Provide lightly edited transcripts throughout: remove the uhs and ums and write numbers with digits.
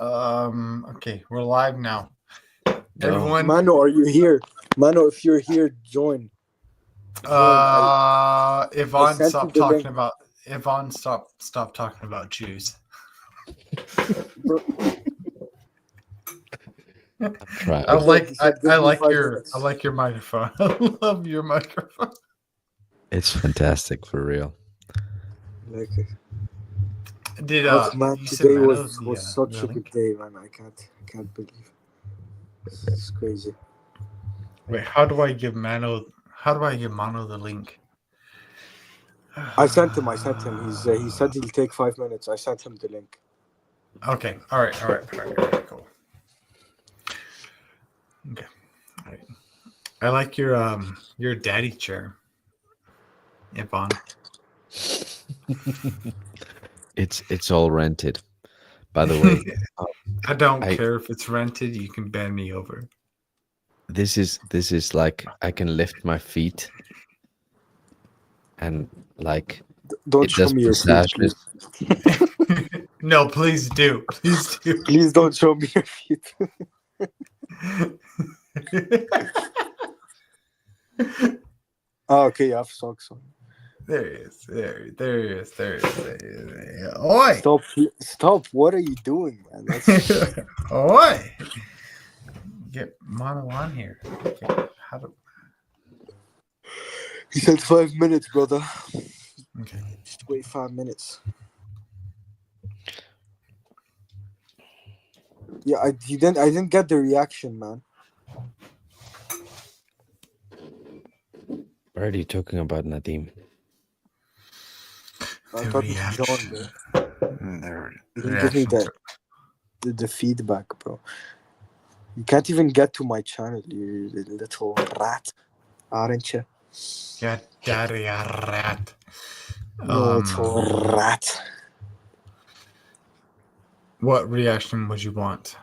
Okay, we're live now. Go. Everyone, Mano, are you here? Mano, if you're here, join. Yvonne, sent you the link. stop talking about Jews. Bro, Try. I like he said, give me 5 minutes. I like your microphone. I love your microphone. It's fantastic for real. Like, Did man, you said today Mano was such the a good link? day, man. I can't believe. It's crazy. Wait, how do I give Mano the link? I sent him. He said he'll take 5 minutes. I sent him the link. Okay, all right, cool. Okay, all right. I like your daddy chair, Yvonne. It's all rented. By the way, I don't care if it's rented. You can bend me over. this is like I can lift my feet and like Don't it show does me your feet, please. massages. No, please do. Please do. Please don't show me your feet. Oh, okay, you have socks on. There he is. There he is. Oi! Stop! What are you doing, man? Oi! Get Mono on here. Okay. He said 5 minutes, brother. Okay. Just wait 5 minutes. Yeah, I didn't get the reaction, man. What are you talking about, Nadim? I thought it was John, bro. You didn't give me the feedback, bro. You can't even get to my channel, you little rat, aren't you? Yeah, daddy, a rat. Little rat. What reaction would you want?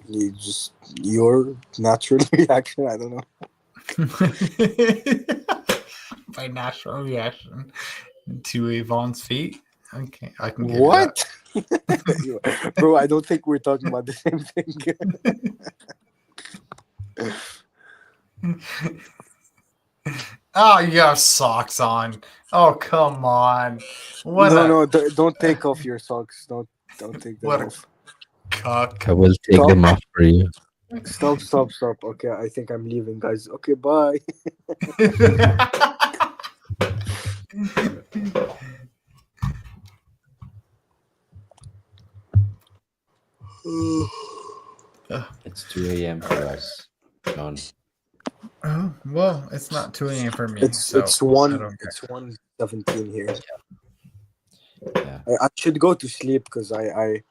Your natural reaction. I don't know. My natural reaction to Yvonne's feet. Okay, I can give What? Bro, I don't think we're talking about the same thing. Oh, you have socks on. Oh, come on. Don't take off your socks. Don't take them off. Cuck. I will take them off for you. Stop. Okay, I think I'm leaving, guys. Okay, bye. It's 2 a.m. for us, John. Oh, well, it's not 2 a.m. for me. It's 1:17 here. Yeah. I should go to sleep because I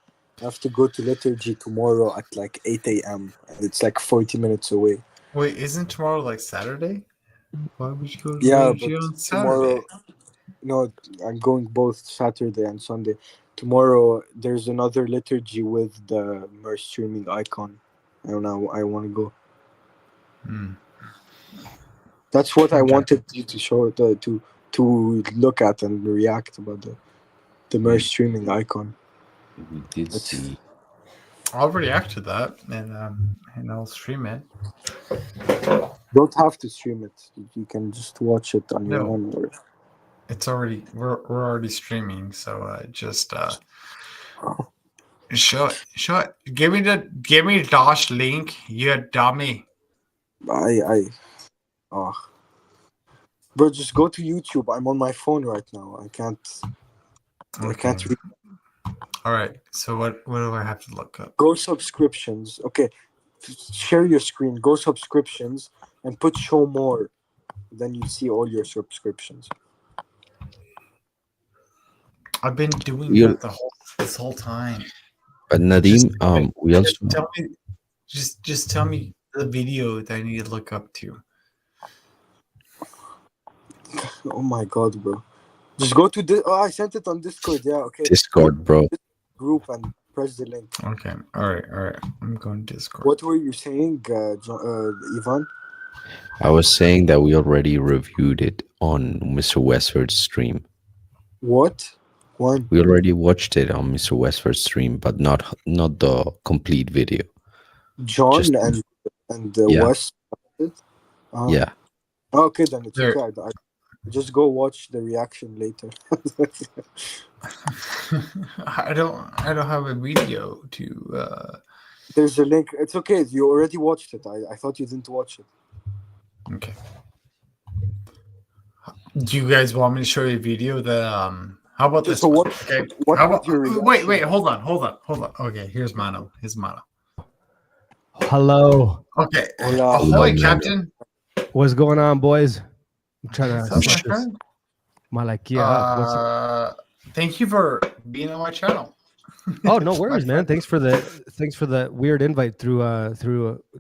have to go to liturgy tomorrow at like 8 a.m. and it's like 40 minutes away. Wait, isn't tomorrow like Saturday? Why would you go to liturgy on Saturday? Tomorrow? No, I'm going both Saturday and Sunday. Tomorrow there's another liturgy with the merge streaming icon. I don't know. I want to go. That's what I wanted you to show to look at and react about the merge streaming icon. We did see. I'll react to that and I'll stream it. Don't have to stream it. You can just watch it on your own. It's already we're already streaming, so just show it. Give me the Dash link, you dummy. Bro, just go to YouTube. I'm on my phone right now. I can't read. All right. So what do I have to look up? Go subscriptions. Okay. Share your screen. Go subscriptions and put show more. Then you see all your subscriptions. I've been doing that this whole time. But Nadim, we also just tell me the video that I need to look up to. Oh my god, bro! Just go to this. Oh, I sent it on Discord. Yeah, okay. Discord, bro. Group and press the link. Okay. All right. I'm going to Discord. What were you saying, Ivan? I was saying that we already reviewed it on Mr. Westford's stream. What? One. We already watched it on Mr. Westford's stream, but not the complete video. John Just- and Yeah. West. Uh, Yeah. Okay, then it's There- okay. I just go watch the reaction later. I don't have a video to. There's a link. It's okay. You already watched it. I thought you didn't watch it. Okay. Do you guys want me to show you a video that how about this? So one? what? Okay. What How was about, your wait, reaction? hold on. Okay, here's Mano. Here's Mano. Hello. Okay. Hola. Ahoy, Hello. Captain. What's going on, boys? I'm trying What's to up, set my this friend? Malakia up. What's Thank you for being on my channel. Oh, no worries, My man. friend. Thanks for the weird invite through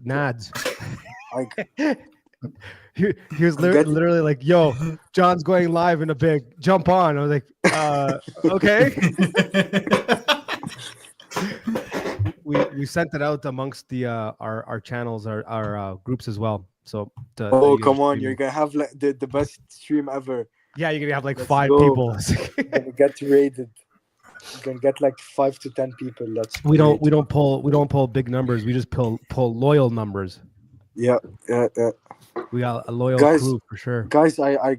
Nads. He was literally like, "Yo, John's going live in a big. Jump on." I was like, "Okay." We sent it out amongst the our channels, our groups as well. So Oh, come on. You're going to have like the best stream ever. yeah, you're gonna have like Let's 5 go. people. You're going to get rated. You're going to get like 5 to 10 people. That's we don't great. pull big numbers. We just pull loyal numbers. Yeah. We got a loyal Guys, crew for sure. Guys, I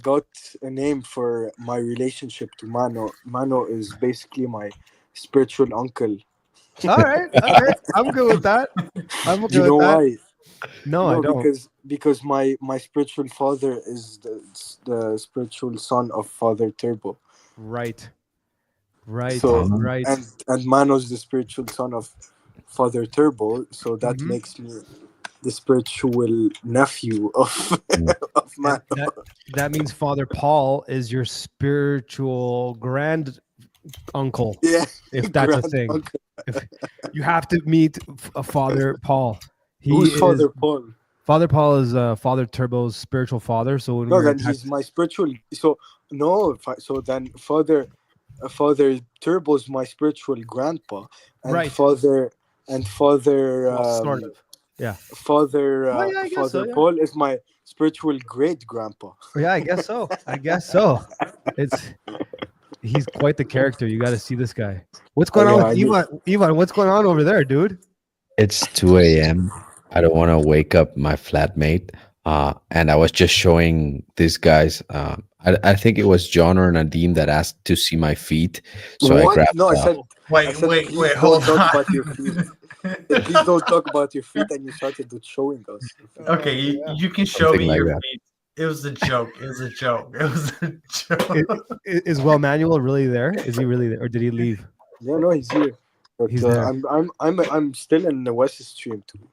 got a name for my relationship to Mano. Mano is basically my spiritual uncle. All right, I'm good with that. I'm good Do you know with that. why? No, I don't. Because my spiritual father is the spiritual son of Father Turbo. Right. So Right. and Mano's the spiritual son of Father Turbo, so that Mhm. makes me the spiritual nephew of of Mano. That means Father Paul is your spiritual grand uncle, Yeah, if that's a grand thing. uncle. You have to meet a Father Paul. Who's Father Paul? Father Paul is Father Turbo's spiritual father. So when No, we were then he's my spiritual. So no, so then Father Turbo's my spiritual grandpa, and Right. Father well, sort of. Yeah. Father Well, yeah, I guess so, yeah. Paul is my spiritual great grandpa. Yeah, I guess so. He's quite the character. You got to see this guy. What's going on with Ivan? Ivan, what's going on over there, dude? It's 2 a.m. I don't want to wake up my flatmate. And I was just showing these guys. I think it was John or Nadim that asked to see my feet. So What? I grabbed. No, I said. Wait, please hold don't talk on. about your feet. Please don't talk about your feet, and you started with showing us. Okay, you can show Something me like your that. feet. It was a joke. It was a joke. Is Will Manuel really there? Is he really there, or did he leave? Yeah, no, he's here. But He's there. I'm still in the West stream too.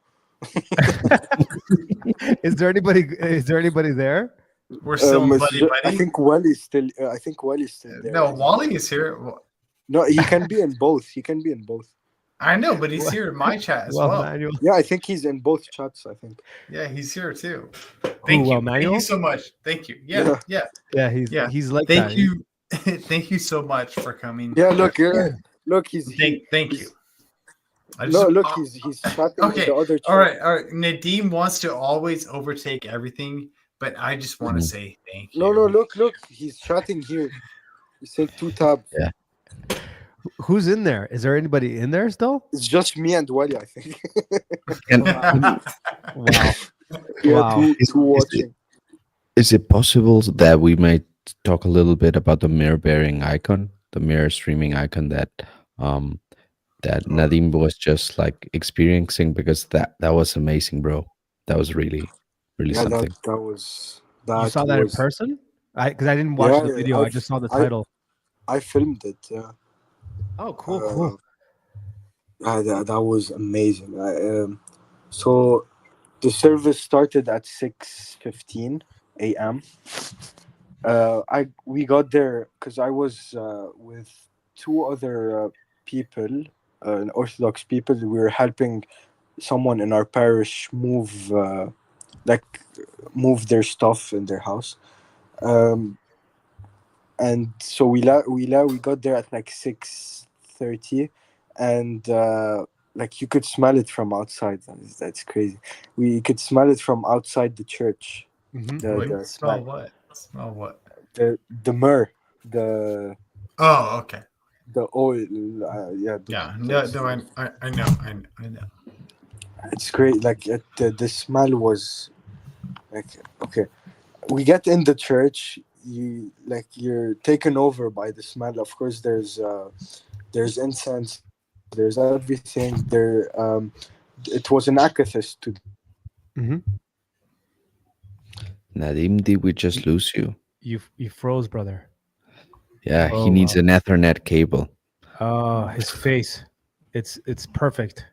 Is there anybody there? We're still buddy. I think Wally's still. There. No, Wally is here. No, he can be in both. I know, but he's here in my chat as well. Manuel. Yeah, I think he's in both chats. I think. Yeah, he's here too. Thank you. Thank Manuel? you so much. Thank you. Yeah. Yeah, he's like Thank that. you. Thank you so much for coming. Yeah, look, he's. Thank you. He's chatting Okay. with the other chat. All right. Nadim wants to always overtake everything, but I just want to say thank you. No, look, he's chatting here. He said 2 tabs. Yeah. Who's in there? Is there anybody in there still? It's just me and Wally, I think. Wow. Yeah, Wow. two watching. Is it possible that we might talk a little bit about the mirror bearing icon, the mirror streaming icon that Nadim was just like experiencing? Because that was amazing, bro. That was really something. That was. You saw that in person? Because I didn't watch the video. I just saw the title. I filmed it. Yeah. Oh, cool. That was amazing. So the service started at 6:15 a.m. We got there because I was with 2 other people, Orthodox people. We were helping someone in our parish move their stuff in their house. And so we got there at like 6:30, and like you could smell it from outside. That's crazy. We could smell it from outside the church. Mhm. Wait, smell what? Smell what? The myrrh, the Oh, okay. The oil, Yeah. No, no, I know. I know. it's great. Like the smell was like okay. We get in the church. You're taken over by the smell. Of course, there's incense. There's everything. It was an acathist to. Nadim, did we just lose you? You froze, brother. Yeah, he Oh, needs wow. an Ethernet cable. Oh, his face. It's perfect.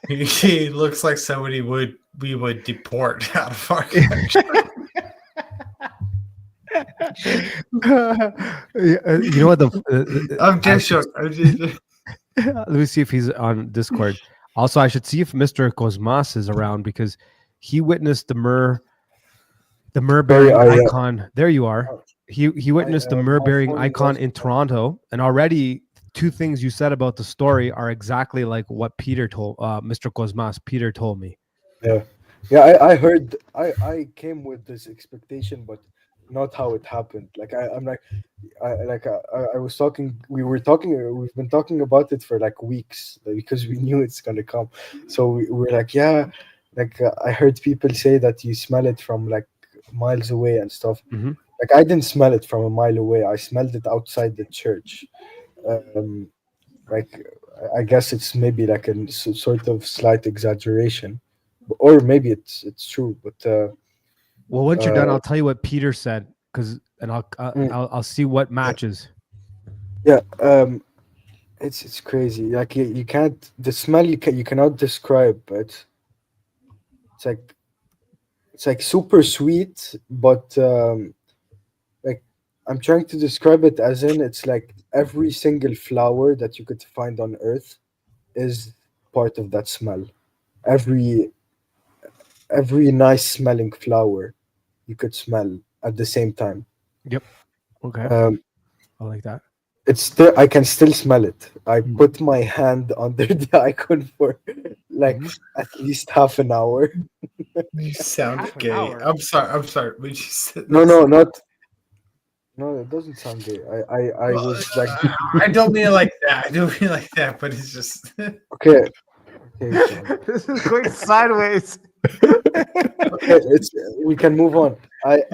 He looks like somebody we would deport out of our country. You know what? I'm just shocked. Let me see if he's on Discord. Also, I should see if Mr. Cosmas is around because he witnessed the myrrh-bearing icon. There you are. He witnessed the myrrh-bearing icon in Toronto, and already two things you said about the story are exactly like what Peter told Mr. Cosmas. Peter told me. Yeah, I heard. I came with this expectation, but not how it happened. Like I'm like, I was talking. We were talking. We've been talking about it for like weeks because we knew it's gonna come. So we were like, yeah, like I heard people say that you smell it from like miles away and stuff. Mhm. Like I didn't smell it from a mile away. I smelled it outside the church. Like I guess it's maybe like a sort of slight exaggeration, or maybe it's true. But Well, once you're done, I'll tell you what Peter said and I'll see what matches. yeah, it's crazy. Like you can't the smell you cannot describe. But it's like super sweet, but like I'm trying to describe it as in it's like every single flower that you could find on Earth is part of that smell. Every nice smelling flower you could smell at the same time. Yep. Okay. I like that. It's still I can still smell it. I put my hand under the icon for like at least half an hour. You sound Half an gay. hour. I'm sorry. But you said No, this. no, it doesn't sound gay. I was like, I don't mean it like that. I don't mean it like that. But it's just. okay, John. This is going sideways. Okay, we can move on. I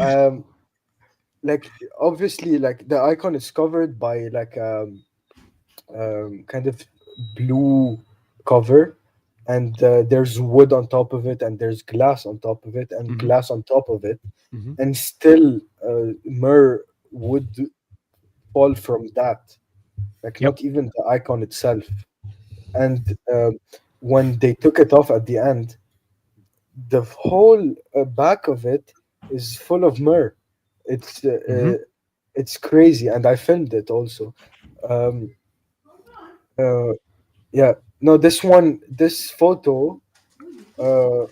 like obviously like the icon is covered by like kind of blue cover, and there's wood on top of it, and there's glass on top of it, and glass on top of it, and still myrrh would fall from that, like not even the icon itself. And when they took it off at the end, the whole back of it is full of myrrh. It's crazy, and I filmed it also. Yeah, no, this photo. Or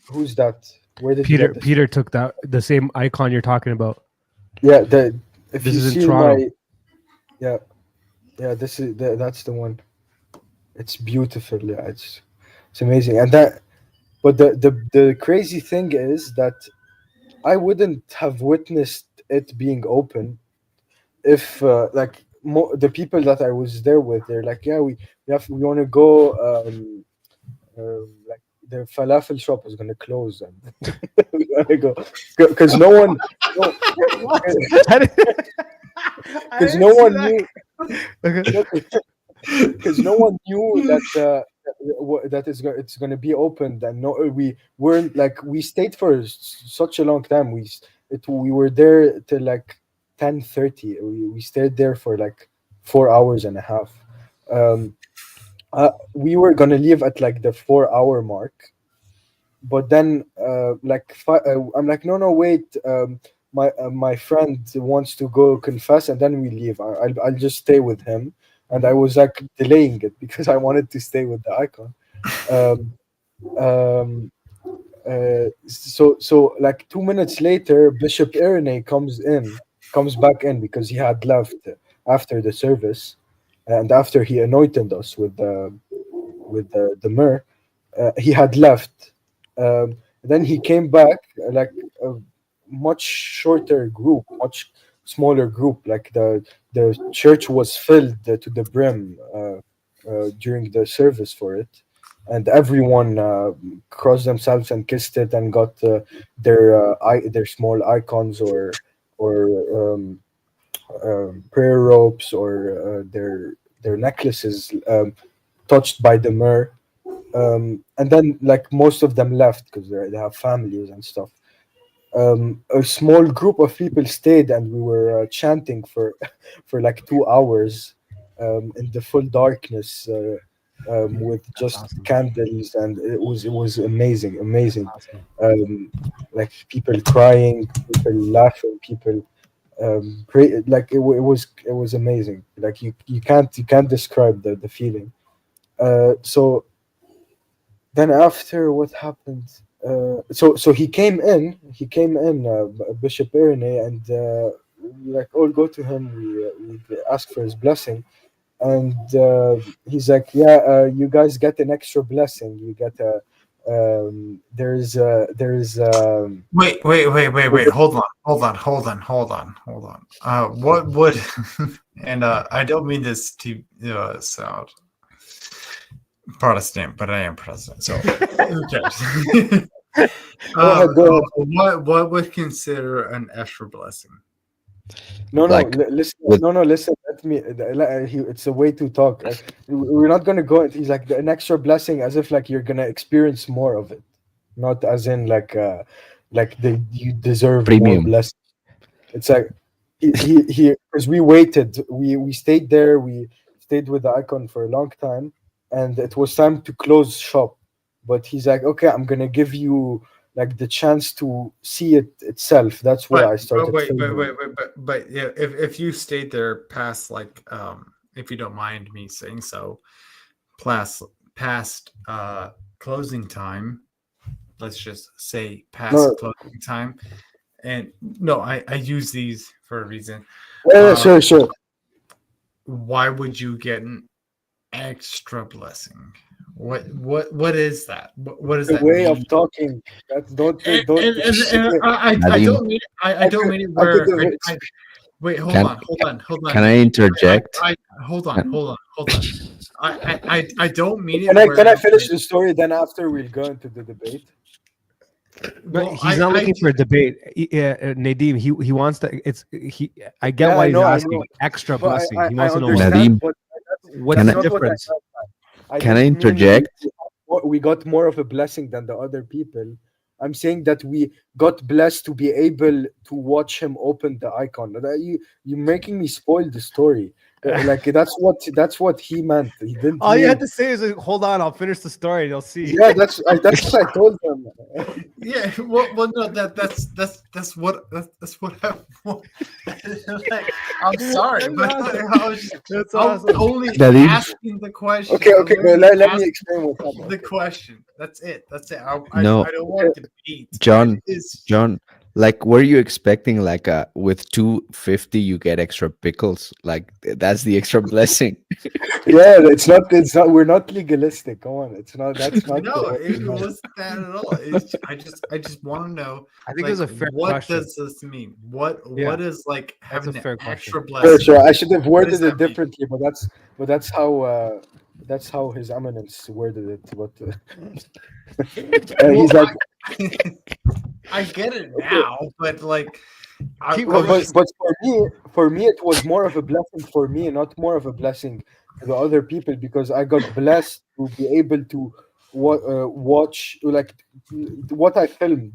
who's that? Where did you Peter get this? Peter took the same icon you're talking about. Yeah, if This you is in see Toronto. yeah, that's the one. It's beautiful. Yeah, it's amazing, and that. But the crazy thing is that I wouldn't have witnessed it being open if like the people that I was there with, they're like, yeah, we want to go. Like the falafel shop is gonna close, and we wanna go because no one, because no one knew, because no one knew that it's gonna be opened, and no, we weren't like we stayed for such a long time. We were there till like 10:30. We stayed there for like 4 hours and a half. We were gonna leave at like the 4 hour mark, but then I'm like, no, wait. My friend wants to go confess, and then we leave. I'll just stay with him, and I was like delaying it because I wanted to stay with the icon. So like 2 minutes later, Bishop Irene comes back in because he had left after the service, and after he anointed us with the myrrh, he had left. Then he came back like a much shorter group, much smaller group. Like the church was filled to the brim during the service for it, and everyone crossed themselves and kissed it and got their small icons or prayer ropes or their necklaces touched by the myrrh. And then like most of them left because they have families and stuff. A small group of people stayed, and we were chanting for for like 2 hours in the full darkness with just awesome. candles, and it was amazing. Like people crying, people laughing, people pray. Like it was amazing. Like you can't describe the feeling. So then after what happened, so he came in, Bishop Irene, and we like all go to him, we ask for his blessing, and he's like, yeah, you guys get an extra blessing, you get a there's Wait. Hold on. What would and I don't mean this to sound Protestant, but I am Protestant, so who cares? Go ahead. What would consider an extra blessing? No, Like, listen. with- No, listen. Let me. It's a way to talk. We're not gonna go. He's like an extra blessing, as if like you're gonna experience more of it, not as in like you deserve Premium. more blessing. It's like he because we waited. We stayed there. We stayed with the icon for a long time, and it was time to close shop. But he's like, okay, I'm gonna give you like the chance to see it itself. That's where I started. But yeah, if you stayed there past like if you don't mind me saying so, past closing time, let's just say past No. closing time, and no, I use these for a reason. Yeah, sure. Why would you get an extra blessing? What is that? What is The that way mean? of talking. That don't. I don't mean it. I don't mean it where. Wait, hold Can- on. Can I interject? Hold on. I don't mean it. Can I finish the story? Then after we'll go into the debate. But Well, he's not looking for a debate. Nadim, he wants to. I get Yeah, why I he's know, I asking know. extra But blessing. He I wants to know understand, Nadim, but what's Can the I- not what difference. Can I don't mean interject? we got more of a blessing than the other people. I'm saying that we got blessed to be able to watch him open the icon. You're making me spoil the story. Like that's what he meant. He didn't. All you mean- had to say is, "Hold on, I'll finish the story, and you'll see." Yeah, that's what I told him. Yeah, well, no, that's what I want. Like, I'm sorry, but I was just That's I was awesome. only Nadim? asking the question. Okay, I'm but literally let me asking explain what happened. the question. That's it. No. I don't want to debate. John, It's John, like, were you expecting like with 250 you get extra pickles? Like that's the extra blessing. Yeah, it's not. We're not legalistic. Come on, it's not. That's not. no, what it we meant. wasn't that at all. It's, I just want to know. I think it was a fair what question. does this mean? What Yeah, is like a having fair an question. extra blessing? Sure. I should have does worded that it mean? differently, but that's how His Eminence worded it. But he's Well, like, I get it now, but like, Keep I but, was but for me, it was more of a blessing for me, not more of a blessing to the other people, because I got blessed to be able to watch like what I filmed.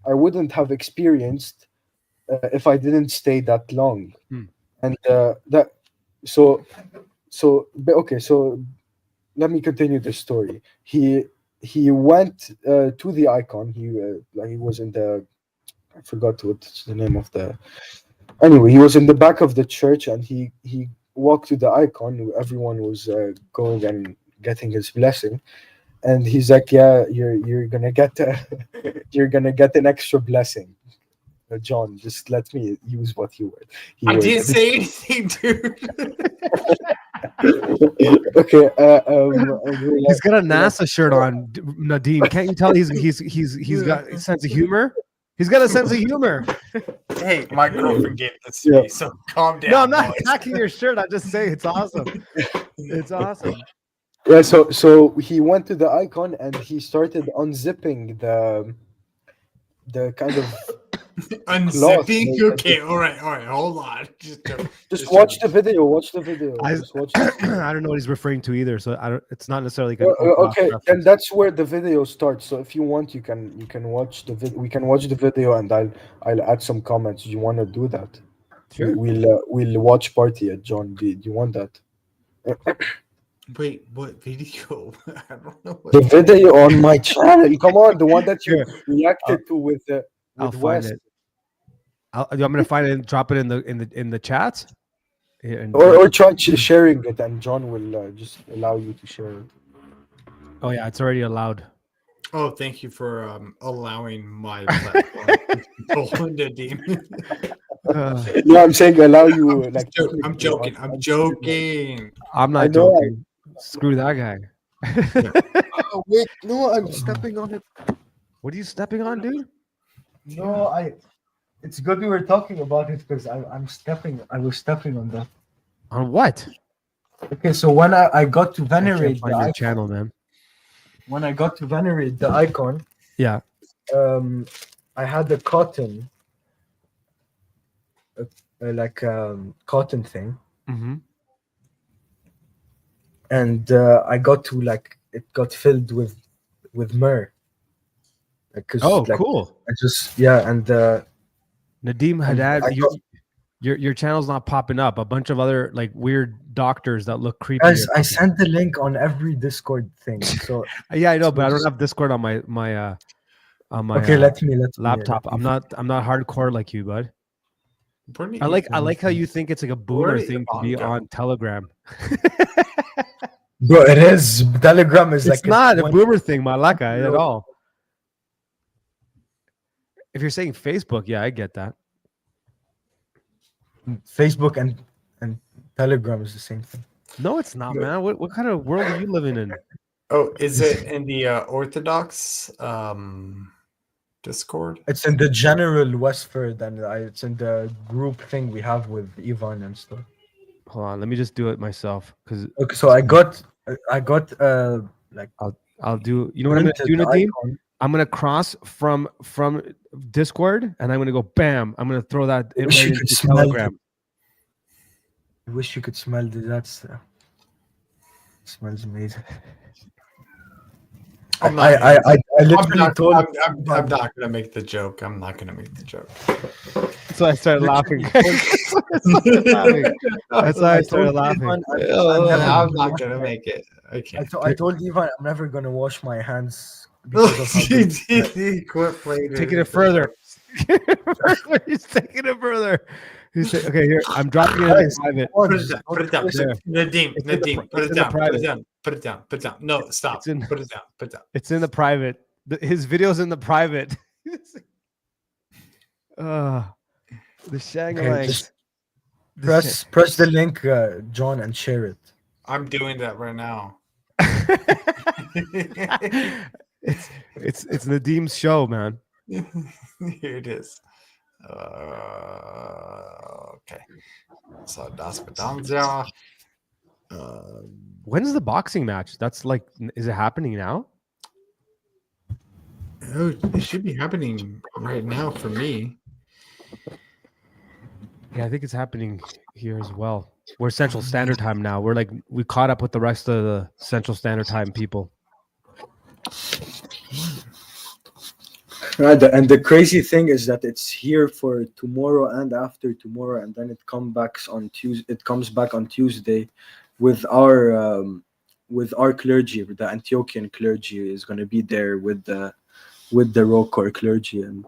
I wouldn't have experienced if I didn't stay that long, and that so okay. So let me continue the story. He went to the icon. He was in the, I forgot what's the name of the. Anyway, he was in the back of the church, and he walked to the icon. Everyone was going and getting his blessing, and he's like, "Yeah, you're gonna get you're gonna get an extra blessing." John, just let me use what you were. I didn't say anything, dude. Okay. He's got a NASA shirt on, Nadim. Can't you tell he's got a sense of humor? He's got a sense of humor. Hey, my girlfriend gave this to me, so calm down. No, I'm not boys. attacking your shirt. I'm just saying it's awesome. It's awesome. Yeah, so he went to the icon and he started unzipping the kind of Unzipping? Cloth. Okay, all right, hold on. just watch the video. Watch the video. I- Just watch the I don't know what he's referring to either, so I don't. It's not necessarily Well, going okay, and that's where the video starts. So if you want, you can watch the video. We can watch the video, and I'll add some comments. You want to do that? Sure. We'll watch party at John. Do you want that? Wait, what video? I don't know. What The video on my channel. Come on, the one that you Sure. reacted to with I'll find West. it. I'm gonna find it and drop it in the chat. Here, and- Or try sharing it, and John will just allow you to share it. oh yeah, it's already allowed. Oh, thank you for allowing my platform to control Nadim. No, I'm saying allow you. Like I'm joking. I'm joking. I'm I not know, joking. Screw that guy. Oh, wait, no, I'm stepping on it. What are you stepping on, dude? No, It's good we were talking about it because I was stepping on that. On what? Okay, so when I got to I can't venerate find your channel, man. when I got to venerate the icon, Yeah. I had the cotton, cotton thing, Mm-hmm. and I got to it got filled with myrrh. Oh, cool. I just and Nadim Haddad, I got- your channel's not popping up. A bunch of other like weird doctors that look creepy. guys, are I popping sent the link on every Discord thing. So up. Yeah, I know, but I don't have Discord on my okay, let me laptop. I'm not hardcore like you, bud. Bernie, I like how you think it's like a boomer Where thing to be Ivanka? on Telegram. bro. It is Telegram is It's like not a one- boomer thing, Malaka, at No. all. If you're saying Facebook, yeah, I get that. Facebook and Telegram is the same thing. No, it's not, man. What kind of world are you living in? Oh, is it in the Orthodox Discord? It's in the general Westford, and it's in the group thing we have with Ivan and stuff. Hold on, let me just do it myself because Okay, so I got I'll do. You know what I'm gonna do, printed Nadim? icon. I'm gonna cross from Discord, and I'm gonna go bam. I'm gonna throw that wish right you could into smell Telegram. I wish you could smell that's smells amazing. I'm I I'm literally not, told I'm not gonna make the joke. I'm not gonna make the joke. So I started laughing. That's why I started laughing. I'm not gonna make it. Okay. I told Ivan I'm never gonna wash my hands because of how big- Quit playing Taking it further. He's taking it further. He's saying, okay, here I'm dropping it in Guys, private. come on, Put it down. Put it down. There. Nadim. It's in the Nadim. Put it's it in the down. Put private. it down. Put it down. Put it down. No, stop. It's in- Put it down. Put it down. It's in the private. His video's in the private. The Shanglangs. just press the link, John, and share it. I'm doing that right now. it's Nadim's show, man. Here it is. Okay. So das Bedanza. When's the boxing match? That's like, is it happening now? Oh, it should be happening right now for me. Yeah, I think it's happening here as well. We're Central Standard Time now. We caught up with the rest of the Central Standard Time people. Right, and the crazy thing is that it's here for tomorrow and after tomorrow, and then it comes back on Tuesday. It comes back on Tuesday, with our clergy. The Antiochian clergy is going to be there with the Rokor clergy, and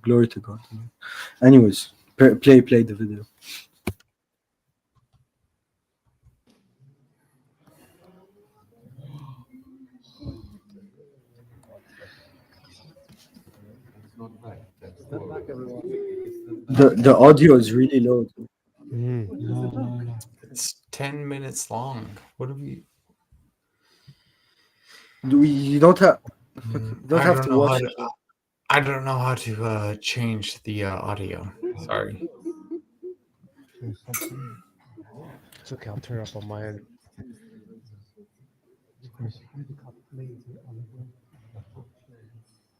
glory to God. Anyways, play the video. The audio is really low. It's 10 minutes long. What do we? You don't have. Don't I have don't to know watch how it. to. I don't know how to change the audio. Sorry. It's okay. I'll turn it up on my end.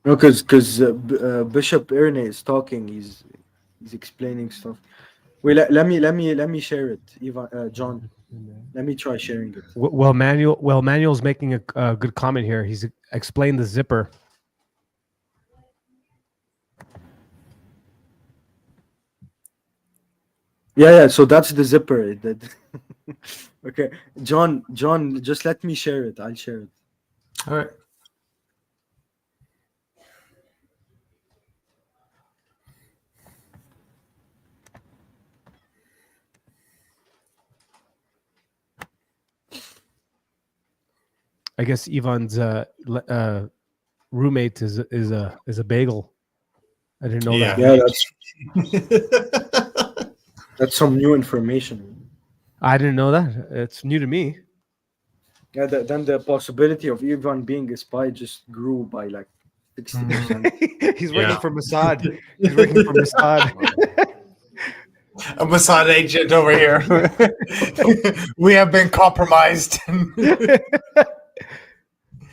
No, because Bishop Ernie is talking. He's explaining stuff. Wait, let me share it, John. Let me try sharing it. Well, Manuel's making a good comment here. He's explained the zipper. Yeah. So that's the zipper. Okay, John, just let me share it. I'll share it. All right. I guess Ivan's roommate is a bagel. I didn't know that. Yeah, that's some new information. I didn't know that. It's new to me. Yeah, then the possibility of Ivan being a spy just grew by like 60%. He's working for Mossad. He's working for Mossad. A Mossad agent over here. We have been compromised.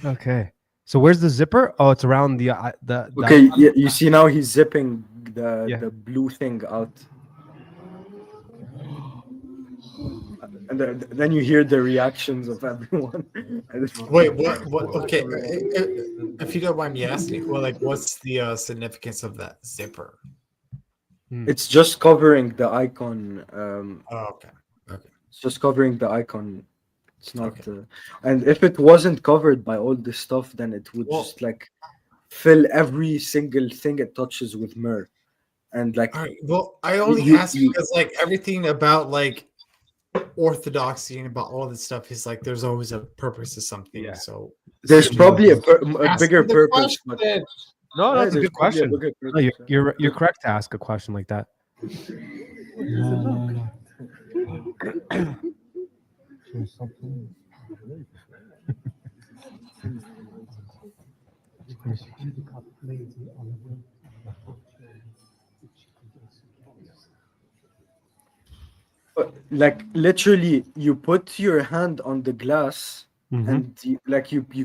Okay. So where's the zipper? Oh, it's around the Okay, yeah, you see now he's zipping the blue thing out. And then you hear the reactions of everyone. Wait, what? Okay, if you don't mind me asking, well, like, what's the significance of that zipper? It's just covering the icon. Okay. It's just covering the icon. It's not. And if it wasn't covered by all this stuff, then it would just like fill every single thing it touches with myrrh. And like, all right, well, I only ask because like everything about like orthodoxy and about all this stuff is like there's always a purpose to something. Yeah. So there's probably a bigger purpose. But no, that's a good question. No, you're correct to ask a question like that. Like literally, you put your hand on the glass, and you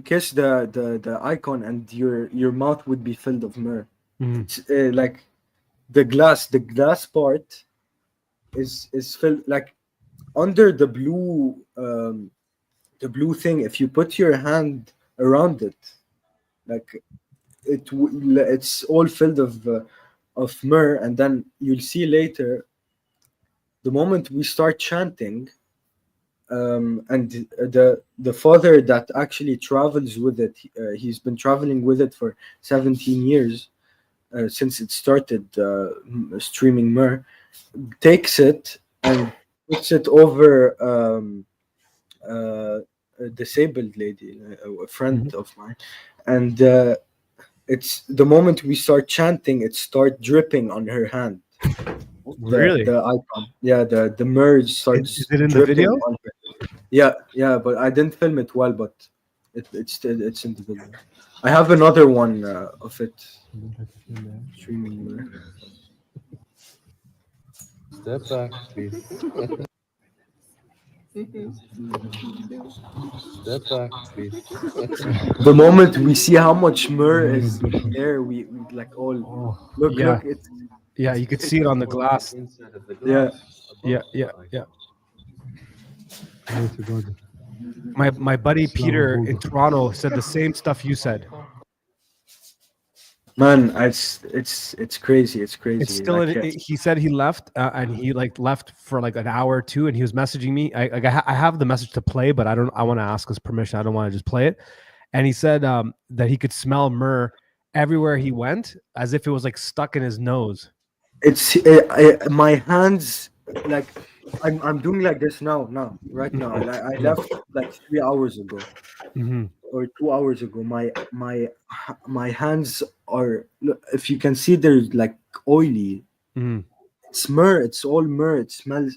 kiss the icon, and your mouth would be filled of myrrh. It's, like the glass part is filled like under the blue thing. If you put your hand around it, like it's all filled of myrrh, and then you'll see later. The moment we start chanting, and the father that actually travels with it, he's been traveling with it for 17 years since it started streaming myrrh, takes it and puts it over a disabled lady, a friend of mine, and it's the moment we start chanting, it starts dripping on her hand. Really? The icon. Yeah, the merge starts. Is it in the video? Yeah, but I didn't film it well, but it's in the video. I have another one of it. Streaming. Step back, please. Step back, please. The moment we see how much myrrh is there, we like all look. It's. Yeah, you could see it on the glass. Yeah. My buddy Peter in Toronto said the same stuff you said. Man, it's crazy. It's crazy. It's still. He said he left, and he left for like an hour or two, and he was messaging me. I have the message to play, but I want to ask his permission. I don't want to just play it. And he said that he could smell myrrh everywhere he went, as if it was like stuck in his nose. It's my hands, like I'm doing like this right now. I left like 3 hours ago, or 2 hours ago. My hands are, if you can see, they're like oily. It's myrrh. It's all myrrh. It smells.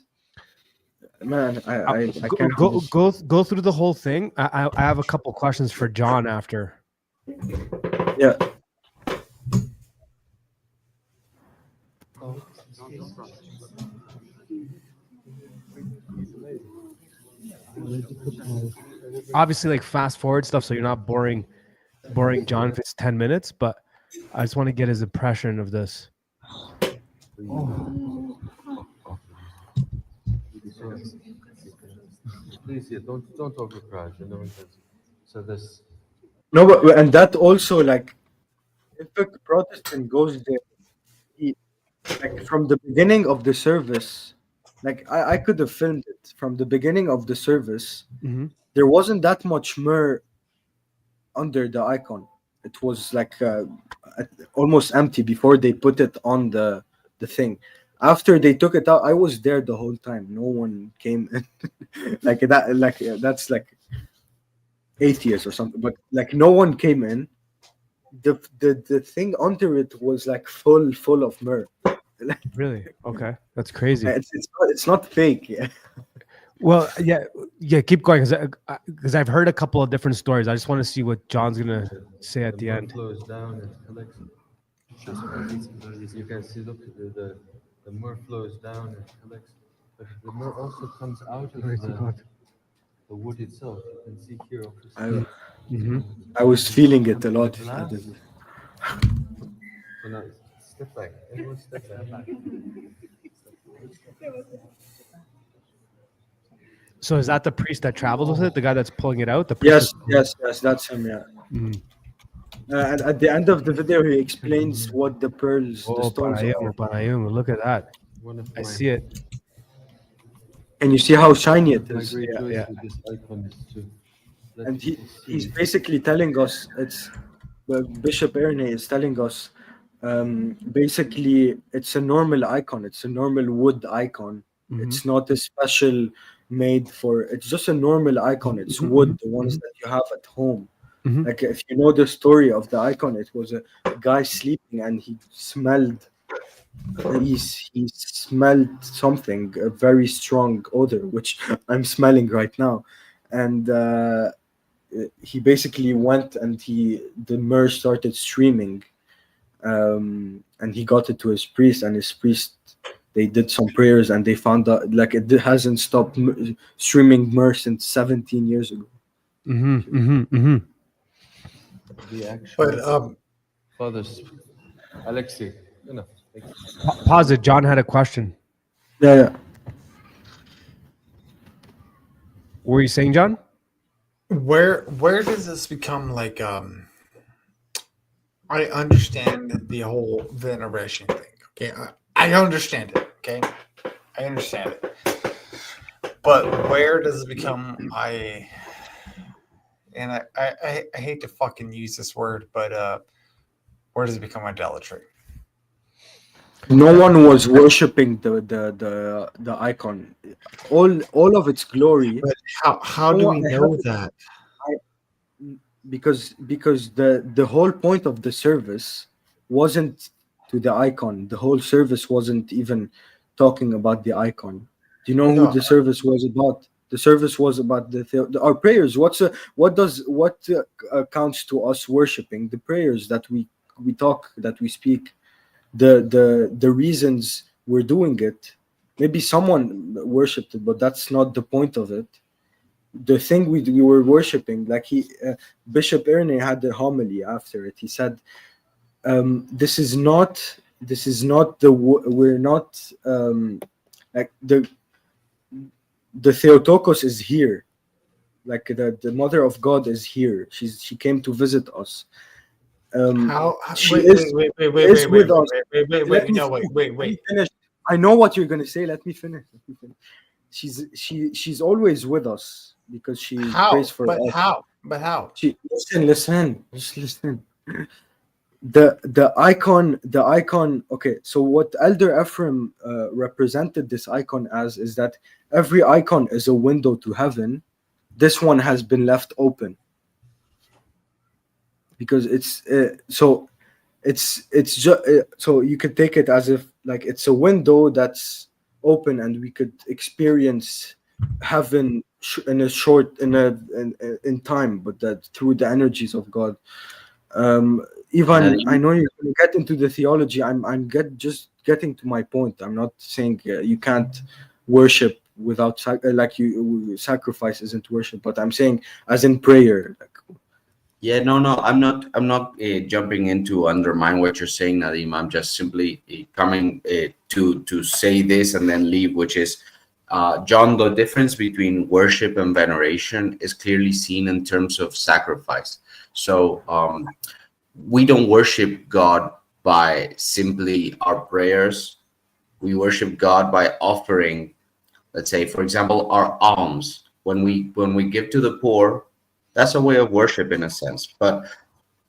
Man, I can't go through the whole thing. I have a couple questions for John after. Yeah. Obviously, like fast forward stuff, so you're not boring John if it's 10 minutes. But I just want to get his impression of this. Please, yeah, don't overcrowd. You know, so this. No, but and that also like if a Protestant goes there, he, like from the beginning of the service, like I could have filmed it from the beginning of the service. Mm-hmm. There wasn't that much myrrh under the icon. It was like almost empty before they put it on the thing. After they took it out, I was there the whole time. No one came in. Like that. Like that's like atheist or something. But like no one came in. The thing under it was like full of myrrh. Really? Okay, that's crazy. It's not fake. Yeah. Well, yeah. Keep going because I've heard a couple of different stories. I just want to see what John's gonna say at the myrrh end. flows down and collects. You can see, look, the myrrh flows down and collects. But the myrrh also comes out of the wood itself. You can see here. I was feeling it a lot. So now, step back. Everyone step back. So is that the priest that travels with it? The guy that's pulling it out? The priest Yes, that's him. Yeah. Mhm. And at the end of the video, he explains what the pearls, the stones are. Panayum, look at that. One of I my- see it. And you see how shiny it My is. great joys yeah. with this icon is to let And people he's see. basically telling us Bishop Ernie is telling us basically it's a normal icon, it's a normal wood icon. It's not a special made for, it's just a normal icon. It's wood, the ones that you have at home. Like if you know the story of the icon, it was a guy sleeping and he smelled something, a very strong odor, which I'm smelling right now. And he basically went and the myrrh started streaming, and he got it to his priest, and his priest, they did some prayers and they found out like it hasn't stopped streaming myrrh since 17 years ago. The actual But fathers. Alexei, enough. Thank you. Pause it. John had a question. Yeah. What were you saying, John? where does this become like I understand the whole veneration thing. Okay, I understand it. Okay, I understand it. But where does it become I hate to fucking use this word, but where does it become idolatry? No one was worshiping the icon. All of its glory. But how do we know that? Because the whole point of the service wasn't to the icon. The whole service wasn't even talking about the icon. Do you know who the service was about? The service was about our prayers. What counts to us worshiping? The prayers that we talk, that we speak, the reasons we're doing it. Maybe someone worshipped it, but that's not the point of it. The thing we were worshiping, like Bishop Ernie had the homily after it. He said, "This is not we're not like the Theotokos is here, like the Mother of God is here. She came to visit us. Wait. I know what you're gonna say. Let me finish. She's always with us because she prays for us. But how? Listen. Just listen. The icon. Okay, so what Elder Ephraim represented this icon as is that every icon is a window to heaven. This one has been left open because it's just so you could take it as if like it's a window that's open and we could experience heaven in time, but that through the energies of God. Ivan, I know you're going to get into the theology. I'm just getting to my point. I'm not saying you can't worship without sacrifice isn't worship, but I'm saying as in prayer. Yeah, no, I'm not jumping in to undermine what you're saying, Nadim. I'm just simply coming to say this and then leave, which is, John, the difference between worship and veneration is clearly seen in terms of sacrifice. So we don't worship God by simply our prayers. We worship God by offering, let's say, for example, our alms. When we give to the poor, that's a way of worship in a sense. But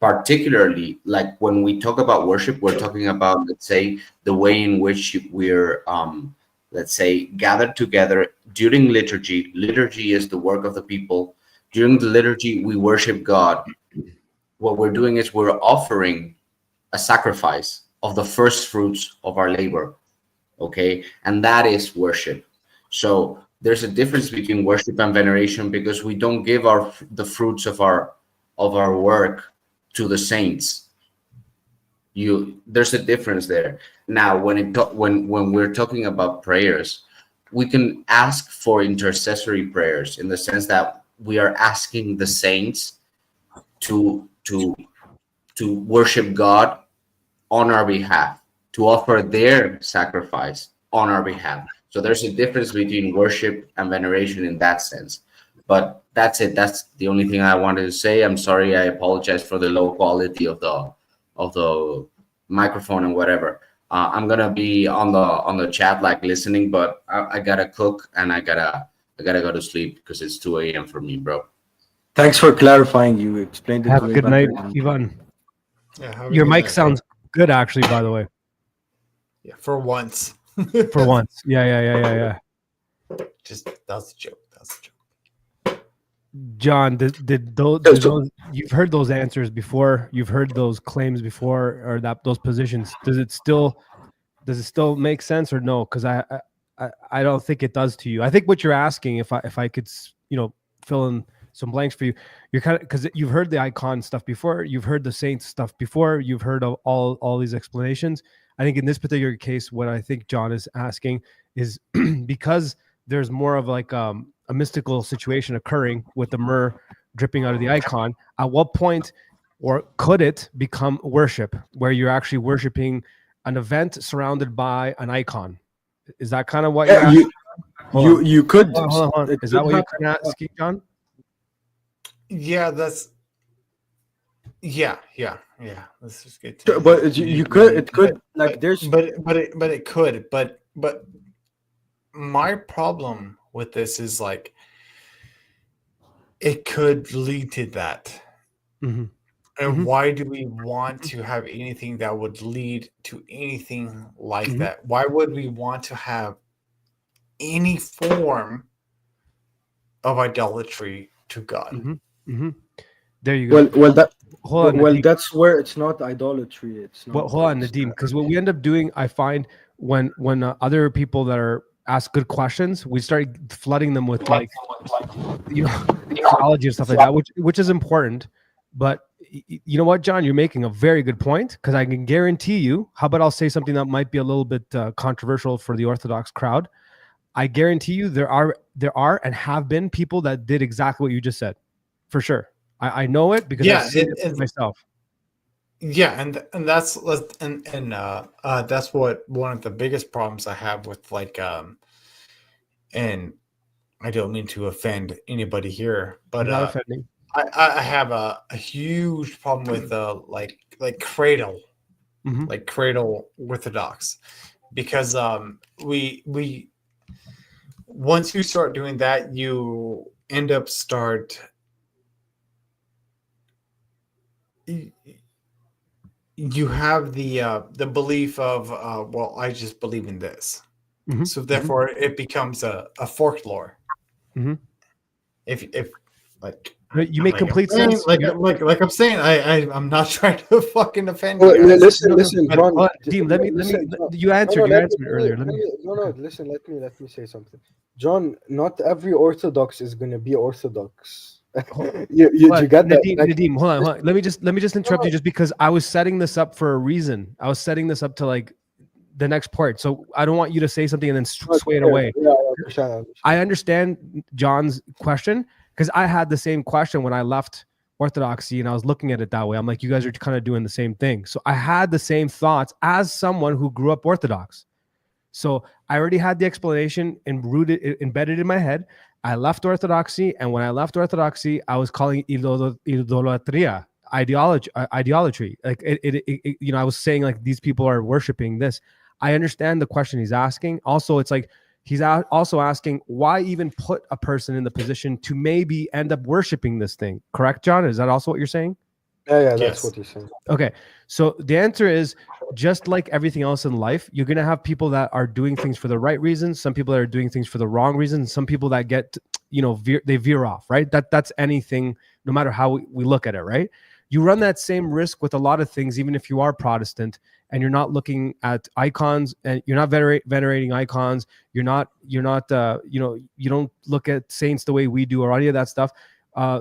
particularly, like when we talk about worship, we're talking about, let's say, the way in which we're, let's say, gathered together during liturgy. Liturgy is the work of the people. During the liturgy, we worship God. What we're doing is we're offering a sacrifice of the first fruits of our labor. Okay, and that is worship. So there's a difference between worship and veneration, because we don't give the fruits of our work to the saints. There's a difference there. Now, when we're talking about prayers, we can ask for intercessory prayers in the sense that we are asking the saints to worship God on our behalf, to offer their sacrifice on our behalf. So there's a difference between worship and veneration in that sense. But that's it. That's the only thing I wanted to say. I'm sorry. I apologize for the low quality of the microphone and whatever. I'm gonna be on the chat, like listening, but I gotta cook and I gotta go to sleep because it's 2 a.m. for me, bro. Thanks for clarifying. You explained it. Have a way good night, better than- Ivan. Yeah, have a Your good mic night, sounds good, actually. By the way, yeah, for once. for once. Yeah. Just that's a joke. That's a joke. John, did those you've heard those answers before? You've heard those claims before, or those positions? Does it still make sense or no? Because I don't think it does to you. I think what you're asking, if I could fill in some blanks for you, you're kind of, because you've heard the icon stuff before, you've heard the saints stuff before, you've heard of all these explanations. I think in this particular case, what I think John is asking is because there's more of like a mystical situation occurring with the myrrh dripping out of the icon. At what point, or could it become worship, where you're actually worshiping an event surrounded by an icon? Is that kind of what you're asking? You could. Hold on. Is that what you're kind of asking, John? Yeah, that's. Yeah. This is good. Sure, but you could. It could. Like there's. But it could. But my problem with this is like it could lead to that. Mm-hmm. And why do we want to have anything that would lead to anything like that? Why would we want to have any form of idolatry to God? There you go. Well, that's where it's not idolatry. It's not. Well, hold on, Nadim, because what we end up doing, I find, when other people that ask good questions, we start flooding them with like theology and stuff like that, which is important. But you know what, John, you're making a very good point, because I can guarantee you. How about I'll say something that might be a little bit controversial for the Orthodox crowd. I guarantee you there are and have been people that did exactly what you just said, for sure. I know it because I've seen it myself. Yeah, and that's that's what one of the biggest problems I have with like and I don't mean to offend anybody here, but Not offending. I have a huge problem with like cradle, like cradle Orthodox, because we once you start doing that, you end up you have the belief of well, I just believe in this, so therefore it becomes a folklore. If like you make complete sense. Like I'm saying, I'm not trying to fucking offend you. Listen, Ron. Dean, let me. You answered me earlier. Listen. Let me say something. John, not every Orthodox is going to be Orthodox. you got that? Nadim, hold on. Let me just interrupt you, just because I was setting this up for a reason. I was setting this up to like the next part. So I don't want you to say something and then sway it away. I understand John's question because I had the same question when I left Orthodoxy and I was looking at it that way. I'm like, you guys are kind of doing the same thing. So I had the same thoughts as someone who grew up Orthodox. So I already had the explanation embedded in my head. I left Orthodoxy, and when I left Orthodoxy, I was calling idolatria, idolatry. Like I was saying like these people are worshiping this. I understand the question he's asking. Also, it's like he's also asking why even put a person in the position to maybe end up worshiping this thing. Correct, John? Is that also what you're saying? Yeah, that's what you're saying. Okay, so the answer is just like everything else in life, you're going to have people that are doing things for the right reasons, some people that are doing things for the wrong reasons, some people that get, they veer off, right? That's anything, no matter how we look at it, right? You run that same risk with a lot of things, even if you are Protestant and you're not looking at icons and you're not venerating icons, you don't look at saints the way we do or any of that stuff.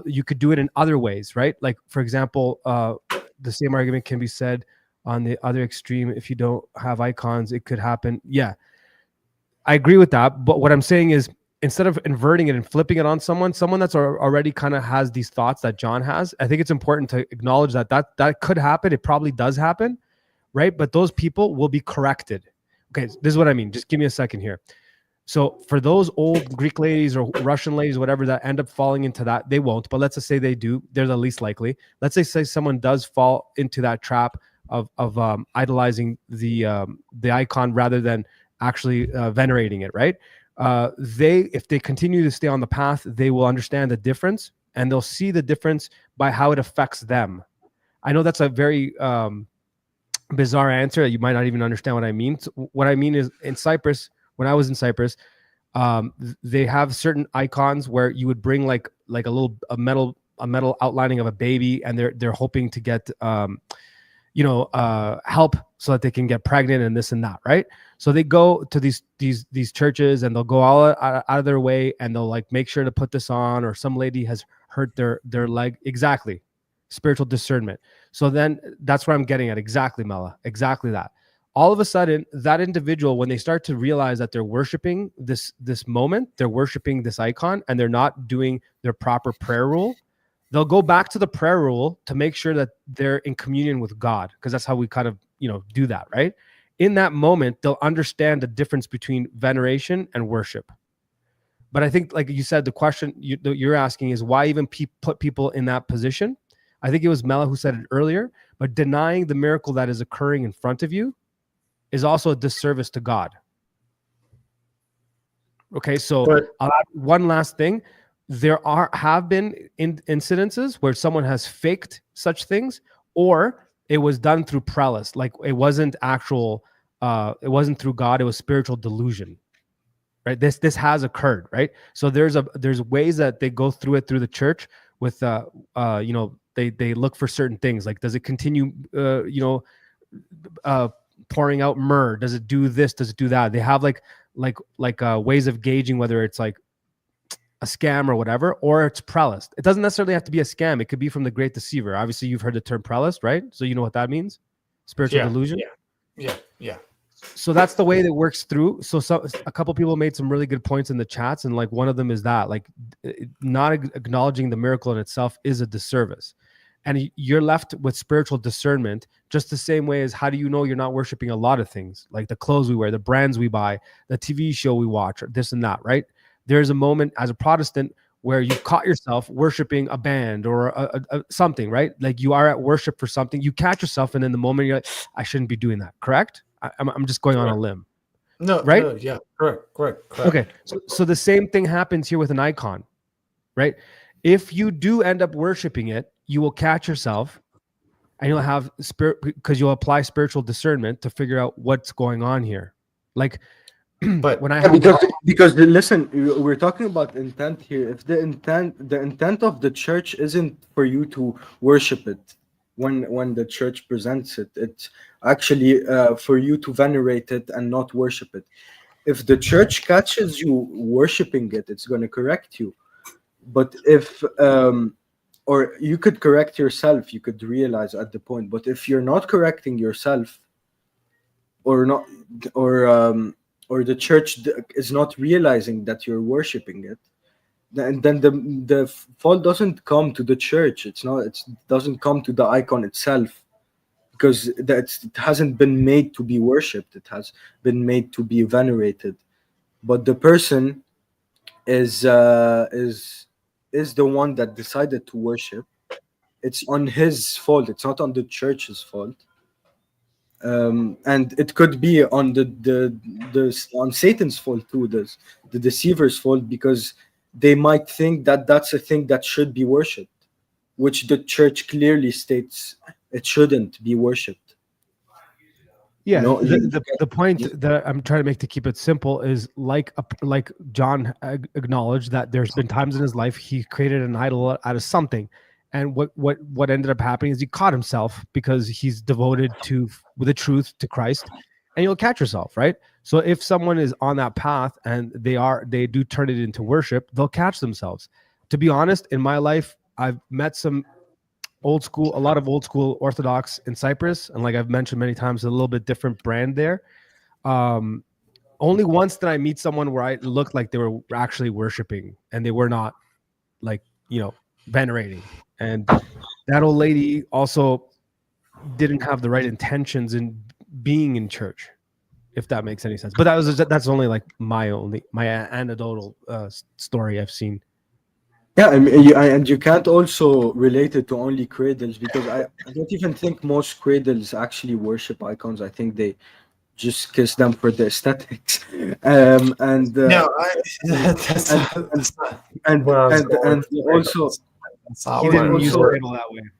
You could do it in other ways, right? Like, for example, the same argument can be said on the other extreme. If you don't have icons, it could happen. Yeah, I agree with that. But what I'm saying is, instead of inverting it and flipping it on someone that's already kind of has these thoughts that John has, I think it's important to acknowledge that could happen. It probably does happen, right? But those people will be corrected. Okay, this is what I mean. Just give me a second here. So for those old Greek ladies or Russian ladies, whatever, that end up falling into that, they won't. But let's just say they do. They're the least likely. Let's say someone does fall into that trap of idolizing the icon rather than actually venerating it, right? If they continue to stay on the path, they will understand the difference, and they'll see the difference by how it affects them. I know that's a very bizarre answer that you might not even understand what I mean. So what I mean is, in Cyprus, when I was in Cyprus, they have certain icons where you would bring like a metal outlining of a baby, and they're hoping to get help so that they can get pregnant and this and that, right? So they go to these churches and they'll go all out of their way and they'll like make sure to put this on, or some lady has hurt their leg. Exactly, spiritual discernment. So then that's what I'm getting at. Exactly, Mela. Exactly that. All of a sudden, that individual, when they start to realize that they're worshiping this moment, they're worshiping this icon, and they're not doing their proper prayer rule, they'll go back to the prayer rule to make sure that they're in communion with God, because that's how we kind of, do that, right? In that moment, they'll understand the difference between veneration and worship. But I think, like you said, the question you're asking is why even put people in that position? I think it was Mela who said it earlier, but denying the miracle that is occurring in front of you is also a disservice to God. Okay, so I'll add one last thing. There have been incidences where someone has faked such things, or it was done through prelates. Like it wasn't actual, it wasn't through God. It was spiritual delusion, right? This has occurred, right? So there's ways that they go through it through the church with, they look for certain things. Like, does it continue, pouring out myrrh? Does it do this? Does it do that? They have like ways of gauging whether it's like a scam or whatever, or it's prelate. It doesn't necessarily have to be a scam. It could be from the Great Deceiver. Obviously, you've heard the term prelate, right? So you know what that means? Spiritual delusion. Yeah. So that's the way that works through. So a couple people made some really good points in the chats, and like one of them is that like not acknowledging the miracle in itself is a disservice. And you're left with spiritual discernment just the same way as how do you know you're not worshiping a lot of things, like the clothes we wear, the brands we buy, the TV show we watch, or this and that, right? There's a moment as a Protestant where you caught yourself worshiping a band or a something, right? Like you are at worship for something. You catch yourself, and in the moment you're like, I shouldn't be doing that, correct? I'm just going on a limb. No, right? No, yeah, correct. Okay, so the same thing happens here with an icon, right? If you do end up worshiping it, you will catch yourself, and you'll have spirit, because you'll apply spiritual discernment to figure out what's going on here. Like, but when I because listen, we're talking about intent here. If the intent of the church isn't for you to worship it, when the church presents it, it's actually for you to venerate it and not worship it. If the church catches you worshiping it, it's going to correct you. But if or you could correct yourself, you could realize at the point. But if you're not correcting yourself, or not, or the church is not realizing that you're worshiping it, then the fault doesn't come to the church. It doesn't come to the icon itself, because it hasn't been made to be worshipped. It has been made to be venerated. But the person is the one that decided to worship. It's on his fault. It's not on the church's fault. And it could be on on Satan's fault too, the deceiver's fault, because they might think that that's a thing that should be worshipped, which the church clearly states it shouldn't be worshipped. Yeah, the point that I'm trying to make, to keep it simple, is like John acknowledged that there's been times in his life he created an idol out of something, and what ended up happening is he caught himself because he's devoted to the truth, to Christ, and you'll catch yourself, right? So if someone is on that path and they do turn it into worship, they'll catch themselves. To be honest, in my life, I've met a lot of old school Orthodox in Cyprus, and like I've mentioned many times, a little bit different brand there. Only once did I meet someone where I looked like they were actually worshiping and they were not, like, venerating. And that old lady also didn't have the right intentions in being in church, if that makes any sense. But that's only like my anecdotal story I've seen. Yeah, I mean, and you can't also relate it to only cradles, because I don't even think most cradles actually worship icons. I think they just kiss them for the aesthetics. And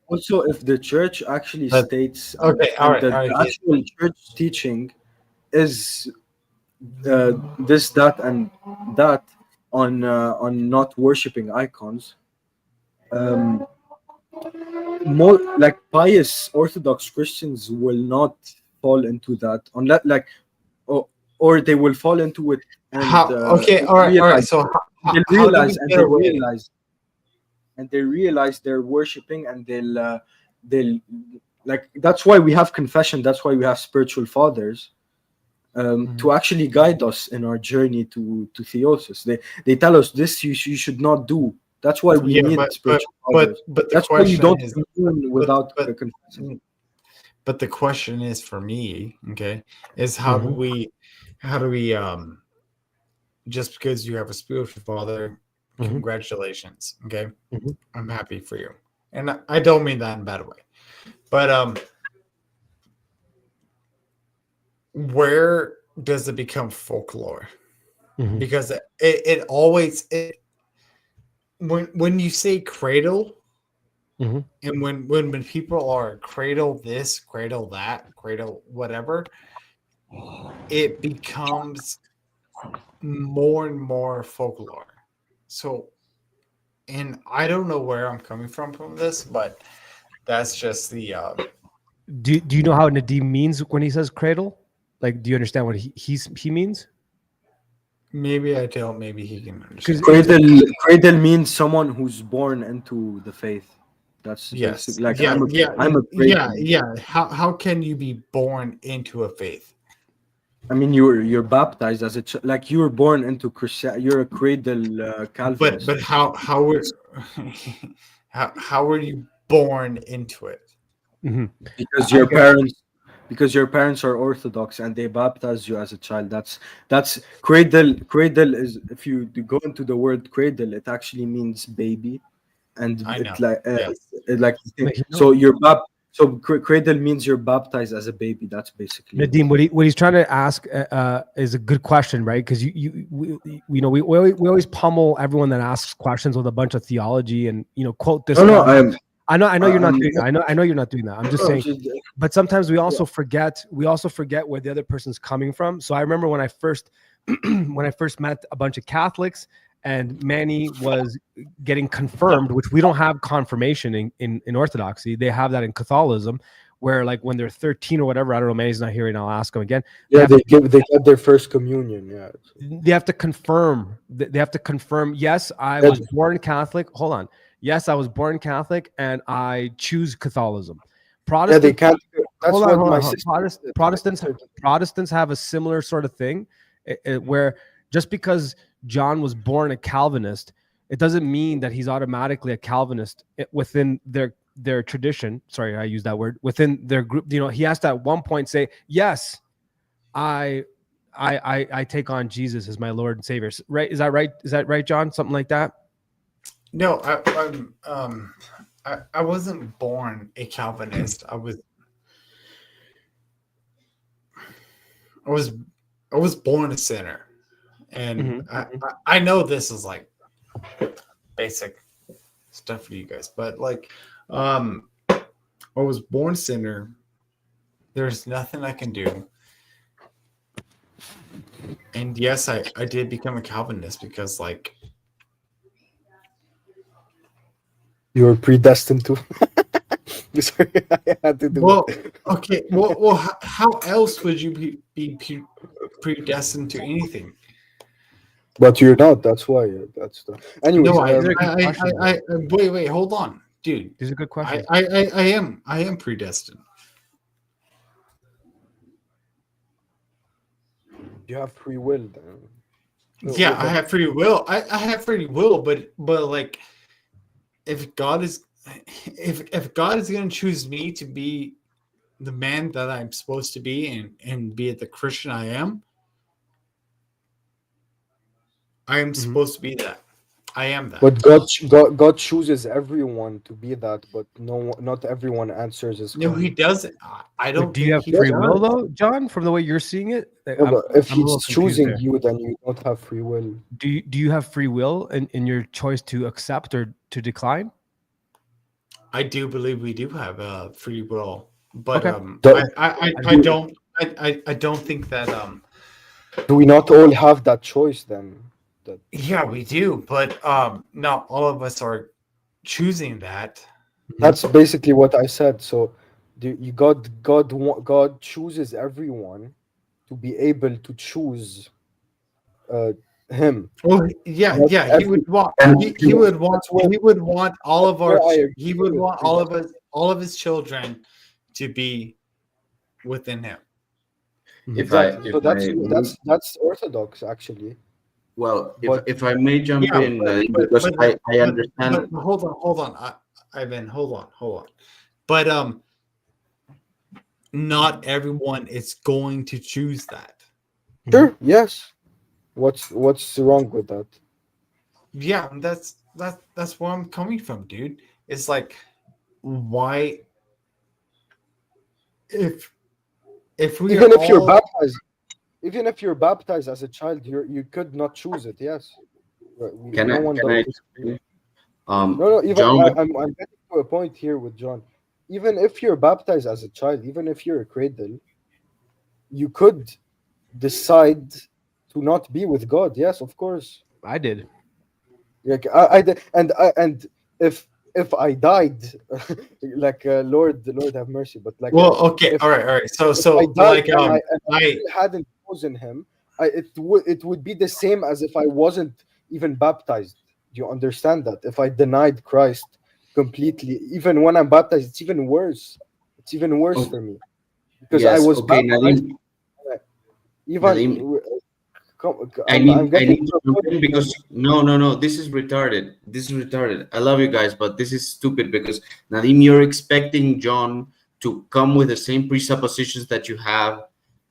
also if the church actually states the actual church teaching is this, that, and that on not worshiping icons, more like pious Orthodox Christians will not fall into that, unless or they will fall into it and all right. So they realize they're worshiping, and they'll like, that's why we have confession, that's why we have spiritual fathers, to actually guide us in our journey to theosis. They tell us this you should not do. That's why we need spiritual fathers. But that's why you don't commune without confessing. But the question is, for me, okay, is how do we just because you have a spiritual father, congratulations, okay, I'm happy for you, and I don't mean that in a bad way, but where does it become folklore? Because it always when you say cradle, and when people are cradle this, cradle that, cradle whatever, it becomes more and more folklore. So, and I don't know where I'm coming from this, but that's just the. Do you know how Nadim means when he says cradle? Like, do you understand what he means? Maybe I don't. Maybe he can understand. Cradle means someone who's born into the faith. That's like I'm a cradle. How can you be born into a faith? I mean, you're baptized as like you were born into Christian. You're a cradle Calvinist. But how were you born into it? Because your parents are Orthodox and they baptized you as a child. That's cradle. Cradle is, if you go into the word cradle, it actually means baby, and it's like so you're So cradle means you're baptized as a baby. That's basically Nadim. What he's trying to ask is a good question, right? Because we always pummel everyone that asks questions with a bunch of theology and quote this. I know you're not doing that. I know you're not doing that. I'm just saying. But sometimes we also forget where the other person's coming from. So I remember when I first met a bunch of Catholics, and Manny was getting confirmed, which we don't have confirmation in Orthodoxy. They have that in Catholicism, where like when they're 13 or whatever, I don't know, Manny's not here, and I'll ask him again. Yeah, they got their first communion. Yeah, they have to confirm. They have to confirm. Yes, I was born Catholic. Hold on. Yes, I was born Catholic, and I choose Catholicism. Protestant. Yeah, hold on, hold my on. sister. Protestants have a similar sort of thing, where just because John was born a Calvinist, it doesn't mean that he's automatically a Calvinist within their tradition. Sorry, I used that word. Within their group, he has to at one point say, "Yes, I take on Jesus as my Lord and Savior." Right? Is that right? Is that right, John? Something like that? No, I wasn't born a Calvinist. I was born a sinner, and I know this is like basic stuff for you guys, but like, I was born a sinner. There's nothing I can do. And yes, I did become a Calvinist because like You were predestined to. Sorry, I had to do well, it. okay. Well, how else would you be predestined to anything? But you're not. That's why. That's the. Anyways, No, I wait, hold on, dude. These are good questions. I am predestined. you have free will. Then. Yeah, I have free will. I have free will, but like, if God is going to choose me to be the man that I'm supposed to be and be the Christian I am supposed to be that. I am that. But God chooses everyone to be that, but not everyone answers his call. No, he doesn't. I don't. Do you have free will though, John? From the way you're seeing it, No, but if I'm a little he's choosing confused you, then you don't have free will. Do you have free will in your choice to accept or to decline? I do believe we do have free will, but Okay. I don't think that Do we not all have that choice then? yeah, we do, but not all of us are choosing that. That's basically what I said. So, God chooses everyone to be able to choose him. Well, yeah, Not yeah. He would want. He would want all of our. He would want all of his children to be within him. Exactly. So that's orthodox, actually. Well, if I may jump in, because I understand. But hold on, Ivan, hold on. But not everyone is going to choose that. Sure. Yes. What's wrong with that? Yeah, that's where I'm coming from, dude. It's like, why? If we even if you're baptized. Even if you're baptized as a child, you could not choose it. Yes. Can I? No. Even John, I'm getting to a point here with John. Even if you're baptized as a child, even if you're a cradle, you could decide to not be with God. Yes, of course. I did. Like I did, and if I died, like Lord have mercy. But like, well, okay, all right. So I died, like I hadn't chosen him, it would be the same as if I wasn't even baptized. Do you understand that? If I denied Christ completely, even when I'm baptized, it's even worse. It's even worse for me because I was baptized. Even I need to jump in because no, this is retarded. I love you guys, but this is stupid because Nadim, you're expecting John to come with the same presuppositions that you have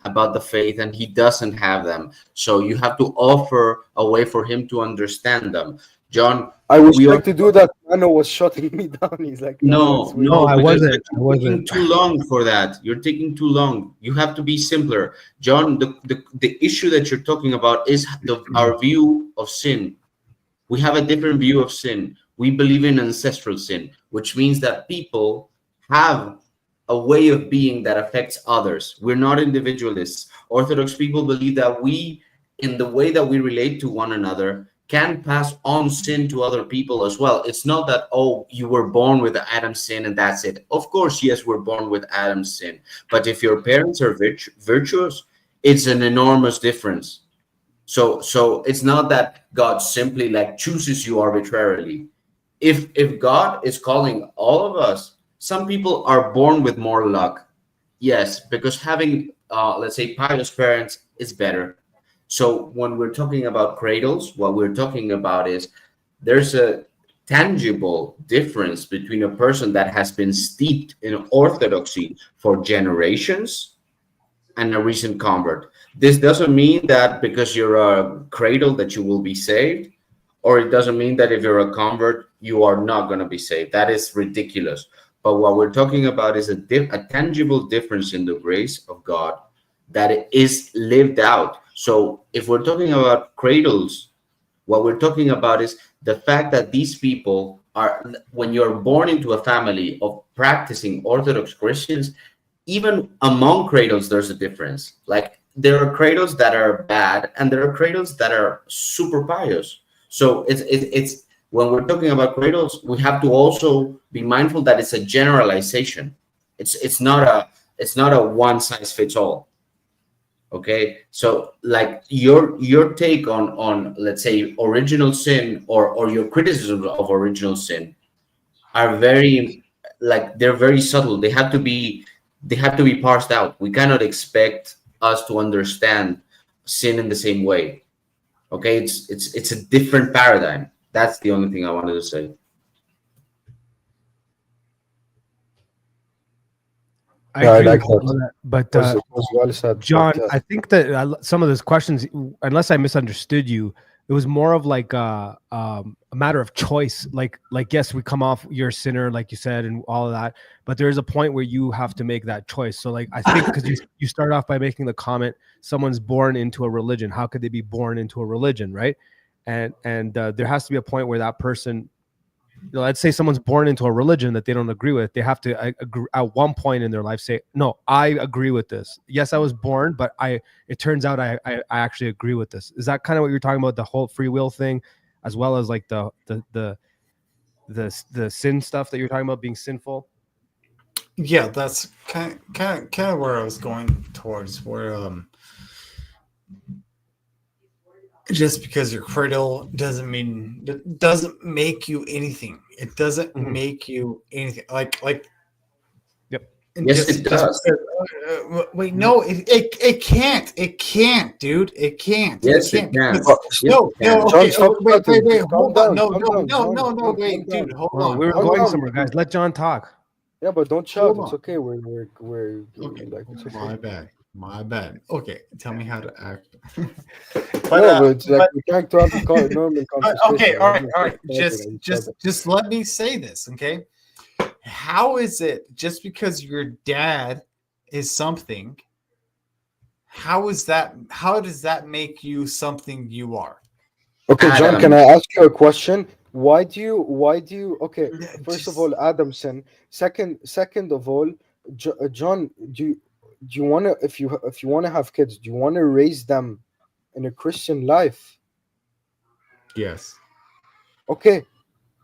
about the faith, and he doesn't have them. So you have to offer a way for him to understand them. John, I was trying to do that. Mano was shutting me down. He's like, no, I wasn't. Taking too long for that. You're taking too long. You have to be simpler, John. The issue that you're talking about is our view of sin. We have a different view of sin. We believe in ancestral sin, which means that people have a way of being that affects others. We're not individualists. Orthodox people believe that we, in the way that we relate to one another, can pass on sin to other people as well. It's not that, oh, you were born with Adam's sin and that's it. Of course, yes, we're born with Adam's sin. But if your parents are virtuous, it's an enormous difference. So it's not that God simply like chooses you arbitrarily. If God is calling all of us, some people are born with more luck. yes, because having let's say pious parents is better. So when we're talking about cradles, what we're talking about is there's a tangible difference between a person that has been steeped in orthodoxy for generations and a recent convert. This doesn't mean that because you're a cradle that you will be saved, or it doesn't mean that if you're a convert, you are not going to be saved. That is ridiculous. But what we're talking about is a tangible difference in the grace of God that is lived out. So if we're talking about cradles, what we're talking about is the fact that these people are, when you're born into a family of practicing Orthodox Christians, even among cradles, there's a difference. Like there are cradles that are bad and there are cradles that are super pious. So it's when we're talking about cradles, we have to also be mindful that it's a generalization. It's not a one size fits all. Okay, so like your take on let's say original sin or your criticism of original sin are very, like, they're very subtle. They have to be parsed out. We cannot expect us to understand sin in the same way. Okay, it's a different paradigm. That's the only thing I wanted to say. I Yeah, I agree like with all that. that, but It was well said. John, But, I think that some of those questions, unless I misunderstood you, it was more of like a matter of choice. Like yes, we come off, you're a sinner, like you said, and all of that. But there is a point where you have to make that choice. So like I think because you start off by making the comment, someone's born into a religion. How could they be born into a religion, right? And there has to be a point where that person, let's say someone's born into a religion that they don't agree with, they have to agree, at one point in their life, say, no, I agree with this. Yes, I was born, but it turns out I actually agree with this. Is that kind of what you're talking about, the whole free will thing, as well as like the sin stuff that you're talking about, being sinful? Yeah, that's kind of where I was going towards, where just because you're cradle doesn't make you anything. It doesn't make you anything. Like Yep. Yes, it does. Wait, no, it can't. It can't, dude. It can't. Yes, it can't. it can. Because- no, Yes, no, it okay. John, stop Wait, calm hold on. down, No, John, wait, calm down. dude, hold Well, on. we were Calm going down. somewhere, guys. Let John talk. Yeah, but don't shout. Hold It's on. okay. We're Okay, like, it's okay. my bad. Okay, tell me how to act. But it's like we can't talk normal conversation. Okay, all right. Talking. Just let me say this, okay? How is it just because your dad is something? How does that make you something you are? Okay, John, Adam. can I ask you a question? Why do you okay, first of all, Adamson, second of all, John, do you want to, if you want to have kids, do you want to raise them in a Christian life? Yes. Okay,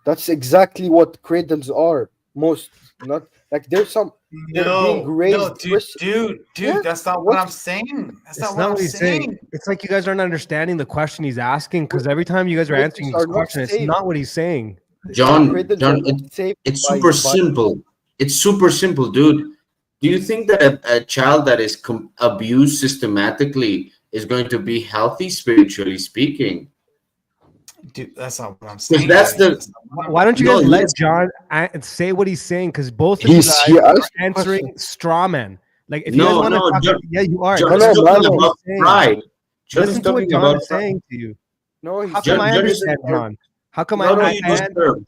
that's exactly what cradles are. Most, not like there's some, they're being raised dude, Yeah, that's not what what? I'm saying. That's It's not what I'm he's saying. It's like you guys aren't understanding the question he's asking, because every time you guys are Cradles answering are this not question, it's safe. not what he's saying. John, Cradles are not safe it's by- super by- simple. It's super simple, dude. Do you think that a child that is abused systematically is going to be healthy, spiritually speaking? Dude, that's not what I'm saying. Because that's the Why don't you No, guys let yes. John say what he's saying? Because both of you He guys are asked the answering question. straw man. Like if you guys No, want to no, talk, John- yeah, you are. John No, is no, talking Mano. about pride. John is Listen to what talking John about is saying to you. No, he's How come John- I John is- understand, John? How come No, no, I you just heard.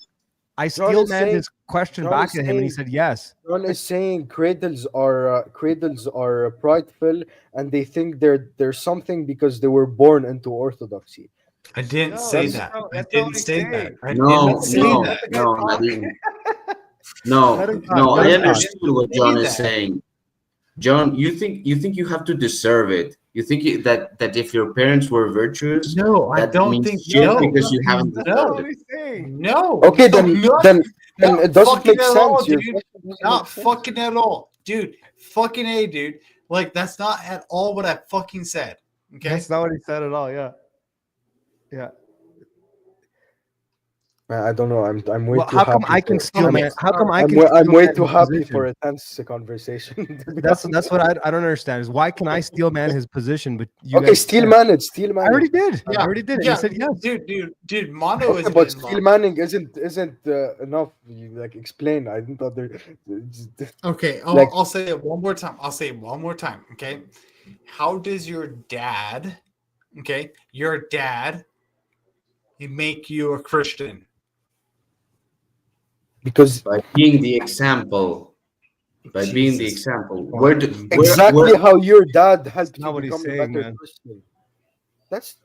I John steel is man saying- his question John back is at him, and he saying- said yes. John is saying cradles are prideful, and they think they're something because they were born into orthodoxy. I didn't No, say that's that. not- I that's not didn't what he's say saying. that. I No, didn't say no, that. no, Nadim. No, Let him talk, no, let I him talk. understood what Say John is that. saying. John, you think you have to deserve it. You think that if your parents were virtuous, No, I that don't means think just no. because you haven't That's deserved not what it. he's saying. No. Okay, no, then not it doesn't fucking make at sense. all, Your dude. question doesn't Not make sense. fucking at all, dude. Fucking A, dude. Like that's not at all what I fucking said. Okay. That's not what he said at all. Yeah. Yeah. Man, I don't know. I'm way Well, too how come happy. I can for- steal Okay, man? How come I I'm can? way, I'm steal way man too his happy position? for a tense conversation. to be That's honest. what I don't understand is why can I steal man his position, but you Okay, guys Steel can't? Manning. Steel I Manning. already did. I Yeah, already did it. yeah, You said yes. dude. Mono Okay, is but Steel Manning isn't enough. You like explain. I didn't under. Okay, Like- I'll say it one more time. I'll say it one more time. Okay, how does your dad, make you a Christian? Because By being the example. By being the Jesus. example. exactly how your dad helped not you what he's become a saying, better man. Christian. That's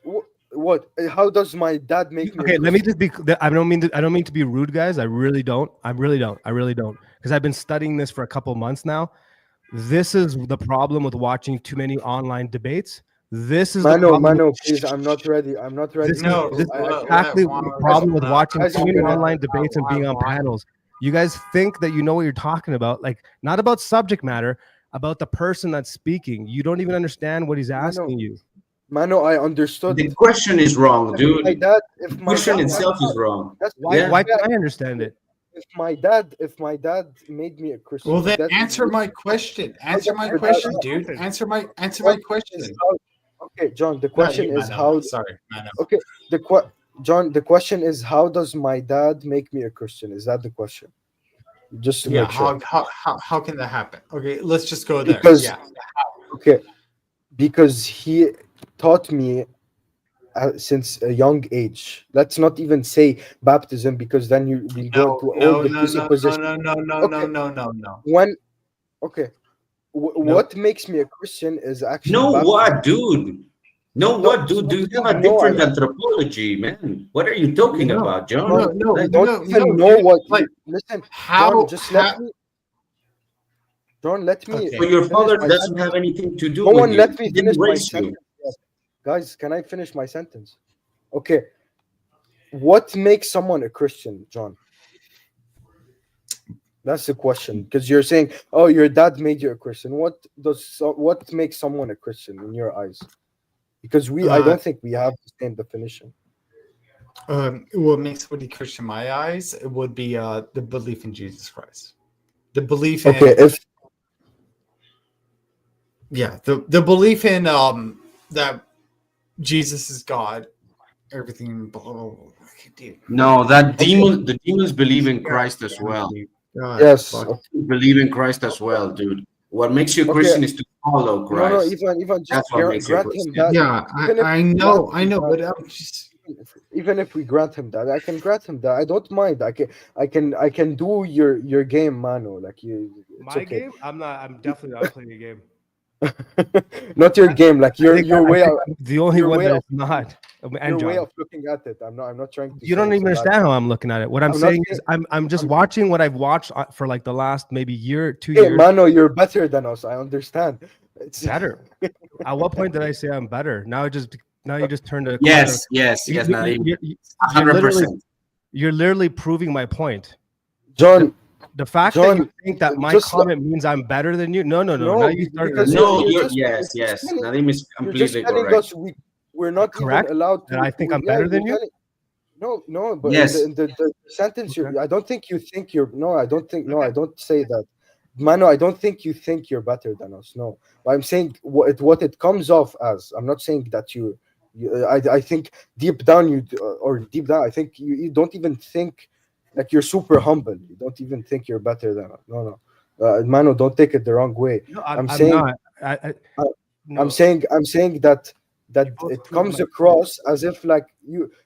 what. How does my dad make me? Okay, a let me Christian? just be. I don't mean to be rude, guys. I really don't. Because I've been studying this for a couple months now. This is the problem with watching too many online debates. This is the problem. Mano, please. I'm not ready. I'm not ready. This No, is I- I- exactly let the Juan- problem with let- watching guys, too I'm many gonna- online debates and being on Juan- panels. You guys think that you know what you're talking about, like not about subject matter, about the person that's speaking. You don't even understand what he's asking you. Mano, I understood. The question is wrong, My dude. dad, The if my question dad, itself is wrong. that's Why? Yeah. Why can't I understand it? if my dad made me a Christian. Well, then that- answer my question. Answer my Okay. question, dude. Answer my question. is how- okay, John. The question is how. Sorry, Mano. Okay, John. The question is how does my dad make me a Christian? Is that the question? Just to Yeah, make sure. how can that happen? Okay, let's just go there. Because Yeah. okay, because he taught me since a young age. Let's not even say baptism because then you will go into all the presuppositions. No. When okay, what makes me a Christian is actually No, baptism. what, dude? No, what, dude? Do you have a No, different anthropology, man? What are you talking No, about, John? no, You don't no, even no, know dude, what. like, Listen, how? John, just let how- me. John, let me. Okay. So your finish father my doesn't sentence. have anything to do No with one you. let me He didn't finish my raise you. sentence. yet. Guys, can I finish my sentence? Okay. What makes someone a Christian, John? That's the question. Because you're saying, "Oh, your dad made you a Christian." What makes someone a Christian in your eyes? Because I don't think we have the same definition. What makes somebody Christian in my eyes? It would be the belief in Jesus Christ. The belief in Okay, if the belief in that Jesus is God. Everything. Dude. No, the demons believe in Christ as well. God, yes, fuck. Believe in Christ as well, dude. What makes you a Okay. Christian is to follow no, Christ. even just That's what makes you a grant him Christian. that. Yeah, even if I we know, grant him but that- I'm just. Even if we grant him that, I can grant him that. I don't mind. I can do your game, Mano. Like you, it's My okay. game? I'm definitely not playing a game. Not your game. Like your way of The only your one way that of- it's not. And your way John, of looking at it. I'm not trying to. you say don't it's even a bad understand how I'm looking at it. What I'm I'm not saying is, I'm just watching what I've watched for like the last maybe year, 2 Hey, years. Mano, you're better than us. I understand. It's Better. At what point did I say I'm better? Now you just turned a Yes, corner. Nadim. You're 100%. You're literally proving my point. John. The fact that John, you think that my just- comment means I'm better than you, no. No, Now you started. because No, you're you're, just- yes. you're just telling- Nadim is You're just completely telling correct. us we're not Correct? even allowed to. That I think I'm better than you're you? telling- No, but Yes. the sentence. Okay. I don't think you think you're. No, I don't think. No, I don't say that. Mano, I don't think you think you're better than us. No, but I'm saying what it comes off as. I'm not saying that you. I think deep down I think you don't even think like you're super humble. You don't even think you're better than us. No. Mano, don't take it the wrong way. No, I'm saying- not. No. I'm saying that both it proved comes my across as if like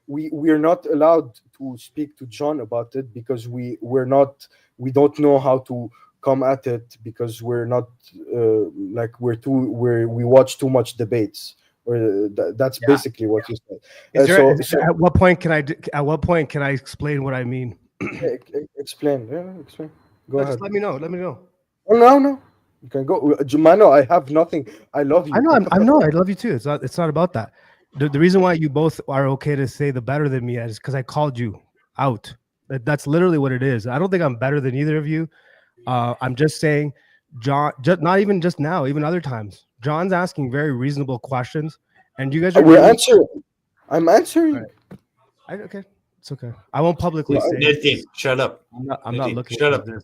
we're not allowed to speak to John about it because we don't know how to come at it because we're not we watch too much debates or that's basically what you said. At what point can I explain what I mean? Explain. Go Just ahead. let me know. Oh, no. You can go, Jumano. I have nothing. I love you. I know. I love you too. It's not about that. The reason why you both are okay to say the better than me is because I called you out. That's literally what it is. I don't think I'm better than either of you. I'm just saying, John. Not even just now, even other times. John's asking very reasonable questions, and you guys are. We're answering. I'm answering. Okay. It's okay. I won't publicly say it. Nadim, shut up. I'm not Nadim, looking shut at up. this.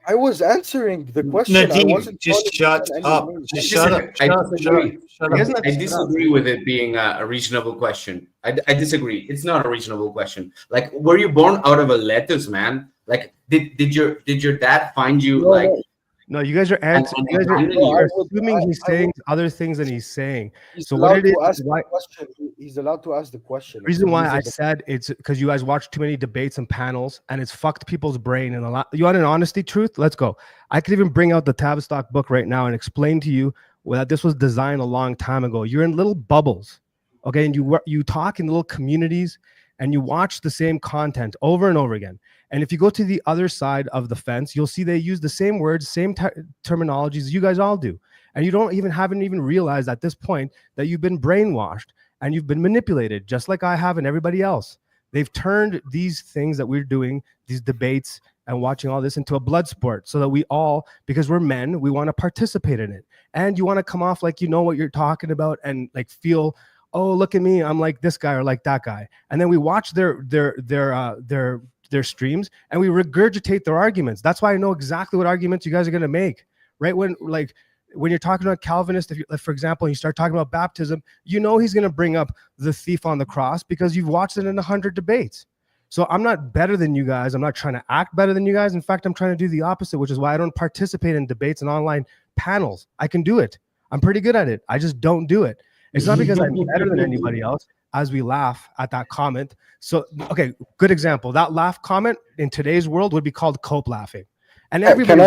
I was answering the question. I Nadim, wasn't just calling shut you any up. names. Just shut up. I Shut up. Shut disagree. up. Shut up. I disagree with it being a reasonable question. I disagree. It's not a reasonable question. Like, were you born out of a lettuce, man? Like, did your dad find you No, like? no. No, you guys are answering. You guys are, No, you're I would- assuming he's I saying other things than he's saying. He's So what allowed it is, to ask why- the question. He's allowed to ask the question. The reason It's why I reasonable. said it's because you guys watch too many debates and panels, and it's fucked people's brain. And a lot. You want an honesty truth? Let's go. I could even bring out the Tavistock book right now and explain to you that this was designed a long time ago. You're in little bubbles, okay, and you talk in little communities, and you watch the same content over and over again. And if you go to the other side of the fence, you'll see they use the same words, same terminologies you guys all do, and you haven't even realized at this point that you've been brainwashed and you've been manipulated, just like I have and everybody else. They've turned these things that we're doing, these debates and watching all this, into a blood sport, so that we all, because we're men, we want to participate in it, and you want to come off like you know what you're talking about and like feel, oh, look at me, I'm like this guy or like that guy, and then we watch their streams and we regurgitate their arguments. That's why I know exactly what arguments you guys are going to make, right? When you're talking about Calvinist, if you, for example, you start talking about baptism, you know he's going to bring up the thief on the cross because you've watched it in 100 debates. So I'm not better than you guys. I'm not trying to act better than you guys. In fact, I'm trying to do the opposite, which is why I don't participate in debates and online panels. I can do it. I'm pretty good at it. I just don't do it. It's not because I'm better than anybody else, as we laugh at that comment. So, okay, good example. That laugh comment in today's world would be called cope laughing. And everybody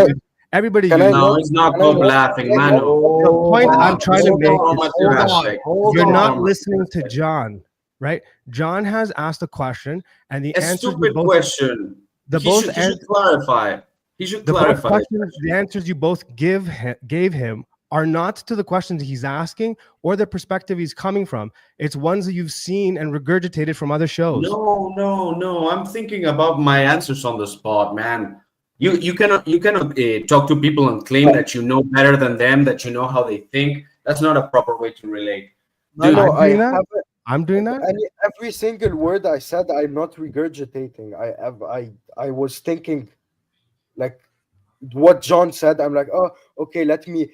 No, it's not cope laughing, man. The point I'm trying to make is you're not on. listening to John, right? John has asked a question, and the A answers stupid question. the He both should clarify. He should the both clarify. questions, the answers you both gave him are not to the questions he's asking or the perspective he's coming from. It's ones that you've seen and regurgitated from other shows. No. I'm thinking about my answers on the spot, man. You cannot talk to people and claim that you know better than them, that you know how they think. That's not a proper way to relate. No, I'm doing that. Every single word I said, I'm not regurgitating. I was thinking, like, what John said. I'm like, oh, okay, let me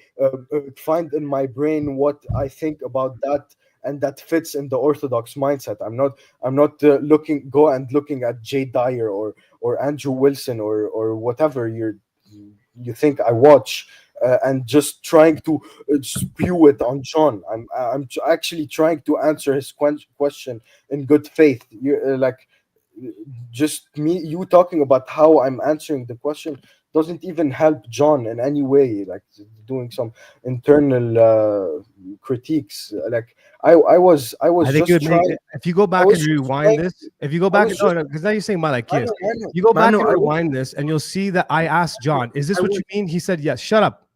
find in my brain what I think about that, and that fits in the Orthodox mindset. I'm not looking at Jay Dyer or Andrew Wilson or whatever you think I watch, and just trying to spew it on John. I'm actually trying to answer his question in good faith. You talking about how I'm answering the question doesn't even help John in any way, like doing some internal critiques. Like I was think just trying. if you go back and rewind this, because now you're saying my like kids. You go back and rewind this, and you'll see that I asked John, "Is this what you mean?" He said, "Yes." Shut up.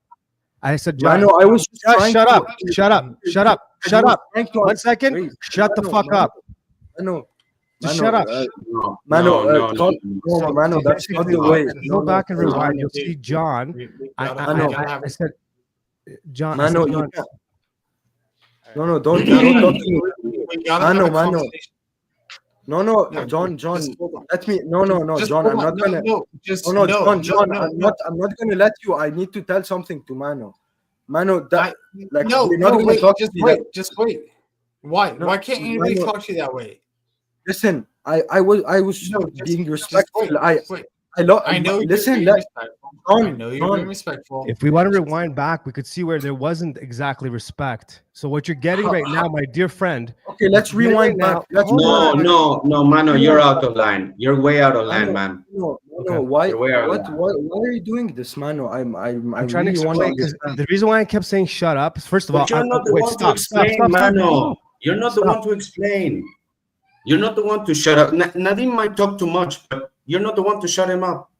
I said, John. I was just trying shut to- up. Shut up. Shut up. Shut up. 1 second. Shut the fuck up. Just shut up. No. Mano, that's not the way. Go back and rewind. You'll see John. I said, John. Mano, I said, John. don't talk to me. We gotta have a conversation. No, John. Let me. No, Just John. hold I'm on. not gonna. John. I'm not gonna let you. I need to tell something to Mano. Mano, that like we're not gonna talk to me. Just wait. Why? Why can't anybody talk to you that way? Listen, I was being respectful. I know. Listen, I know you're being respectful. If we want to rewind back, we could see where there wasn't exactly respect. So what you're getting right now, my dear friend. Okay, let's rewind back. No, Mano, you're out of line. You're way out of line, man. No. Why? Why are you doing this, Mano? I'm trying to explain. The reason why I kept saying shut up is, first of all, you're not the one to explain, Mano. You're not the one to explain. You're not the one to shut up. Nadim might talk too much, but you're not the one to shut him up.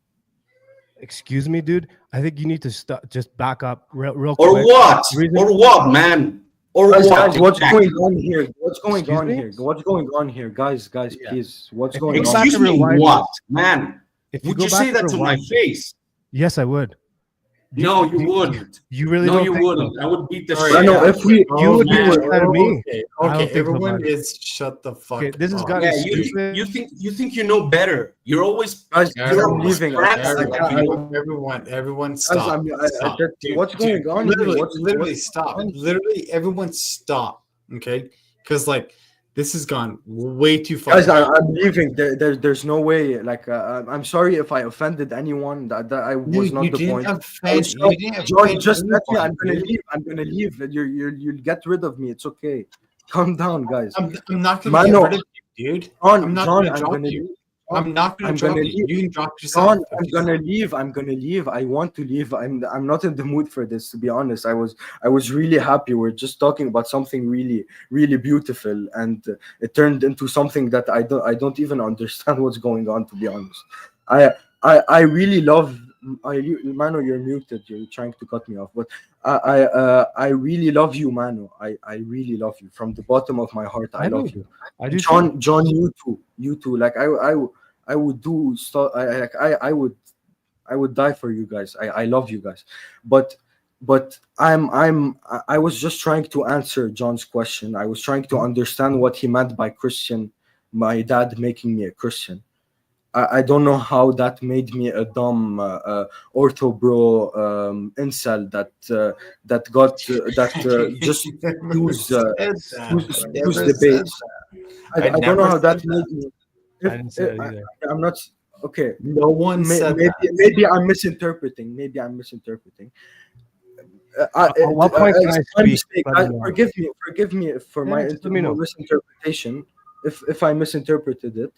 Excuse me, dude. I think you need to just back up real quick. Or what? Or what, man? Or guys, what? What's going on here? What's going on here? Guys, please. What's going on? Excuse me, what, man? If you Would go you back say that to my face? Yes, I would. No, you wouldn't. You really No, don't you think so? wouldn't. I would beat the All shit right, out no, of if we, You would man, do it better than me. Okay, I don't okay, think so, everyone man. is shut the fuck Okay, this has up. gotten Yeah, stupid. you think you know better. You're always guys, you're I'm always leaving. practicing. Everyone, Guys, stop. Stop. Dude, what's going dude, on here? literally What's stop. going on? Literally, everyone stop. Okay, because like this has gone way too far. Guys, I'm leaving. There's no way. Like, I'm sorry if I offended anyone. That I was not the point. You didn't John, offend just let me. anyone, I'm gonna dude. leave. I'm gonna leave. You'll get rid of me. It's okay. Calm down, guys. I'm not gonna get Mano, rid of you, dude. John, I'm not John, gonna I'm drop gonna you. leave. I'm not gonna I'm drop gonna you. leave. You can drop yourself. John, I'm gonna leave. I'm gonna leave. I want to leave. I'm not in the mood for this, to be honest. I was really happy. We're just talking about something really, really beautiful, and it turned into something that I don't even understand what's going on, to be honest. I really love. Mano, you're muted. You're trying to cut me off, but I really love you, Mano. I really love you from the bottom of my heart. I love you. I do. John, you too. Like I would do stuff. I would die for you guys. I love you guys, but I was just trying to answer John's question. I was trying to understand what he meant by Christian. My dad making me a Christian. I don't know how that made me a dumb ortho bro incel that got just use debates. I don't know how that made me. I didn't say that either. I'm not okay. No one said that. Maybe I'm misinterpreting. At what point can I It's my speak? mistake. Let me know. Forgive me for Yeah, my just let me know. misinterpretation. If I misinterpreted it,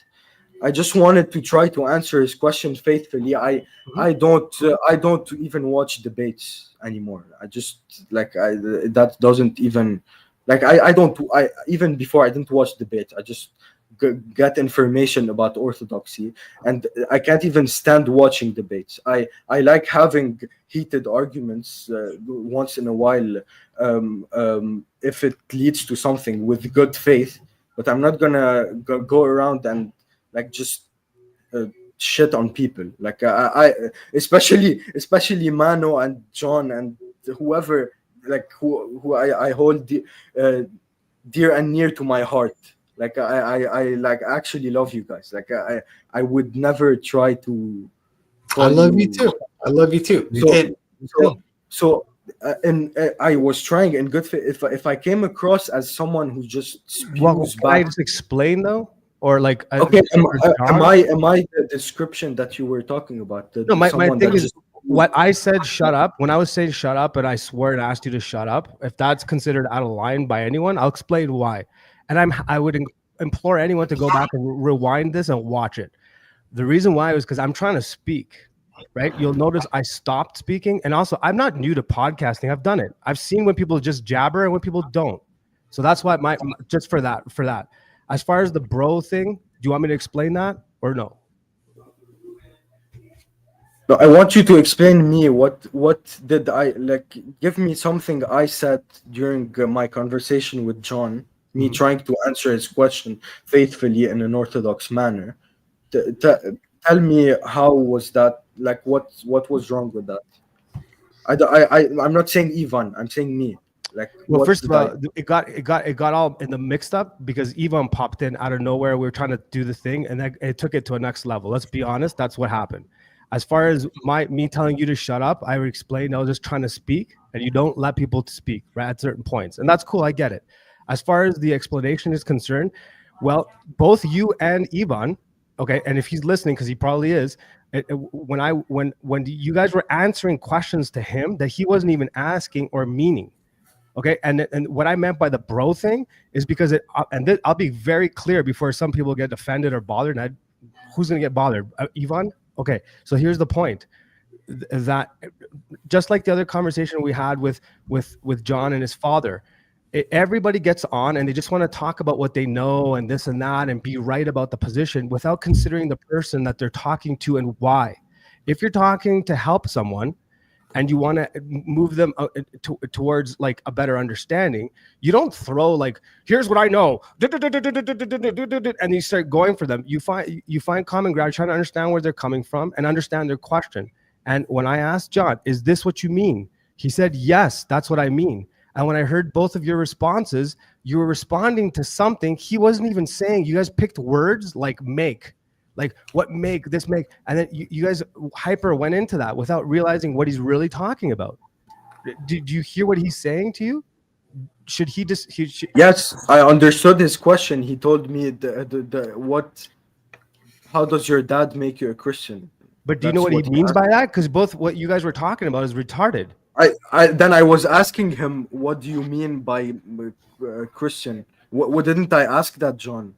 I just wanted to try to answer his question faithfully. I don't even watch debates anymore. I just that doesn't even I even before I didn't watch debates. I just get information about orthodoxy, and I can't even stand watching debates. I like having heated arguments once in a while if it leads to something with good faith, but I'm not gonna go around and just shit on people. I especially Mano and John and whoever who I hold dear and near to my heart. I actually love you guys. I would never try to. I love you too. I love you too. I was trying in good faith. If I came across as someone who just spews Can I back. just explain though, or like? Okay, am I the description that you were talking about? No, my someone thing that is just- what I said. Shut up. When I was saying shut up, and I swear and asked you to shut up. If that's considered out of line by anyone, I'll explain why. And I would implore anyone to go back and rewind this and watch it. The reason why was because I'm trying to speak, right? You'll notice I stopped speaking. And also, I'm not new to podcasting. I've done it. I've seen when people just jabber and when people don't. So that's why just for that. As far as the bro thing, do you want me to explain that or no? No, I want you to explain me what did I give me something I said during my conversation with John, me trying to answer his question faithfully in an orthodox manner. Tell me how was that, what was wrong with that? I'm not saying Ivan, I'm saying me. Well, first of all, it got all in the mixed up because Ivan popped in out of nowhere. We were trying to do the thing, and it took it to a next level. Let's be honest, that's what happened. As far as me telling you to shut up, I would explain. I was just trying to speak, and you don't let people speak right at certain points, and that's cool. I get it. As far as the explanation is concerned, well, both you and Ivan, okay, and if he's listening, because he probably is, when you guys were answering questions to him that he wasn't even asking or meaning. Okay, and what I meant by the bro thing is because I'll be very clear before some people get offended or bothered. And who's gonna get bothered? Ivan? Okay, so here's the point: that just like the other conversation we had with John and his father, everybody gets on and they just want to talk about what they know and this and that and be right about the position without considering the person that they're talking to and why. If you're talking to help someone and you want to move them towards a better understanding, you don't throw here's what I know, and you start going for them. You find common ground, trying to understand where they're coming from and understand their question. And when I asked John, is this what you mean? He said, yes, that's what I mean. And when I heard both of your responses, you were responding to something he wasn't even saying. You guys picked words like make, like what make, this make. And then you guys hyper went into that without realizing what he's really talking about. Did you hear what he's saying to you? Should he just? Yes, I understood his question. He told me what. How does your dad make you a Christian? But do you know what he means by that? Because both what you guys were talking about is retarded. Then I was asking him, what do you mean by Christian? What didn't I ask that, John?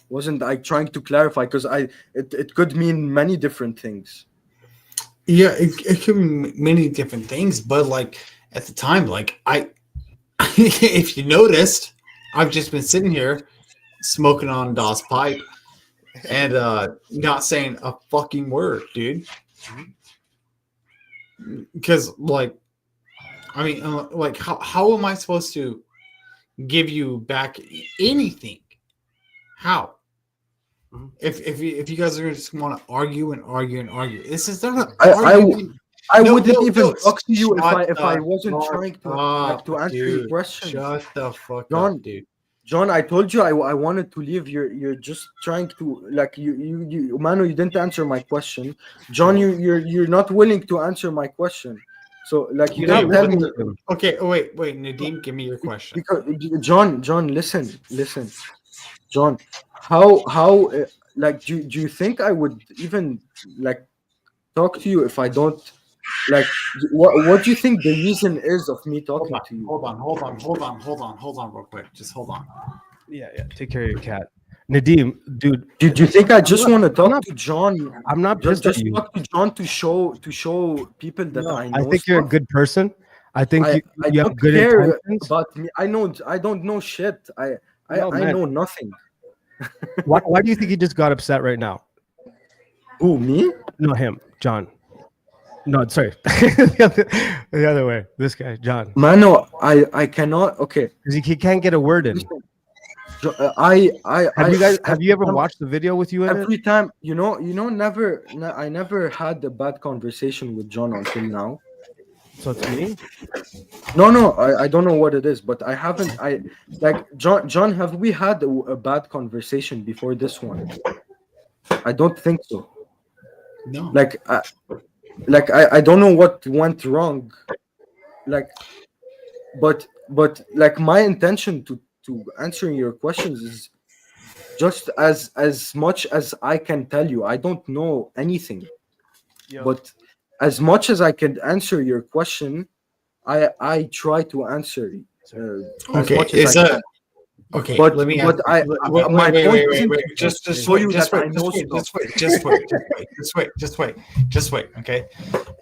Wasn't I trying to clarify? Because it could mean many different things. Yeah, it could mean many different things, but like at the time, like if you noticed, I've just been sitting here smoking on Daw's pipe and not saying a fucking word, dude. Because like, I mean, like how am I supposed to give you back anything? How? If you guys are just want to argue and argue and argue, this is not arguing. I wouldn't even talk to you if I wasn't trying to answer your question. Shut the fuck up, dude. John, I told you I wanted to leave. You're just trying to like you Manu, you didn't answer my question. John, you're not willing to answer my question. So like you didn't tell me. Okay, wait, Nadim, give me your question. Because John, listen. John, how like do you think I would even like talk to you if I don't like what do you think the reason is of me talking to you? Hold on real quick. Just hold on. Yeah. Take care of your cat. Nadim, dude. Do you think I just want to talk to John? I'm not just talk to John to show people that I know. I think you're a good person. I think you have good intentions. About me. I don't know shit. I know nothing. Why do you think he just got upset right now? Who, me? No, him, John. No, sorry. the other way. This guy, John. Mano, I cannot. Okay, because he can't get a word in. Have you ever watched the video with you in every time? You know, I never had a bad conversation with John until now. So it's me? No, I don't know what it is, but I haven't. John, have we had a bad conversation before this one? I don't think so. No. I don't know what went wrong. But like my intention to answering your questions is just as much as I can tell you. I don't know anything, but as much as I can answer your question, I try to answer as much as I can. Okay, but let me. But my point isn't just wait. Okay,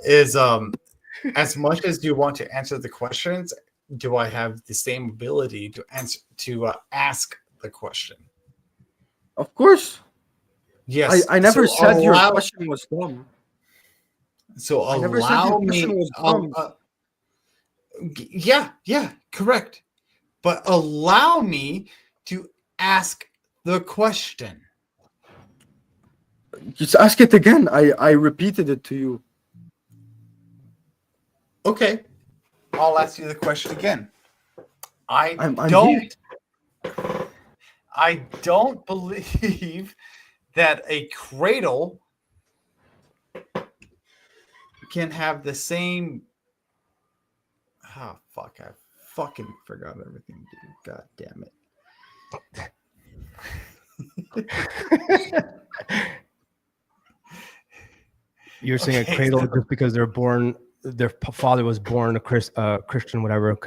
is as much as you want to answer the questions, do I have the same ability to answer ask the question? Of course. Yes. I never said your question was dumb. So allow me. Yeah, correct. But allow me to ask the question. Just ask it again. I repeated it to you. Okay. I'll ask you the question again. I don't believe that a cradle can have the same. Oh, fuck. I fucking forgot everything, dude. God damn it. You're saying a cradle just because they're born, their father was born a Christian, whatever.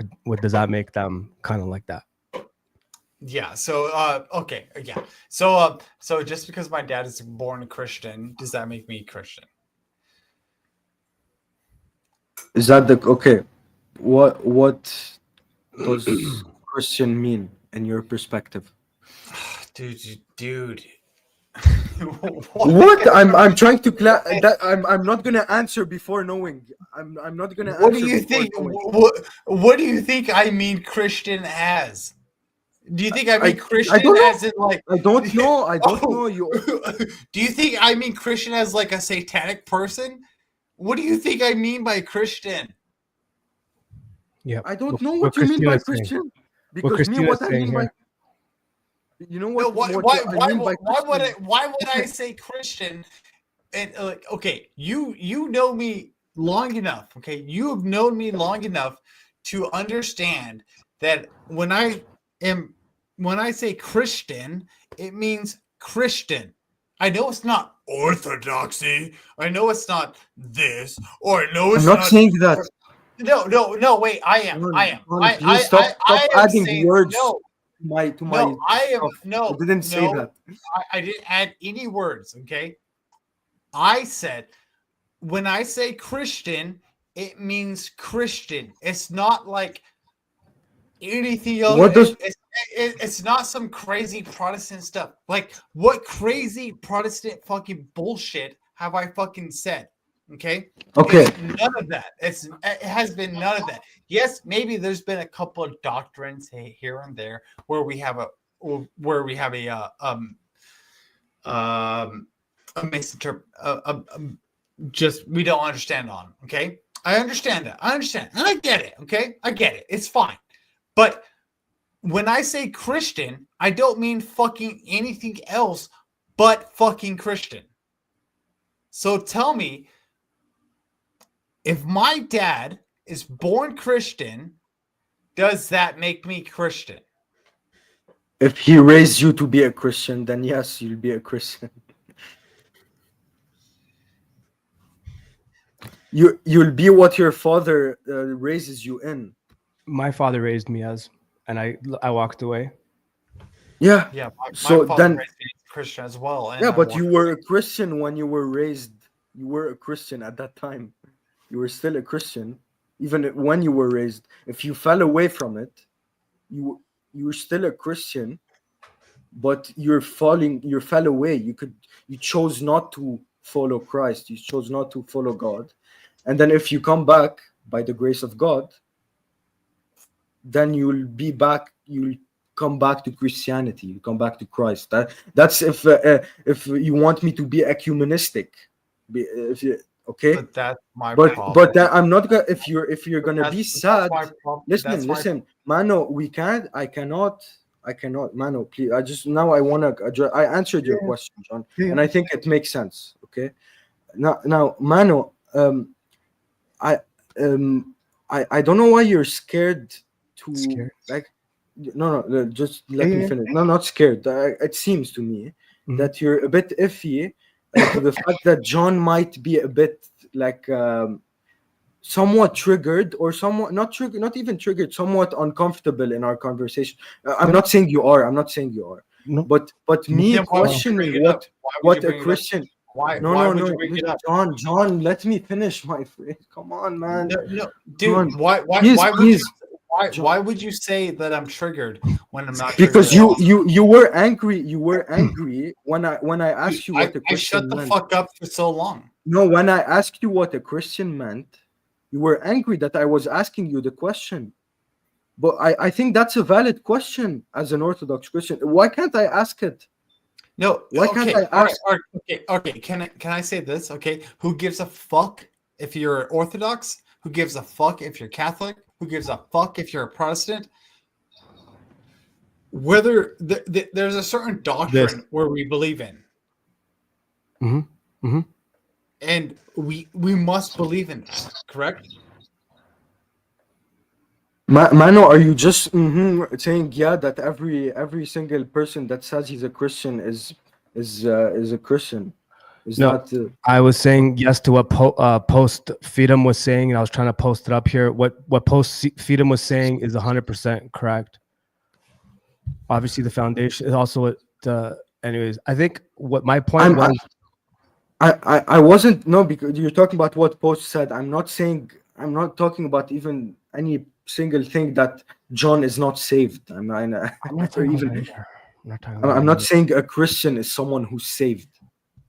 Does that make them kind of like that? Yeah. So okay. Yeah. So just because my dad is born a Christian, does that make me Christian? Is that okay? What does Christian mean in your perspective? Dude. What? I'm trying to that I'm not gonna answer before knowing. I'm not gonna. What do you think? What do you think I mean Christian as? Do you think I mean Christian as in like? I don't know. You. Do you think I mean Christian as like a satanic person? What do you think I mean by Christian? Yeah. I don't know what you mean by Christian. Because me, what I mean by, you know what? Why would I say Christian? And like, okay, you know me long enough. Okay, you have known me long enough to understand that when I say Christian, it means Christian. I know it's not orthodoxy. I know it's not this, or I know it's I'm not saying that. No. Wait, I am. Please stop adding saying, words. No, to my. no, I am. stuff. No, I didn't say that. I didn't add any words. Okay, I said when I say Christian, it means Christian. It's not like anything else. What does it's not some crazy Protestant stuff. Like, what crazy Protestant fucking bullshit have I fucking said? Okay. It's none of that. It has been none of that. Yes, maybe there's been a couple of doctrines here and there where we have a just we don't understand on. Okay, I understand that. I understand, and I get it. Okay, I get it. It's fine, but when I say Christian, I don't mean fucking anything else but fucking Christian. So tell me, if my dad is born Christian, does that make me Christian? If he raised you to be a Christian, then yes, you'll be a Christian. You'll be what your father raises you in. My father raised me as, and I walked away. Yeah. Yeah. My So father then, raised me Christian as well. And yeah, I but walked you were a Christian when you were raised. You were a Christian at that time. You were still a Christian, even when you were raised. If you fell away from it, you were still a Christian, but you fell away. You chose not to follow Christ. You chose not to follow God. And then if you come back by the grace of God, then you'll come back to Christianity. You come back to Christ. That's if you want me to be ecumenistic. Okay, but that's my problem. But that I'm not gonna. If you're gonna be sad, listen, Mano. I cannot. Mano, please. I wanna address. I answered your question, John, and I think it makes sense. Okay, now, Mano. I don't know why you're scared to like. No. Just let me finish. No, not scared. It seems to me that you're a bit iffy. To the fact that John might be a bit like somewhat triggered or somewhat not even triggered, somewhat uncomfortable in our conversation. I'm not saying you are. No. But me questioning what a Christian. John, let me finish my phrase. Come on, man. No, dude. John, why would you say that I'm triggered when I'm not? Because you were angry. You were angry when I asked you what a Christian meant. I shut the fuck up for so long. No, when I asked you what a Christian meant, you were angry that I was asking you the question. But I think that's a valid question as an Orthodox Christian. Why can't I ask it? No. Why can't I ask? Okay. Can I say this? Okay. Who gives a fuck if you're Orthodox? Who gives a fuck if you're Catholic? Who gives a fuck if you're a Protestant? Whether there's a certain doctrine where we believe in, and we must believe in that, correct? Mano, are you just saying that every single person that says he's a Christian is a Christian? I was saying yes to what Post Feedham was saying, and I was trying to post it up here. What Post Feedham was saying is 100% correct. Obviously, the foundation is also what. Anyways, I think what my point was. I wasn't because you're talking about what Post said. I'm not talking about even any single thing that John is not saved. I'm not saying a Christian is someone who's saved.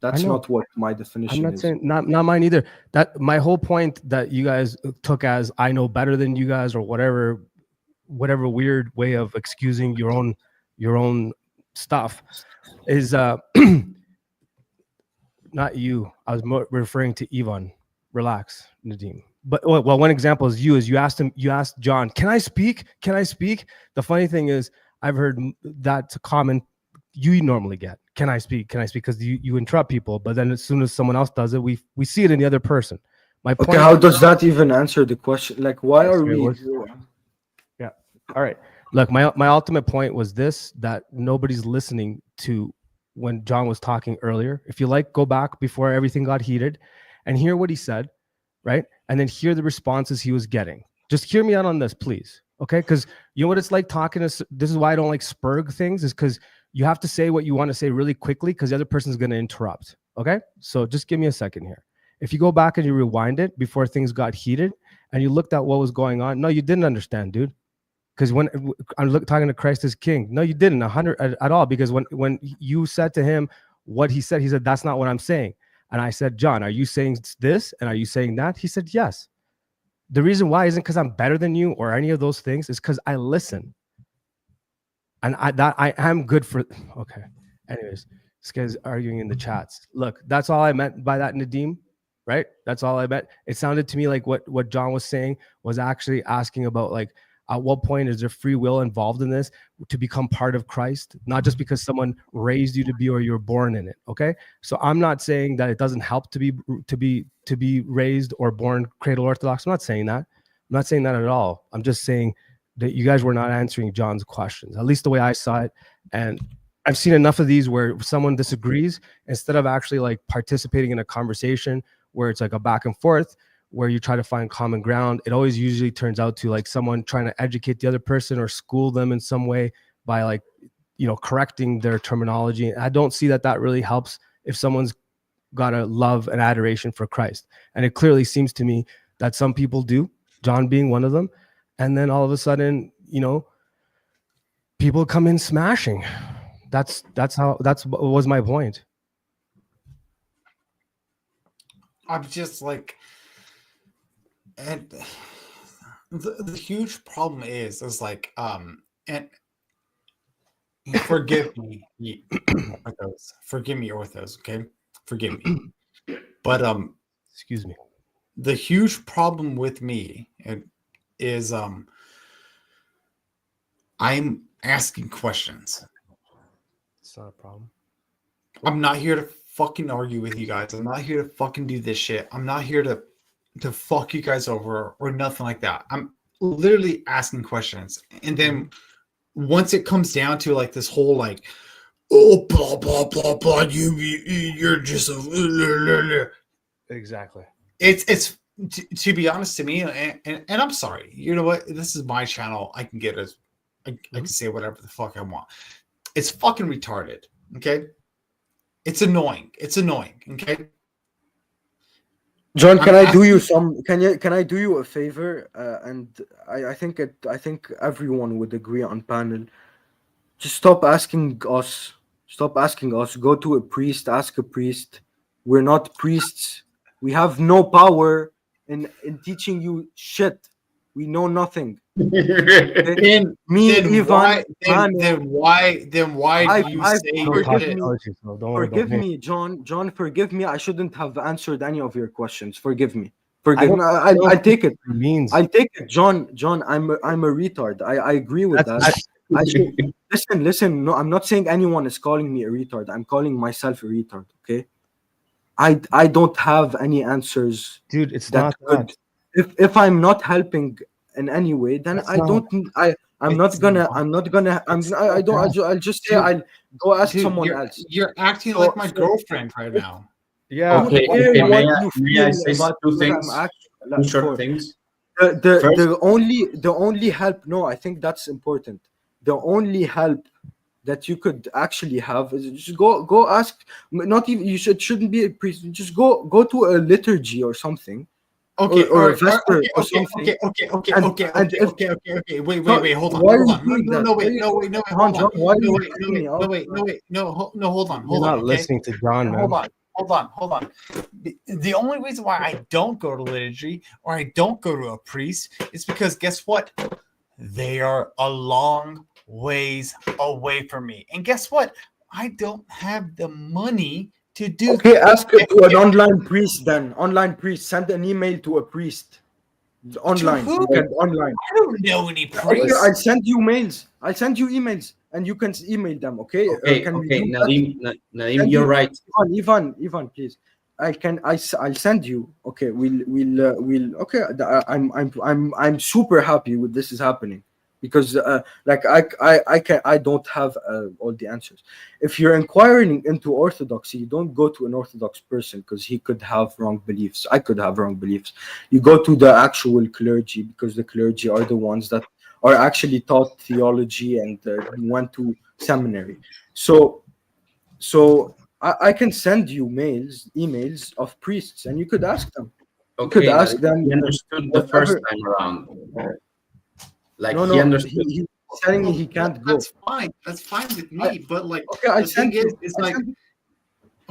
That's not what my definition is. I'm not saying not mine either. That my whole point that you guys took as I know better than you guys or whatever weird way of excusing your own stuff is not you. I was referring to Ivan, Relax, Nadim. But well, one example is you asked John, can I speak? Can I speak? The funny thing is, I've heard that's a common you normally get. Can I speak? Can I speak? Because you interrupt people, but then as soon as someone else does it, we see it in the other person. My point. Okay, how does that even answer the question? Like, why are we? Yeah. All right. Look, my ultimate point was this: that nobody's listening to when John was talking earlier. If you like, go back before everything got heated, and hear what he said, right? And then hear the responses he was getting. Just hear me out on this, please. Okay? Because you know what it's like talking to. This is why I don't like Spurg things, is because you have to say what you want to say really quickly, because the other person's going to interrupt. Okay? So just give me a second here. If you go back and you rewind it before things got heated, and you looked at what was going on, no, you didn't understand, dude. Because when I'm talking to Christ as King, no, you didn't 100 at all. Because when you said to him what he said, that's not what I'm saying. And I said, John, are you saying this? And are you saying that? He said, yes. The reason why isn't because I'm better than you or any of those things. It's because I listen. And I am good for. Okay. Anyways, this guy's arguing in the chats. Look, that's all I meant by that, Nadim. Right? That's all I meant. It sounded to me like what John was saying was actually asking about, like, at what point is there free will involved in this to become part of Christ? Not just because someone raised you to be or you're born in it. Okay. So I'm not saying that it doesn't help to be raised or born cradle Orthodox. I'm not saying that. I'm not saying that at all. I'm just saying that you guys were not answering John's questions, at least the way I saw it. And I've seen enough of these where someone disagrees, instead of actually like participating in a conversation where it's like a back and forth, where you try to find common ground, it always usually turns out to like someone trying to educate the other person or school them in some way by, like, you know, correcting their terminology. I don't see that really helps if someone's got a love and adoration for Christ. And it clearly seems to me that some people do, John being one of them. And then all of a sudden, you know, people come in smashing. That's what was my point. I'm just like, and the huge problem is like, and forgive me, orthos, okay, forgive me, but excuse me. The huge problem with me is I'm asking questions. It's not a problem. I'm not here to fucking argue with you guys. I'm not here to fucking do this shit. I'm not here to fuck you guys over or nothing like that. I'm literally asking questions. And then once it comes down to like this whole like, oh, blah, blah, blah, blah, you're just a... Exactly. It's to be honest to me, and I'm sorry, you know what? This is my channel. I can get as I can say whatever the fuck I want. It's fucking retarded. Okay. It's annoying. Okay. John, can I do you some? Can I do you a favor? And I think everyone would agree on panel. Just stop asking us. Go to a priest. Ask a priest. We're not priests. We have no power in teaching you shit. We know nothing. Then why do you say forgive me, John? John, forgive me. I shouldn't have answered any of your questions. Forgive me. I take it. I take it, John. I'm a retard. I agree with that. Listen. No, I'm not saying anyone is calling me a retard. I'm calling myself a retard. Okay. I don't have any answers, dude. It's not good. If I'm not helping in any way, then I'll just say I'll go ask someone else. You're acting like my girlfriend right now. Yeah. Okay, may I say two things? Two short things. The only help. No, I think that's important. The only help that you could actually have is just go ask. Not even you shouldn't be a priest. Just go to a liturgy or something. Okay, or a vesper or something. Okay. Wait, hold on. Hold on. You're not listening to John, man. Hold on. The only reason why I don't go to liturgy or I don't go to a priest is because guess what? They are a long ways away from me. And guess what? I don't have the money to do. Okay, ask it to an online priest then. Online priest. Send an email to a priest. Online. who? You can online. I don't know any Okay, priests. I'll send you mails. I'll send you emails and you can email them. Okay. Okay, Can we okay, do that? Nadim, Send you're you- right. Ivan, please. I'll send you. Okay, we'll. Okay, I'm super happy with this is happening because like I don't have all the answers. If you're inquiring into orthodoxy, you don't go to an orthodox person because he could have wrong beliefs. I could have wrong beliefs. You go to the actual clergy because the clergy are the ones that are actually taught theology and went to seminary. So I can send you emails of priests, and you could ask them. You could Okay, ask Nadim, them. he understood the first whatever- time around. Like No, he understood. he's telling me he can't go. That's fine. That's fine with me. But like, Okay, I the thing sent you. is I like, sent you.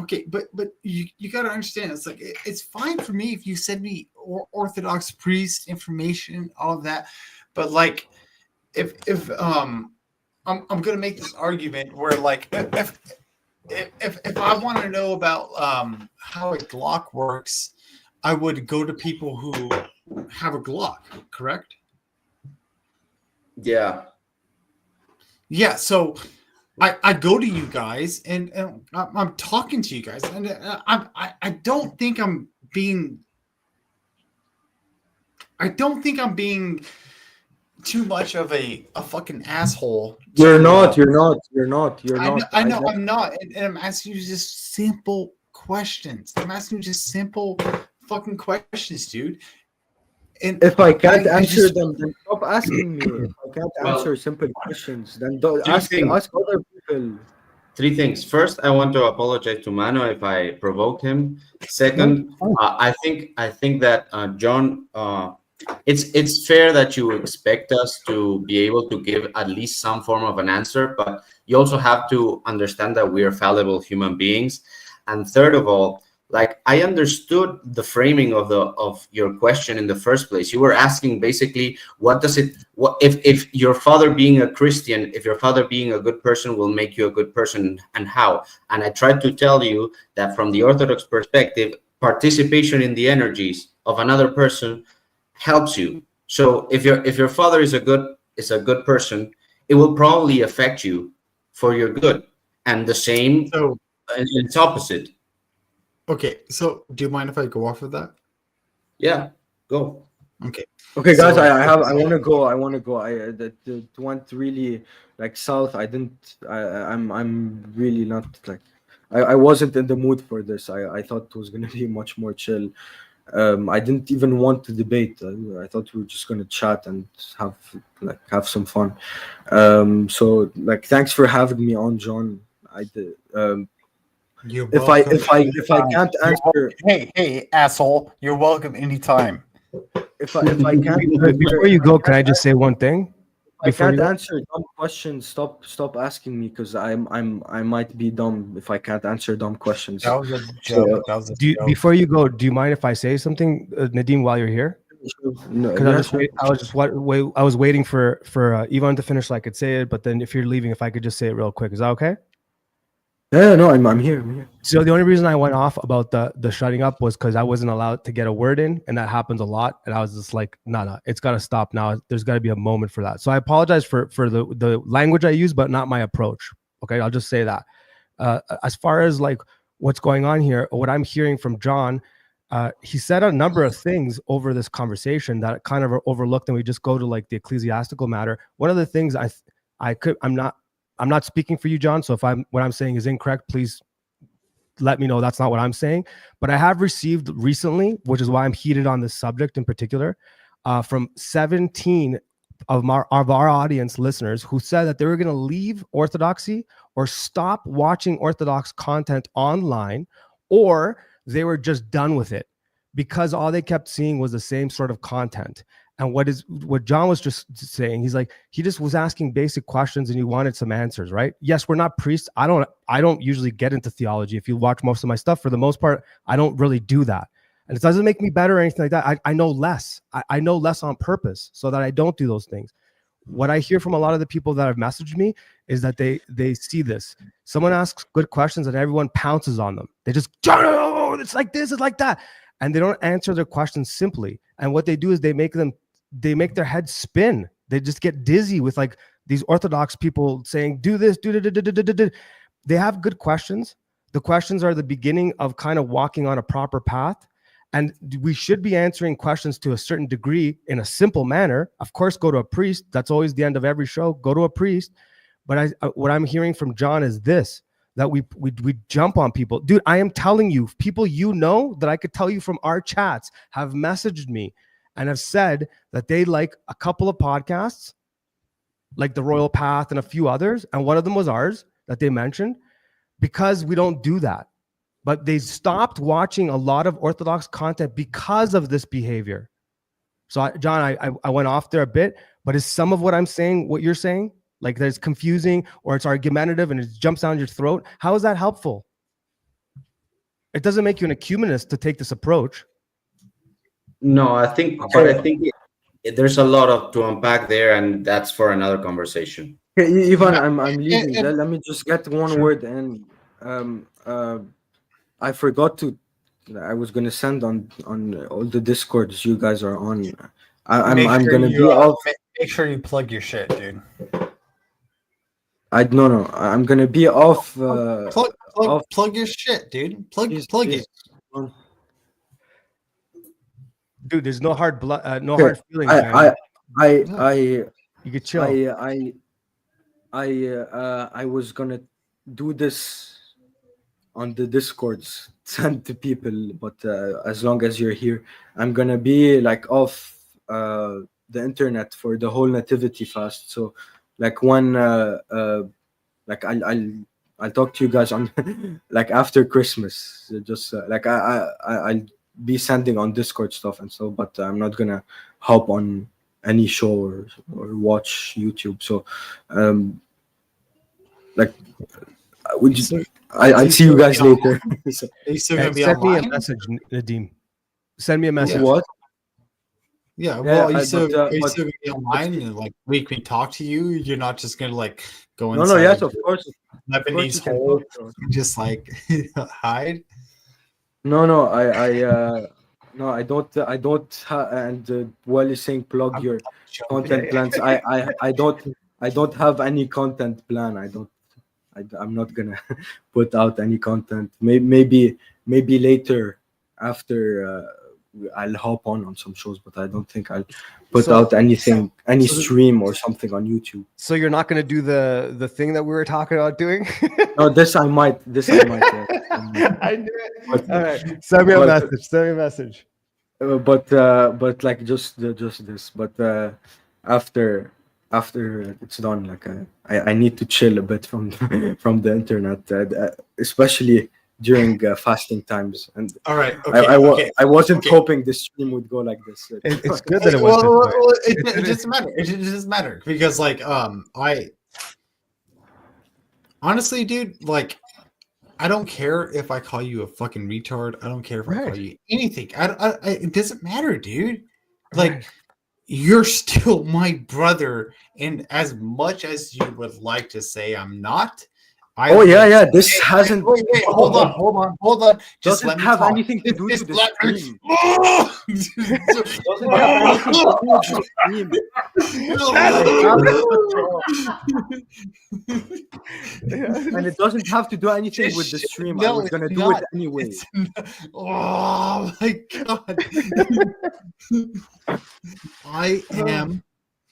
okay, but you got to understand. It's like it's fine for me if you send me Orthodox priest information, all of that. But like, if I'm gonna make this argument where like if I want to know about how a Glock works, I would go to people who have a Glock, correct? Yeah. Yeah, so I go to you guys and I'm talking to you guys, and I don't think I'm being too much of a fucking asshole. You're to, not. You're not. I know I'm not, and I'm asking you just simple questions. I'm asking you just simple fucking questions, dude. And If I can't I answer just- them, then stop asking me. If I can't Well, answer simple questions, then don't three ask things. other people. Three things. First, I want to apologize to Mano if I provoked him. Second, I think that John, it's fair that you expect us to be able to give at least some form of an answer, but you also have to understand that we are fallible human beings. And third of all, like I understood the framing of your question in the first place. You were asking basically, what if your father being a Christian, if your father being a good person will make you a good person, and how? And I tried to tell you that from the Orthodox perspective, participation in the energies of another person helps you. So if your father is a good person, it will probably affect you for your good. And the same, So it's opposite. okay, so do you mind if I go off of that? Yeah, go. Okay. Okay, guys, So- I want to go. That went really like south. I'm really not like. I wasn't in the mood for this. I thought it was gonna be much more chill. I didn't even want to debate. I thought we were just gonna chat and have some fun. So like, thanks for having me on, John. I did. You're If I welcome can't anytime. answer, Hey, asshole! You're welcome anytime. if I can't Before you go, can I just say one thing? I Before can't you go? answer dumb questions. Stop asking me because I might be dumb if I can't answer dumb questions. That was a joke. That was a joke. Before you go, do you mind if I say something, Nadim, while you're here? No, Because yeah, I was just I was waiting for Ivan to finish so I could say it. But then if you're leaving, if I could just say it real quick, is that okay? yeah, no, I'm here. I'm here. So the only reason I went off about the shutting up was because I wasn't allowed to get a word in, and that happens a lot. And I was just like, no, it's got to stop now. There's got to be a moment for that. So I apologize for the language I use, but not my approach. Okay, I'll just say that. As far as like what's going on here, what I'm hearing from John, he said a number of things over this conversation that kind of are overlooked, and we just go to like the ecclesiastical matter. One of the things I'm not speaking for you, John. So if what I'm saying is incorrect, please let me know that's not what I'm saying. But I have received recently, which is why I'm heated on this subject in particular, from 17 of our audience listeners who said that they were going to leave Orthodoxy or stop watching Orthodox content online, or they were just done with it because all they kept seeing was the same sort of content. And what John was just saying, he's like, he just was asking basic questions and he wanted some answers, right? Yes, we're not priests. I don't usually get into theology. If you watch most of my stuff, for the most part, I don't really do that. And it doesn't make me better or anything like that. I know less. I know less on purpose so that I don't do those things. what I hear from a lot of the people that have messaged me is that they see this. Someone asks good questions and everyone pounces on them. They just, oh, it's like this, it's like that. And they don't answer their questions simply. And what they do is they make their heads spin. They just get dizzy with like these Orthodox people saying, do this, do. They have good questions. The questions are the beginning of kind of walking on a proper path. And we should be answering questions to a certain degree in a simple manner. Of course, go to a priest. That's always the end of every show. Go to a priest. But what I'm hearing from John is this, that we jump on people. Dude, I am telling you, people that I could tell you from our chats have messaged me and have said that they like a couple of podcasts, like The Royal Path and a few others. And one of them was ours that they mentioned, because we don't do that. But they stopped watching a lot of Orthodox content because of this behavior. So, John, I went off there a bit, but is some of what I'm saying what you're saying? Like that it's confusing or it's argumentative and it jumps down your throat? How is that helpful? It doesn't make you an ecumenist to take this approach. No, I think, but I think there's a lot to unpack there, and that's for another conversation. Okay, Ivan, I'm leaving. Let me just get one word in. I forgot to. I was gonna send on all the Discords you guys are on. I'm gonna be off. Make sure you plug your shit, dude. No. I'm gonna be off. Plug your shit, dude. Plug it. Dude, there's no hard blood, no hard feelings. You could chill. I was gonna do this on the Discords, send to people, but as long as you're here, I'm gonna be like off the internet for the whole nativity fast. So like like I'll talk to you guys on like after Christmas. Just like I'll be sending on Discord stuff and so, but I'm not gonna hop on any show or watch YouTube. So like would you I'll see you guys later. So, are you still gonna be send online? me a message, Nadim. Send me a message. What? Yeah, well, are you still but gonna be online and like we can talk to you? You're not just gonna like go No, inside yes, of course. Lebanese you can hole talk to us. and just like hide. No, I don't. And while you're saying plug your content plans, I don't have any content plan. I'm not gonna put out any content. Maybe later after I'll hop on some shows, but I don't think I'll put out anything, any stream or something on YouTube. So you're not going to do the thing that we were talking about doing? No, this I might. I knew it. All right, send me a message. Send me a message. But like just this. But after it's done, like I need to chill a bit from from the internet, especially during fasting times. And all right, okay, I wasn't hoping the stream would go like this. It's good that it was. It doesn't matter. It doesn't matter because like I honestly, dude, like I don't care if I call you a fucking retard. I don't care if I call you anything. It doesn't matter, dude. Like you're still my brother, and as much as you would like to say I'm not. Yeah. This hasn't. Wait, hold on. Just doesn't let me have talk. anything to do with the stream. And it doesn't have to do anything with the stream. I was gonna do it anyway. Oh my god! I am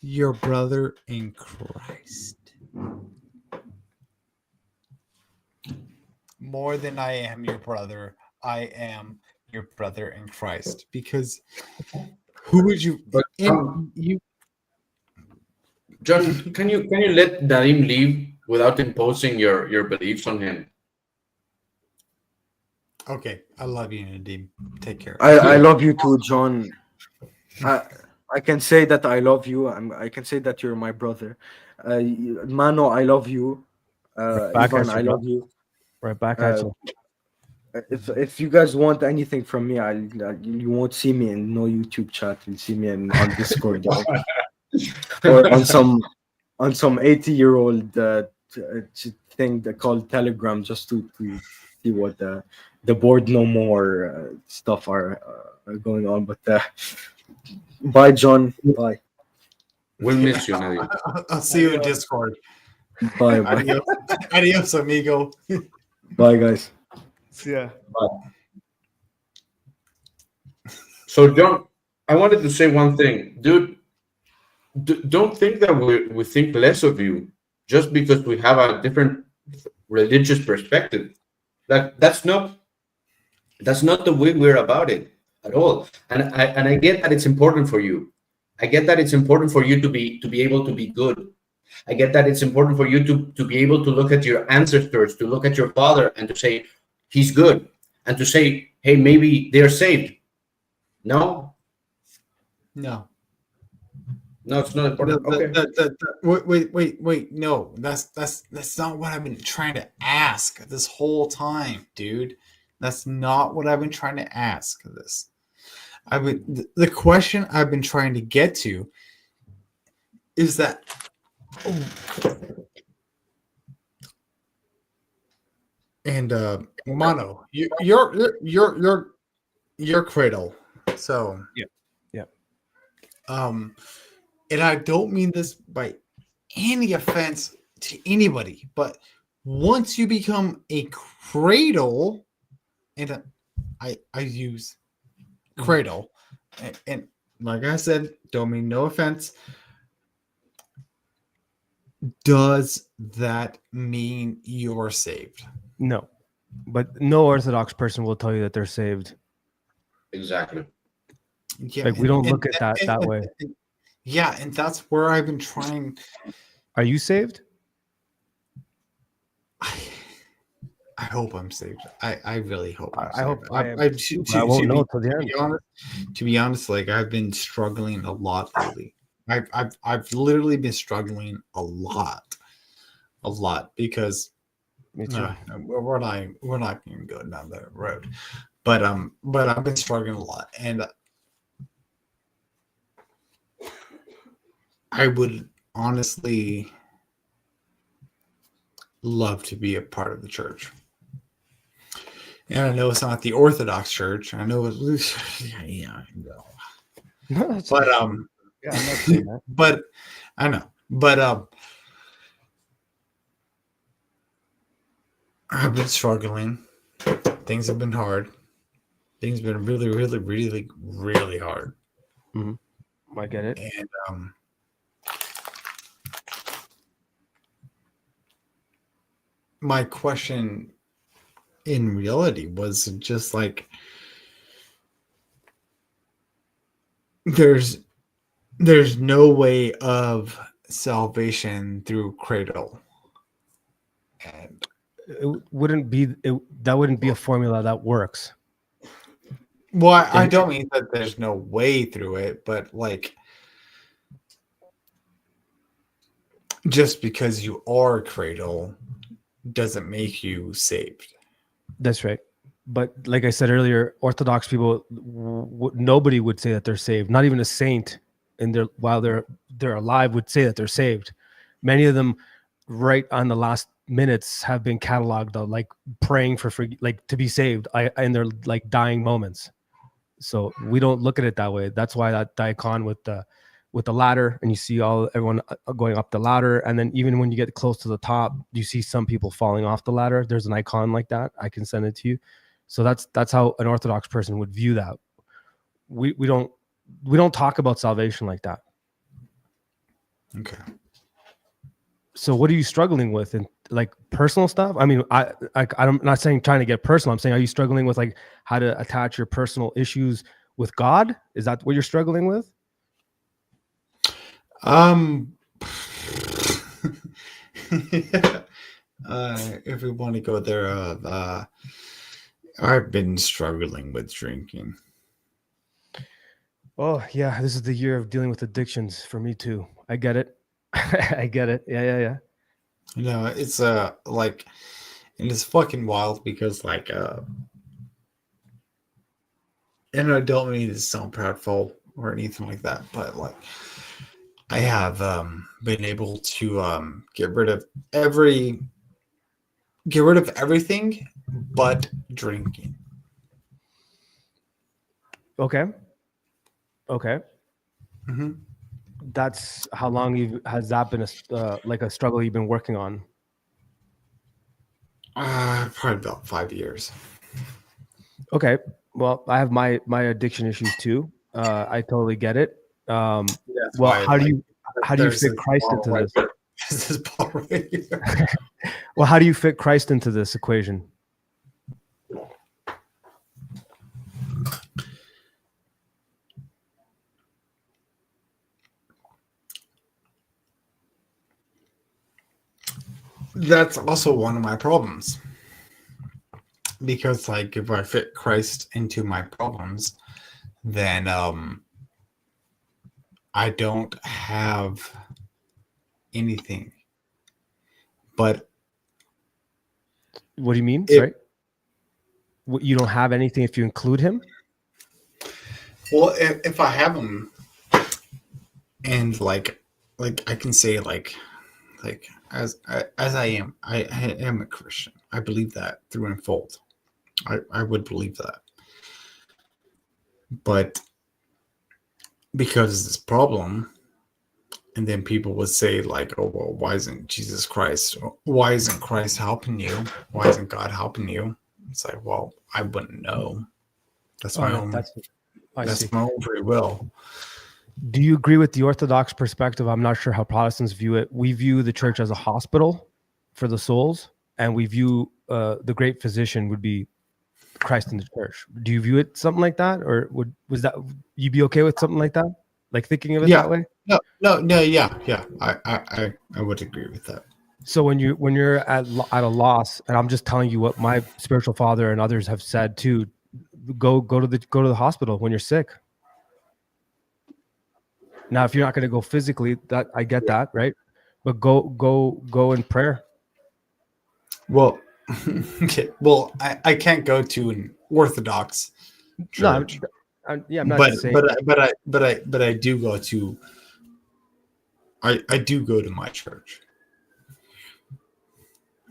your brother in Christ. More than I am your brother, I am your brother in Christ. Because who would you? John, can you let Nadim leave without imposing your beliefs on him? Okay, I love you, Nadim. Take care. I love you too, John. I can say that I love you. I can say that you're my brother. Mano, I love you. Ivan, I love you. Right back at you. If you guys want anything from me, you won't see me in no YouTube chat. You'll see me on Discord. or on some 80-year-old thing they call Telegram, just to see what the board no more stuff are going on. But bye, John. Bye. We'll miss you, Nadim. I'll see you in Discord. Bye. Adios, amigo. Bye, guys. Yeah. So, John, I wanted to say one thing, dude. Don't think that we think less of you just because we have a different religious perspective. That's not the way we're about it at all. And I get that it's important for you. I get that it's important for you to be able to be good. I get that it's important for you to be able to look at your ancestors, to look at your father and to say, he's good. And to say, hey, maybe they're saved. No, it's not important. Wait. No, that's not what I've been trying to ask this whole time, dude. That's not what I've been trying to ask. The question I've been trying to get to is that. And Mono, you're cradle. So yeah. And I don't mean this by any offense to anybody, but once you become a cradle, and I use cradle, and like I said, don't mean no offense. Does that mean you're saved? No, but no Orthodox person will tell you that they're saved. Exactly. Yeah, like we don't look at that way. Yeah, and that's where I've been trying. Are you saved? I hope I'm saved. I really hope. I hope I am. I won't know till the end. To be honest, like I've been struggling a lot lately. I've literally been struggling a lot because Me too. we're not going to go down that road, but I've been struggling a lot, and I would honestly love to be a part of the church. And I know it's not the Orthodox Church. I know it's yeah, I know. But yeah, I'm not saying that. but I know. But I've been struggling. Things have been hard. Things have been really, really, really, really hard. Mm-hmm. I get it. And my question in reality was just like there's no way of salvation through cradle, and It wouldn't be that wouldn't be a formula that works. well, I don't mean that there's no way through it, but like just because you are cradle doesn't make you saved. That's right. But like I said earlier, Orthodox people, nobody would say that they're saved. Not even a saint, while they're alive, would say that they're saved. Many of them, right on the last minutes, have been cataloged of like praying for like to be saved in their like dying moments. So we don't look at it that way. That's why that icon with the ladder, and you see everyone going up the ladder, and then even when you get close to the top, you see some people falling off the ladder. There's an icon like that. I can send it to you. So that's how an Orthodox person would view that. We don't talk about salvation like that. Okay. So what are you struggling with in like personal stuff? I mean, I'm not saying trying to get personal. I'm saying, are you struggling with like how to attach your personal issues with God? Is that what you're struggling with? If we want to go there, I've been struggling with drinking. Oh yeah, this is the year of dealing with addictions for me too. I get it. I get it. Yeah. No, it's like, and it's fucking wild because like and I don't mean to sound proudful or anything like that, but like I have been able to get rid of everything but drinking. Okay. Okay. Mm-hmm. That's how long has that been like a struggle you've been working on? Probably about 5 years. Okay. Well, I have my addiction issues too. I totally get it. Well, how do you fit Christ into this? This is Paul right here. Well, how do you fit Christ into this equation? That's also one of my problems. Because like if I fit Christ into my problems, then I don't have anything. But what do you mean? Sorry? You don't have anything if you include him? Well, if I have him, and like I can say like as I am, I am a Christian. I believe that through and fold. I would believe that. But because of this problem, and then people would say like, oh, well, why isn't Jesus Christ? Why isn't Christ helping you? Why isn't God helping you? It's like, well, I wouldn't know. That's my own. That's my own free will. Do you agree with the Orthodox perspective? I'm not sure how Protestants view it. We view the church as a hospital for the souls, and we view the great physician would be Christ in the church. Do you view it something like that, or was that you be okay with something like that? Like thinking of it that way? No, yeah. I would agree with that. So when you're at a loss, and I'm just telling you what my spiritual father and others have said too, go to the hospital when you're sick. Now, if you're not going to go physically, that I get that, right? But go in prayer. Well, okay. Well, I can't go to an Orthodox church. No, I'm not saying. But I do go to. I do go to my church.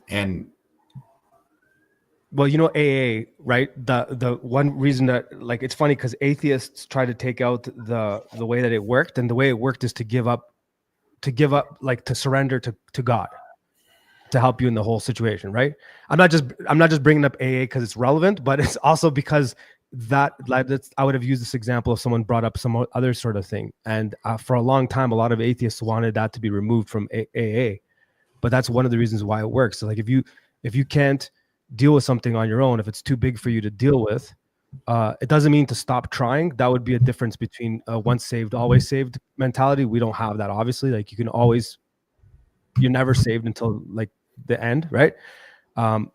And well, you know, AA, right? The one reason that, like, it's funny because atheists try to take out the way that it worked, and the way it worked is to give up, like to surrender to God, to help you in the whole situation, right? I'm not just bringing up AA because it's relevant, but it's also because I would have used this example if someone brought up some other sort of thing, and for a long time, a lot of atheists wanted that to be removed from AA, but that's one of the reasons why it works. So, like, if you can't deal with something on your own, if it's too big for you to deal with, it doesn't mean to stop trying. That would be a difference between a once saved, always saved mentality. We don't have that, obviously. Like, you're never saved until like the end, right?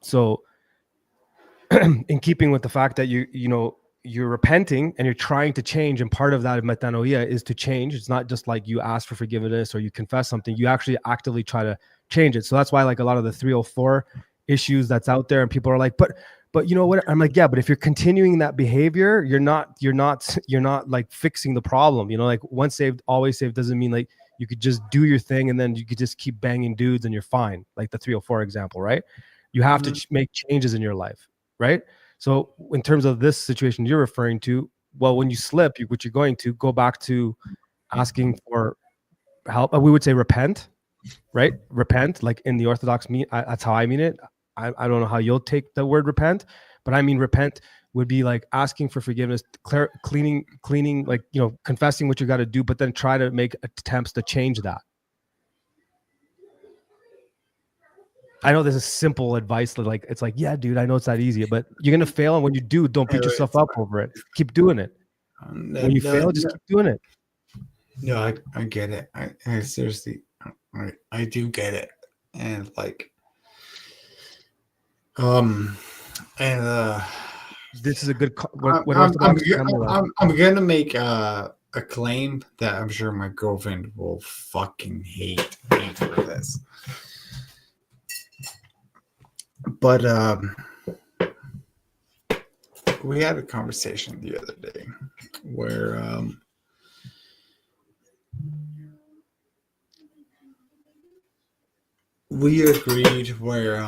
So in keeping with the fact that you're repenting and you're trying to change, and part of that metanoia is to change. It's not just like you ask for forgiveness or you confess something, you actually actively try to change it. So that's why, like, a lot of the 304 issues that's out there, and people are like, but you know what? I'm like, yeah, but if you're continuing that behavior, you're not like fixing the problem. You know, like, once saved, always saved doesn't mean like you could just do your thing and then you could just keep banging dudes and you're fine. Like the 304 example, right? You have to make changes in your life, right? So in terms of this situation you're referring to, well, when you slip, what you're going to go back to asking for help. We would say repent, right? Repent, like in the Orthodox that's how I mean it. I don't know how you'll take the word repent, but I mean repent would be like asking for forgiveness, cleaning, like, you know, confessing what you got to do, but then try to make attempts to change that. I know this is simple advice that, like, it's like, yeah, dude, I know it's that easy, but you're gonna fail, and when you do, don't beat yourself up over it. Keep doing it. When you fail, just keep doing it. No, I get it. I seriously, I do get it, and like, this is a good. I'm gonna make a claim that I'm sure my girlfriend will fucking hate me for this. But we had a conversation the other day where we agreed where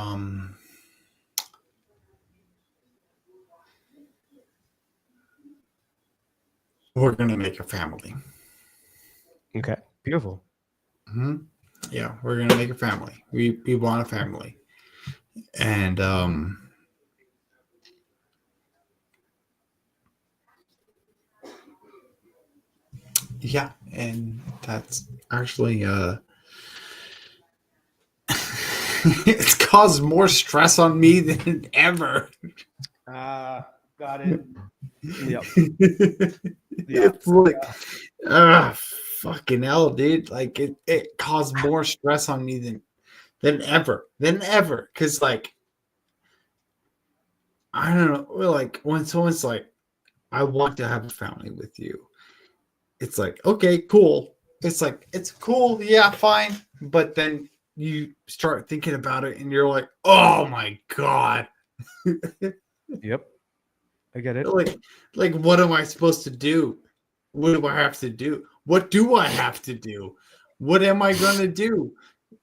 we're gonna make a family. Okay, beautiful. Yeah, we're gonna make a family. We want a family, and yeah, and that's actually it's caused more stress on me than ever. Got it. Yep. It's like fucking hell, dude. Like it caused more stress on me than ever. Cause like I don't know, like when someone's like, I want to have a family with you, it's like, okay, cool. It's like, it's cool, yeah, fine. But then you start thinking about it and you're like, oh my God. Yep. I get it. Like, what am I supposed to do? What do I have to do? What do I have to do? What am I going to do?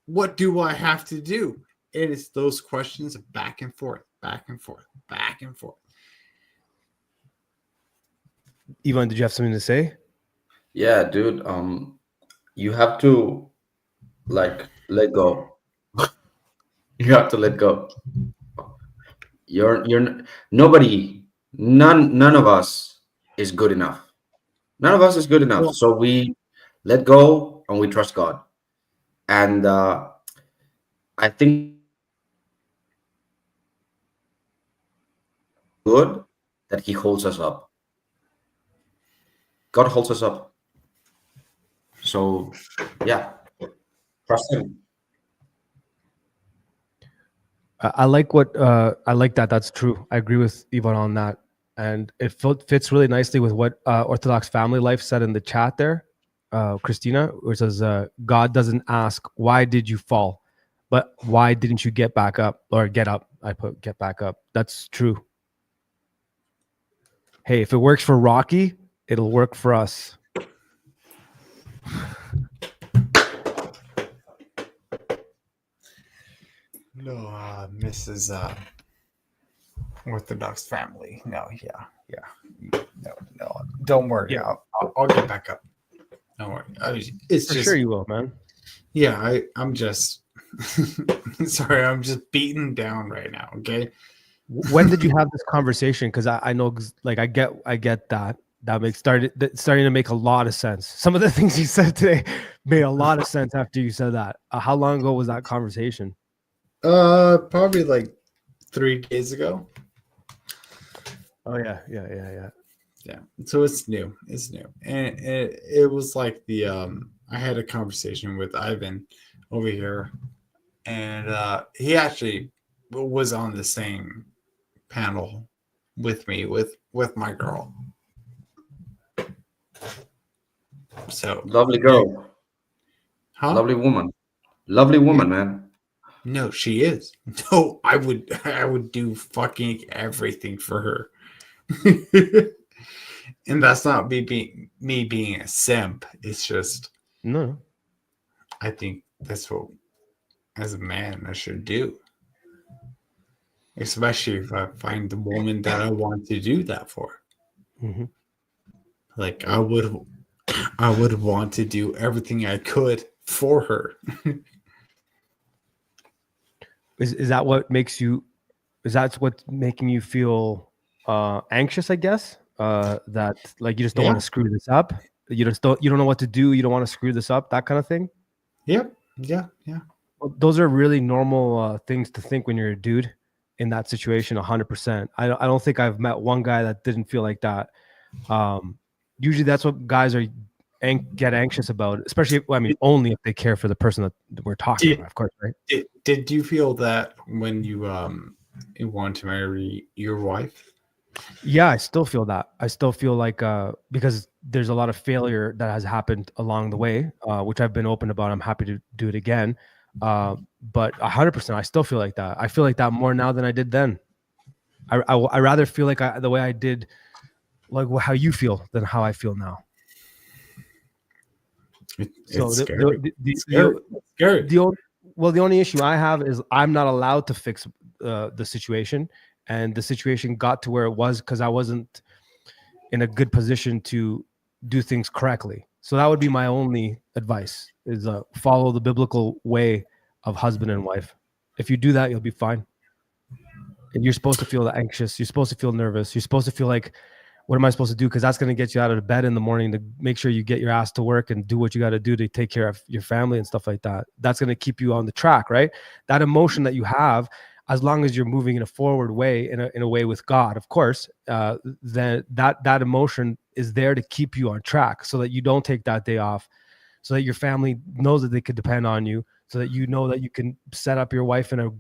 What do I have to do? And it's those questions back and forth, back and forth, back and forth. Ivan, did you have something to say? Yeah, dude. You have to like let go. You have to let go. You're nobody. None of us is good enough. None of us is good enough. So we let go and we trust God. And I think good that He holds us up. God holds us up. So yeah, trust Him. I like that. That's true. I agree with Ivan on that. And it fits really nicely with what Orthodox Family Life said in the chat there, Christina, where it says, God doesn't ask, why did you fall? But why didn't you get back up or get up? I put get back up. That's true. Hey, if it works for Rocky, it'll work for us. No, Mrs. Orthodox Family. No, yeah. No. Don't worry. Yeah. I'll get back up. Don't worry. It's For just, sure you will, man. yeah, I'm just sorry, I'm just beaten down right now. Okay. When did you have this conversation? Because I know, like, I get that. That starting to make a lot of sense. Some of the things you said today made a lot of sense after you said that. How long ago was that conversation? Probably like 3 days ago. Oh yeah. Yeah. So it's new. And it was like I had a conversation with Ivan over here, and he actually was on the same panel with me with my girl. So Lovely girl. huh? Lovely woman, man. No, she is. No, I would do fucking everything for her. And that's not me being a simp. It's just No. I think that's what, as a man, I should do. Especially if I find the woman that I want to do that for. Mm-hmm. Like I would want to do everything I could for her. Is that what makes you? Is that what's making you feel anxious? I guess that like you just don't want to screw this up. You don't know what to do. You don't want to screw this up. That kind of thing. Yep. Yeah. Well, those are really normal things to think when you're a dude in that situation. 100%. I don't think I've met one guy that didn't feel like that. Usually that's what guys get anxious about, especially only if they care for the person that we're talking about, of course, right? Did you feel that when you want to marry your wife? Yeah, I still feel that. I still feel like because there's a lot of failure that has happened along the way, which I've been open about. I'm happy to do it again. But 100%, I still feel like that. I feel like that more now than I did then. I rather feel like the way I did, like how you feel, than how I feel now. It's scary. Scary. Well, the only issue I have is I'm not allowed to fix the situation, and the situation got to where it was because I wasn't in a good position to do things correctly. So that would be my only advice: is follow the biblical way of husband and wife. If you do that, you'll be fine. And you're supposed to feel anxious. You're supposed to feel nervous. You're supposed to feel like, what am I supposed to do? Because that's going to get you out of bed in the morning to make sure you get your ass to work and do what you got to do to take care of your family and stuff like that. That's going to keep you on the track, right? That emotion that you have, as long as you're moving in a forward way, in a way with God, of course, then that emotion is there to keep you on track, so that you don't take that day off, so that your family knows that they could depend on you, so that you know that you can set up your wife in a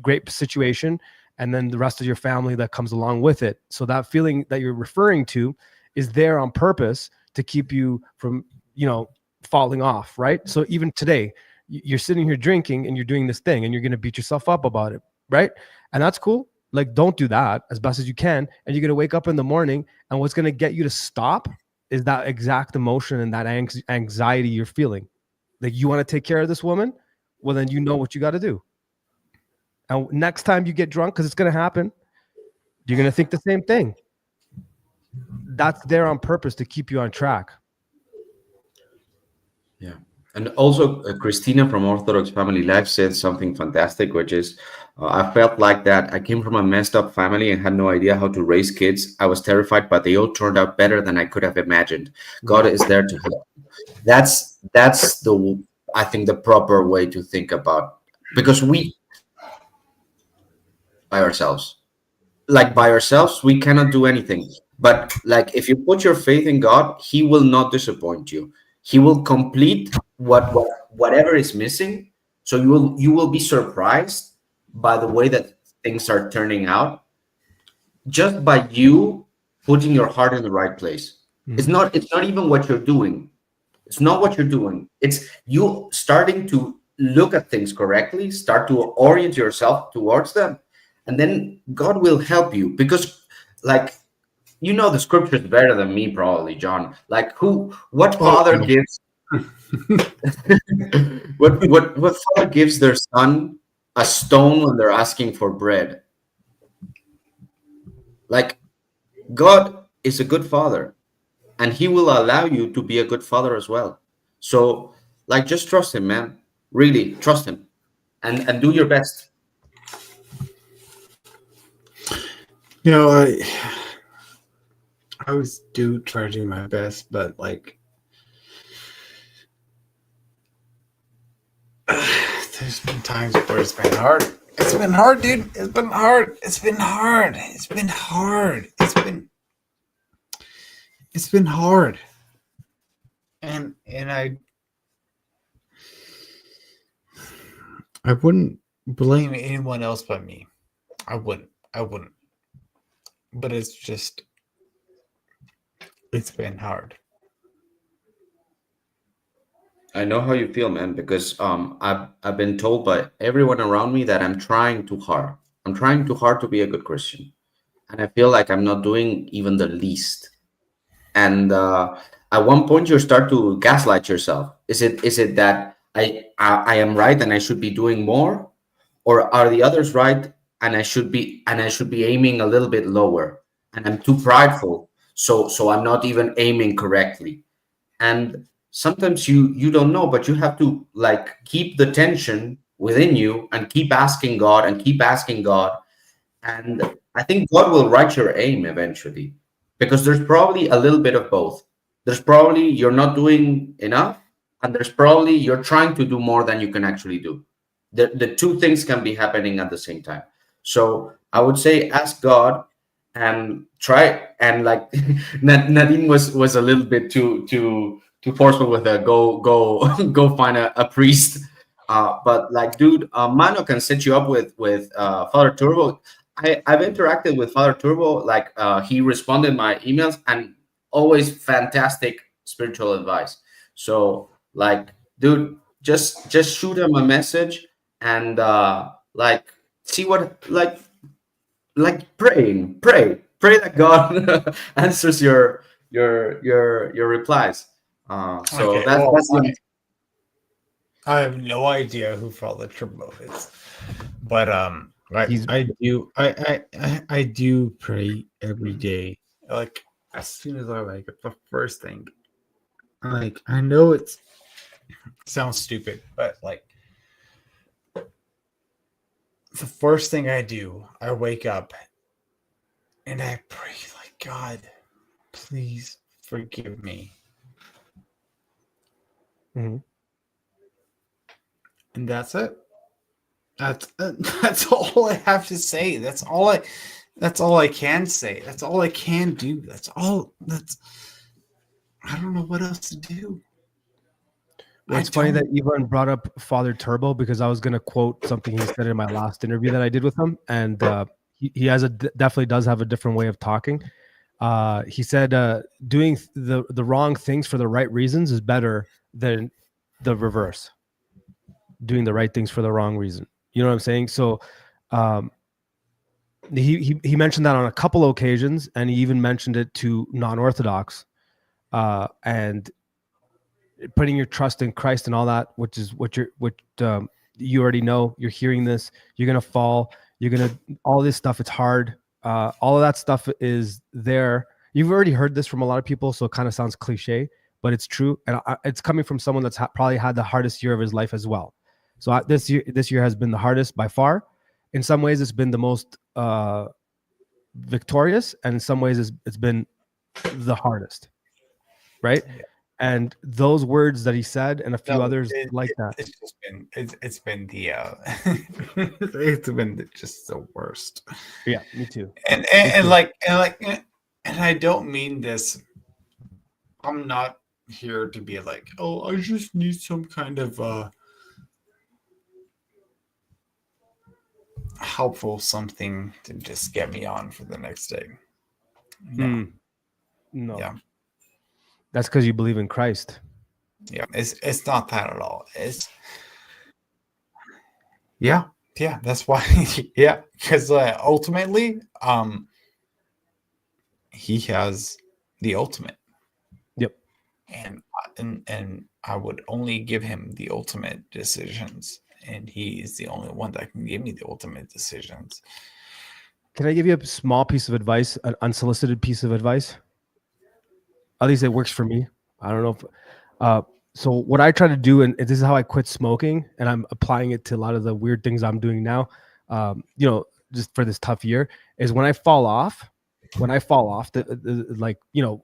great situation, and then the rest of your family that comes along with it. So that feeling that you're referring to is there on purpose to keep you from, falling off, right? So even today, you're sitting here drinking and you're doing this thing and you're going to beat yourself up about it, right? And that's cool. Like, don't do that as best as you can. And you're going to wake up in the morning, and what's going to get you to stop is that exact emotion and that anxiety you're feeling. Like, you want to take care of this woman? Well, then you know what you got to do. And next time you get drunk, because it's going to happen, you're going to think the same thing. That's there on purpose to keep you on track. Yeah. And also, Christina from Orthodox Family Life said something fantastic, which is, I felt like that. I came from a messed up family and had no idea how to raise kids. I was terrified, but they all turned out better than I could have imagined. God is there to help. That's I think the proper way to think about, because we, by ourselves, we cannot do anything. But like, if you put your faith in God, He will not disappoint you. He will complete whatever is missing. So you will be surprised by the way that things are turning out, just by you putting your heart in the right place. It's not even what you're doing. It's not what you're doing. It's you starting to look at things correctly, start to orient yourself towards them. And then God will help you, because, like, the scriptures better than me, probably, John. Like, what father gives what father gives their son a stone when they're asking for bread? Like, God is a good father, and He will allow you to be a good father as well. So, like, just trust Him, man. Really trust Him, and do your best. I always do try to do my best, but like, there's been times where it's been hard. It's been hard, dude. It's been hard. It's been hard. It's been hard. It's been hard. And I wouldn't blame anyone else but me. I wouldn't. But it's been hard. I know how you feel, man, because I've been told by everyone around me that I'm trying too hard. I'm trying too hard to be a good Christian, and I feel like I'm not doing even the least. And at one point, you start to gaslight yourself. Is it that I am right and I should be doing more, or are the others right and I should be aiming a little bit lower, and I'm too prideful, so I'm not even aiming correctly? And sometimes you don't know, but you have to, like, keep the tension within you and keep asking God. And I think God will right your aim eventually, because there's probably a little bit of both. There's probably you're not doing enough, and there's probably you're trying to do more than you can actually do. The two things can be happening at the same time. So I would say ask God and try. And like Nadine was a little bit too forceful with a go find a priest. But like, dude, Mano can set you up with Father Turbo. I've interacted with Father Turbo. Like, he responded my emails, and always fantastic spiritual advice. So like, dude, just shoot him a message and like, see what, like pray that God answers your replies. So okay, that's I have no idea who Father Turbo is, but I do pray every day. Like as soon as I wake up, the first thing, like I know it sounds stupid, but like the first thing I do, I wake up and I pray, like, God, please forgive me. Mhm. And that's it. That's all I have to say. That's all I can say. That's all I can do. I don't know what else to do. Well, it's funny that Ivan brought up Father Turbo because I was going to quote something he said in my last interview that I did with him, and he has definitely does have a different way of talking. He said doing the wrong things for the right reasons is better than the reverse. Doing the right things for the wrong reason. You know what I'm saying? So he mentioned that on a couple occasions, and he even mentioned it to non-Orthodox, and putting your trust in Christ and all that, which is what you already know. You're hearing this. You're gonna fall. All this stuff. It's hard. All of that stuff is there. You've already heard this from a lot of people, so it kind of sounds cliche, but it's true, and it's coming from someone that's probably had the hardest year of his life as well. So this year has been the hardest by far. In some ways, it's been the most victorious, and in some ways, it's been the hardest, right? Yeah. And those words that he said, and a few others like that. It's been it's been just the worst. Yeah, me too. And I don't mean this. I'm not here to be like, oh, I just need some kind of helpful something to just get me on for the next day. No. Yeah. That's because you believe in Christ. Yeah, it's not that at all. It's yeah. That's why. Yeah, because ultimately, he has the ultimate. Yep. And I would only give him the ultimate decisions, and he is the only one that can give me the ultimate decisions. Can I give you a small piece of advice, an unsolicited piece of advice? At least it works for me. I don't know if so what I try to do, and this is how I quit smoking, and I'm applying it to a lot of the weird things I'm doing now, just for this tough year, is when I fall off, like,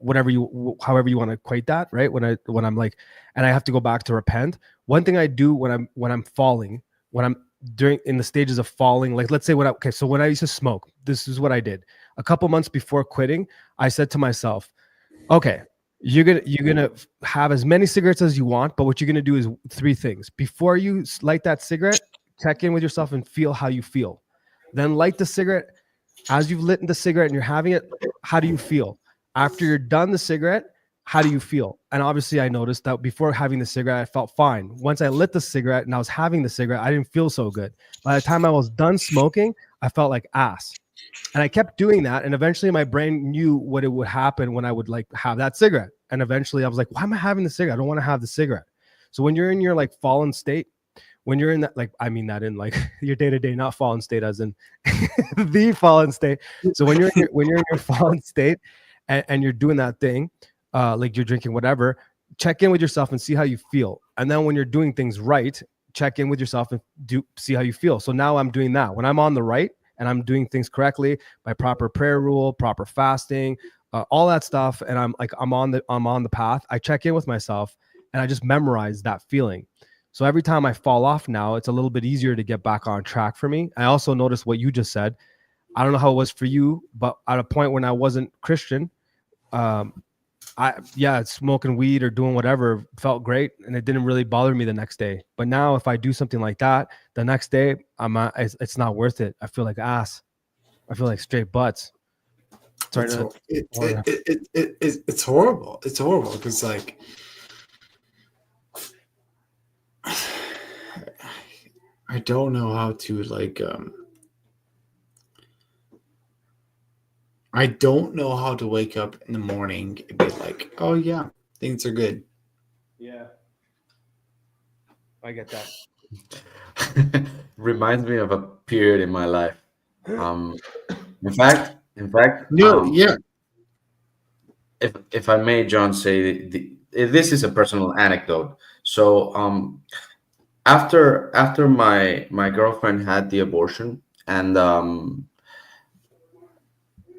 however you want to equate that, right? When I'm like, and I have to go back to repent. One thing I do when I'm falling, when I'm in the stages of falling, like let's say so when I used to smoke, this is what I did. A couple months before quitting, I said to myself, okay, you're gonna have as many cigarettes as you want, but what you're gonna do is 3 things. Before you light that cigarette, check in with yourself and feel how you feel. Then light the cigarette. As you've lit the cigarette and you're having it, how do you feel? After you're done the cigarette, how do you feel? And obviously I noticed that before having the cigarette, I felt fine. Once I lit the cigarette and I was having the cigarette, I didn't feel so good. By the time I was done smoking, I felt like ass. And I kept doing that. And eventually my brain knew what it would happen when I would like have that cigarette. And eventually I was like, why am I having the cigarette? I don't want to have the cigarette. So when you're in your like fallen state, when you're in that, like, I mean that in like your day-to-day, not fallen state as in the fallen state. So when you're in your fallen state and you're doing that thing, like you're drinking whatever, check in with yourself and see how you feel. And then when you're doing things right, check in with yourself and see how you feel. So now I'm doing that. When I'm on the right and I'm doing things correctly by proper prayer rule, proper fasting, all that stuff, and I'm on the path, I check in with myself and I just memorize that feeling. So every time I fall off now, it's a little bit easier to get back on track for me. I also noticed what you just said. I don't know how it was for you, but at a point when I wasn't Christian, smoking weed or doing whatever felt great, and it didn't really bother me the next day. But now if I do something like that, the next day it's not worth it. I feel like ass. I feel like straight butts. It's horrible. It's horrible because like I don't know how to like I don't know how to wake up in the morning and be like, oh yeah, things are good. Yeah. I get that. Reminds me of a period in my life. Um, in fact, No, yeah. if I may, John, say this is a personal anecdote. So, after my girlfriend had the abortion, and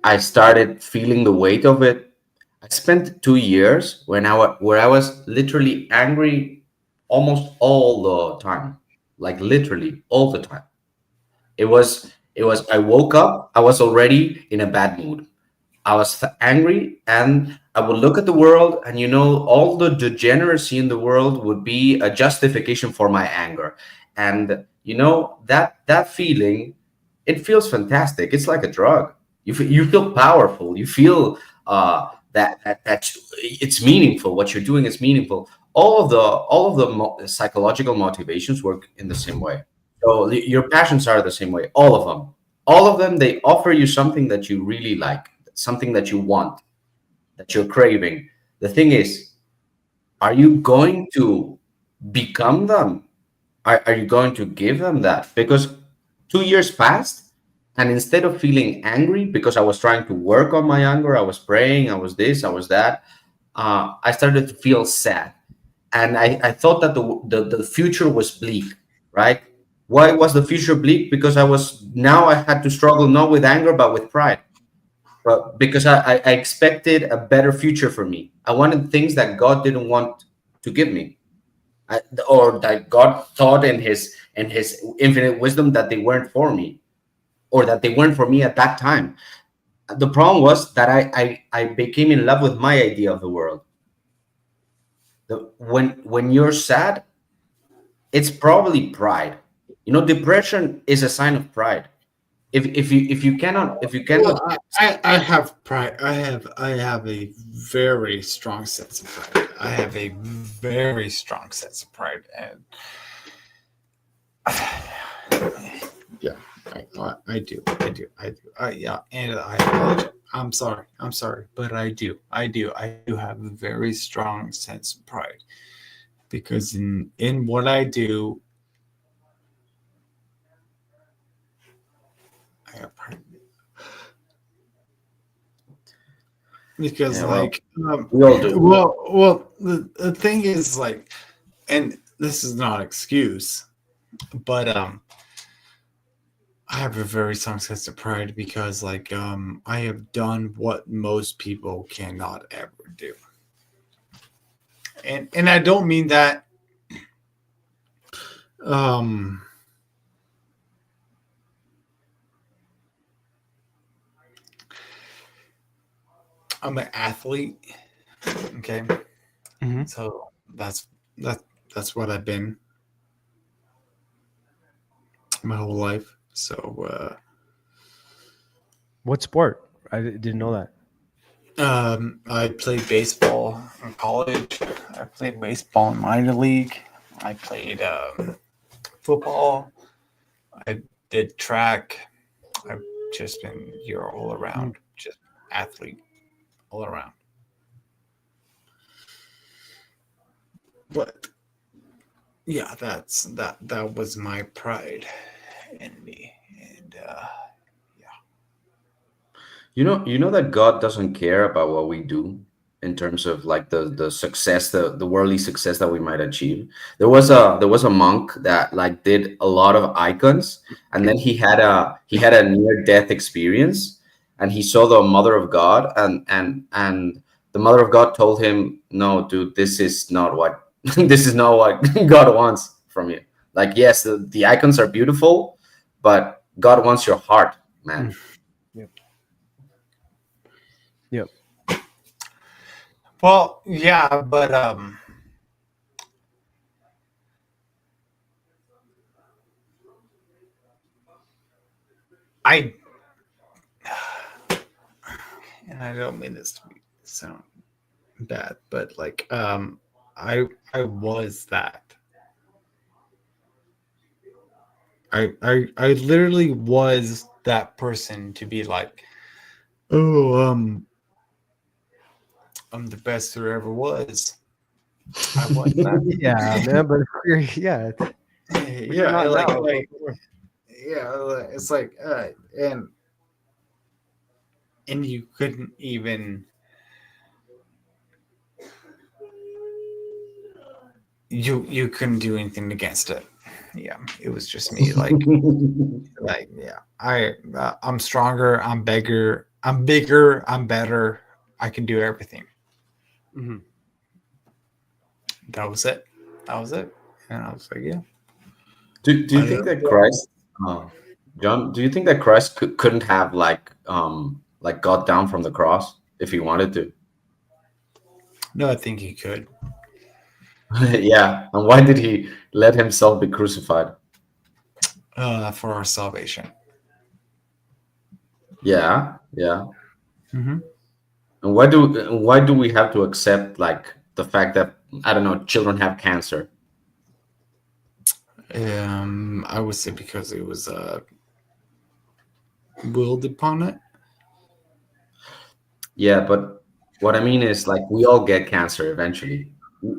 I started feeling the weight of it. I spent 2 years where I was literally angry almost all the time, like literally all the time. It was I woke up, I was already in a bad mood. I was angry, and I would look at the world, and all the degeneracy in the world would be a justification for my anger. And that feeling, it feels fantastic. It's like a drug. You feel powerful. You feel that it's meaningful. What you're doing is meaningful. All of the psychological motivations work in the same way. So your passions are the same way. All of them, they offer you something that you really like, something that you want, that you're craving. The thing is, are you going to become them? Are you going to give them that? Because 2 years passed, and instead of feeling angry because I was trying to work on my anger, I was praying, I was this, I was that, I started to feel sad. And I thought that the future was bleak, right? Why was the future bleak? Because I had to struggle not with anger, but with pride. But because I expected a better future for me. I wanted things that God didn't want to give me, or that God thought in his infinite wisdom that they weren't for me, or that they weren't for me at that time. The problem was that I became in love with my idea of the world. When you're sad, it's probably pride. Depression is a sign of pride. If you cannot. Well, I have pride. I have a very strong sense of pride. I have a very strong sense of pride, and yeah, I do. Yeah, and I apologize. I'm sorry, but I do have a very strong sense of pride because in what I do, I have pride. Because Yeah, well, like we all do. well the thing is like, and this is not an excuse, but I have a very strong sense of pride because like I have done what most people cannot ever do, and I don't mean that um I'm an athlete, okay. Mhm. So that's what I've been my whole life. So What sport? Didn't know that. I played baseball in college. I played baseball in minor league. I played football. I did track. I've just been all around, just athlete all around. But yeah, that was my pride in me, and You know that God doesn't care about what we do in terms of like the success, the worldly success that we might achieve. There was a monk that like did a lot of icons, and then he had a near death experience, and he saw the Mother of God, and the Mother of God told him, "No, dude, this is not what this is not what God wants from you. Like, yes, the icons are beautiful, but God wants your heart, man." Yep. Yep. well, yeah, but I and I don't mean this to sound bad, but like I was that. I literally was that person to be like, oh, I'm the best there ever was. I was that. Yeah, man, but yeah, Yeah, not like now. it's like and you couldn't even you couldn't do anything against it. Yeah, it was just me. Like yeah, I'm stronger. I'm bigger. I'm bigger. I'm better. I can do everything. Mhm. That was it. That was it. And I was like, yeah. Do you think that Christ, John? Do you think that Christ couldn't have like got down from the cross if he wanted to? No, I think he could. Yeah. And why did he let himself be crucified? For our salvation. Yeah. Yeah. Mm-hmm. And why do we have to accept like the fact that I don't know children have cancer? I would say because it was willed upon it. Yeah, but what I mean is like we all get cancer eventually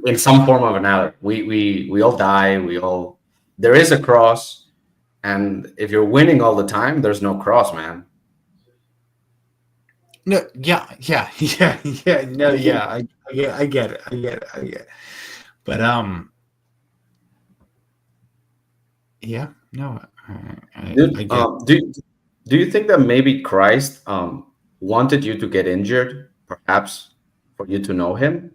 in some form or another. We all die. We all there is a cross, and if you're winning all the time, there's no cross, man. No, yeah, no, yeah, I get it. But yeah, no, Dude, I get. do you think that maybe Christ wanted you to get injured, perhaps for you to know him?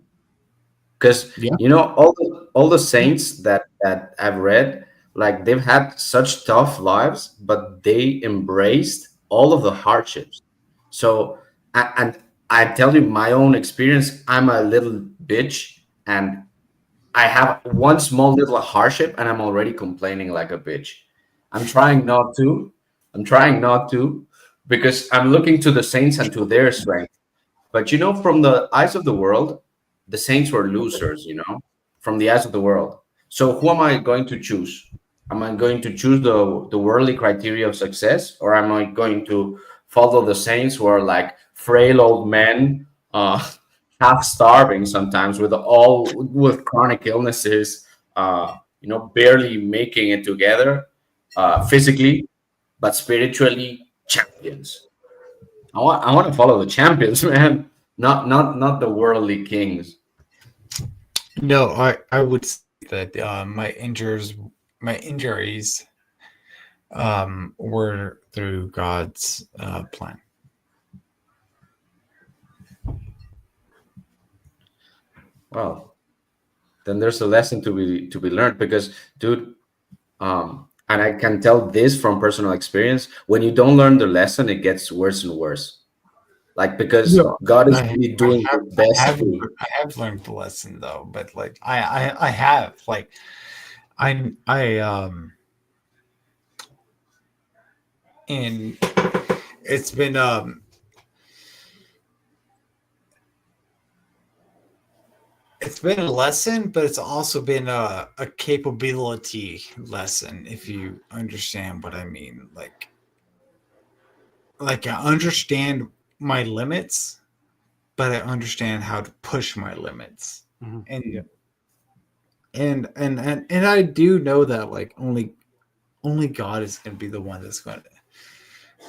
Because Yeah, you know all the saints that I've read, like they've had such tough lives, but they embraced all of the hardships. So and I tell you my own experience, I'm a little bitch, and I have one small little hardship and I'm already complaining like a bitch. I'm trying not to. I'm trying not to because I'm looking to the saints and to their strength. But you know, from the eyes of the world, the saints were losers, you know, from the eyes of the world. So who am I going to choose? Am I going to choose the worldly criteria of success, or am I going to follow the saints who are like frail old men, half starving sometimes with chronic illnesses, you know, barely making it together, physically, but spiritually champions. I want to follow the champions, man, not the worldly kings. no, I would say that my injuries, were through God's plan. Well, then there's a lesson to be learned because, dude, and I can tell this from personal experience. When you don't learn the lesson, it gets worse and worse. Like because No, God is I, really I doing have His best to. I have learned the lesson though, but like I have like I and it's been it's been a lesson, but it's also been a capability lesson, if you understand what I mean. Like I understand my limits, but I understand how to push my limits. Mhm. And Yeah. and I do know that like only God is going to be the one that's going to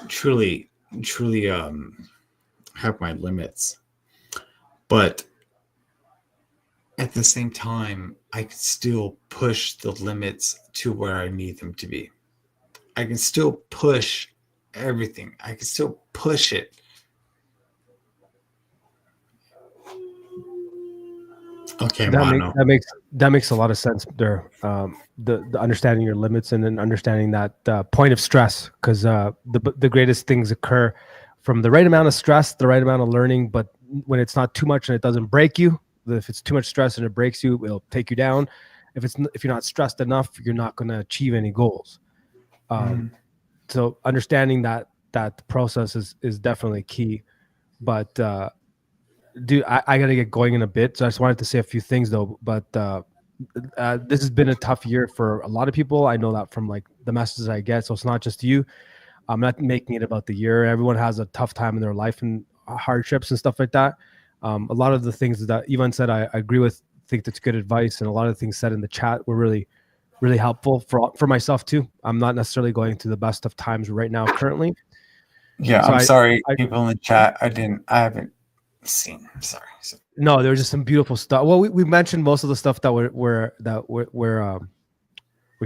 truly have my limits. But at the same time, I can still push the limits to where I need them to be. I can still push everything. I can still push it. Okay, Mano. That makes a lot of sense there. The understanding your limits and then understanding that point of stress, because the greatest things occur from the right amount of stress, the right amount of learning. But when it's not too much and it doesn't break you, if it's too much stress and it breaks you, it'll take you down. If you're not stressed enough, you're not going to achieve any goals. So understanding that process is definitely key. But dude, I gotta get going in a bit, so I just wanted to say a few things though. But this has been a tough year for a lot of people. I know that from like the messages I get. So it's not just you. I'm not making it about the year. Everyone has a tough time in their life and hardships and stuff like that. A lot of the things that Ivan said, I agree with think that's good advice, and a lot of the things said in the chat were really, really helpful for myself too. I'm not necessarily going through the best of times right now currently. Yeah, So I'm sorry, people in the chat. I haven't seen. I'm sorry. No, there was just some beautiful stuff. Well, we mentioned most of the stuff that were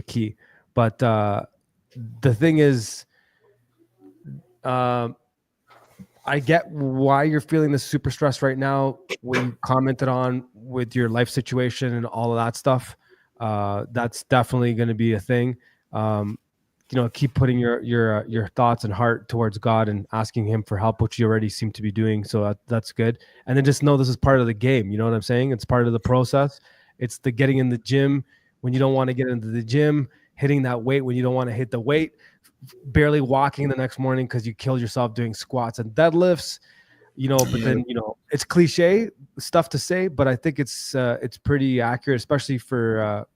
key, but the thing is, I get why you're feeling this super stress right now. What you commented on with your life situation and all of that stuff, that's definitely going to be a thing. Keep putting your thoughts and heart towards God and asking Him for help, which you already seem to be doing. So that's good. And then just know this is part of the game. You know what I'm saying? It's part of the process. It's the getting in the gym when you don't want to get into the gym, hitting that weight when you don't want to hit the weight, barely walking the next morning because you killed yourself doing squats and deadlifts, but then, it's cliche stuff to say, but I think it's pretty accurate, especially for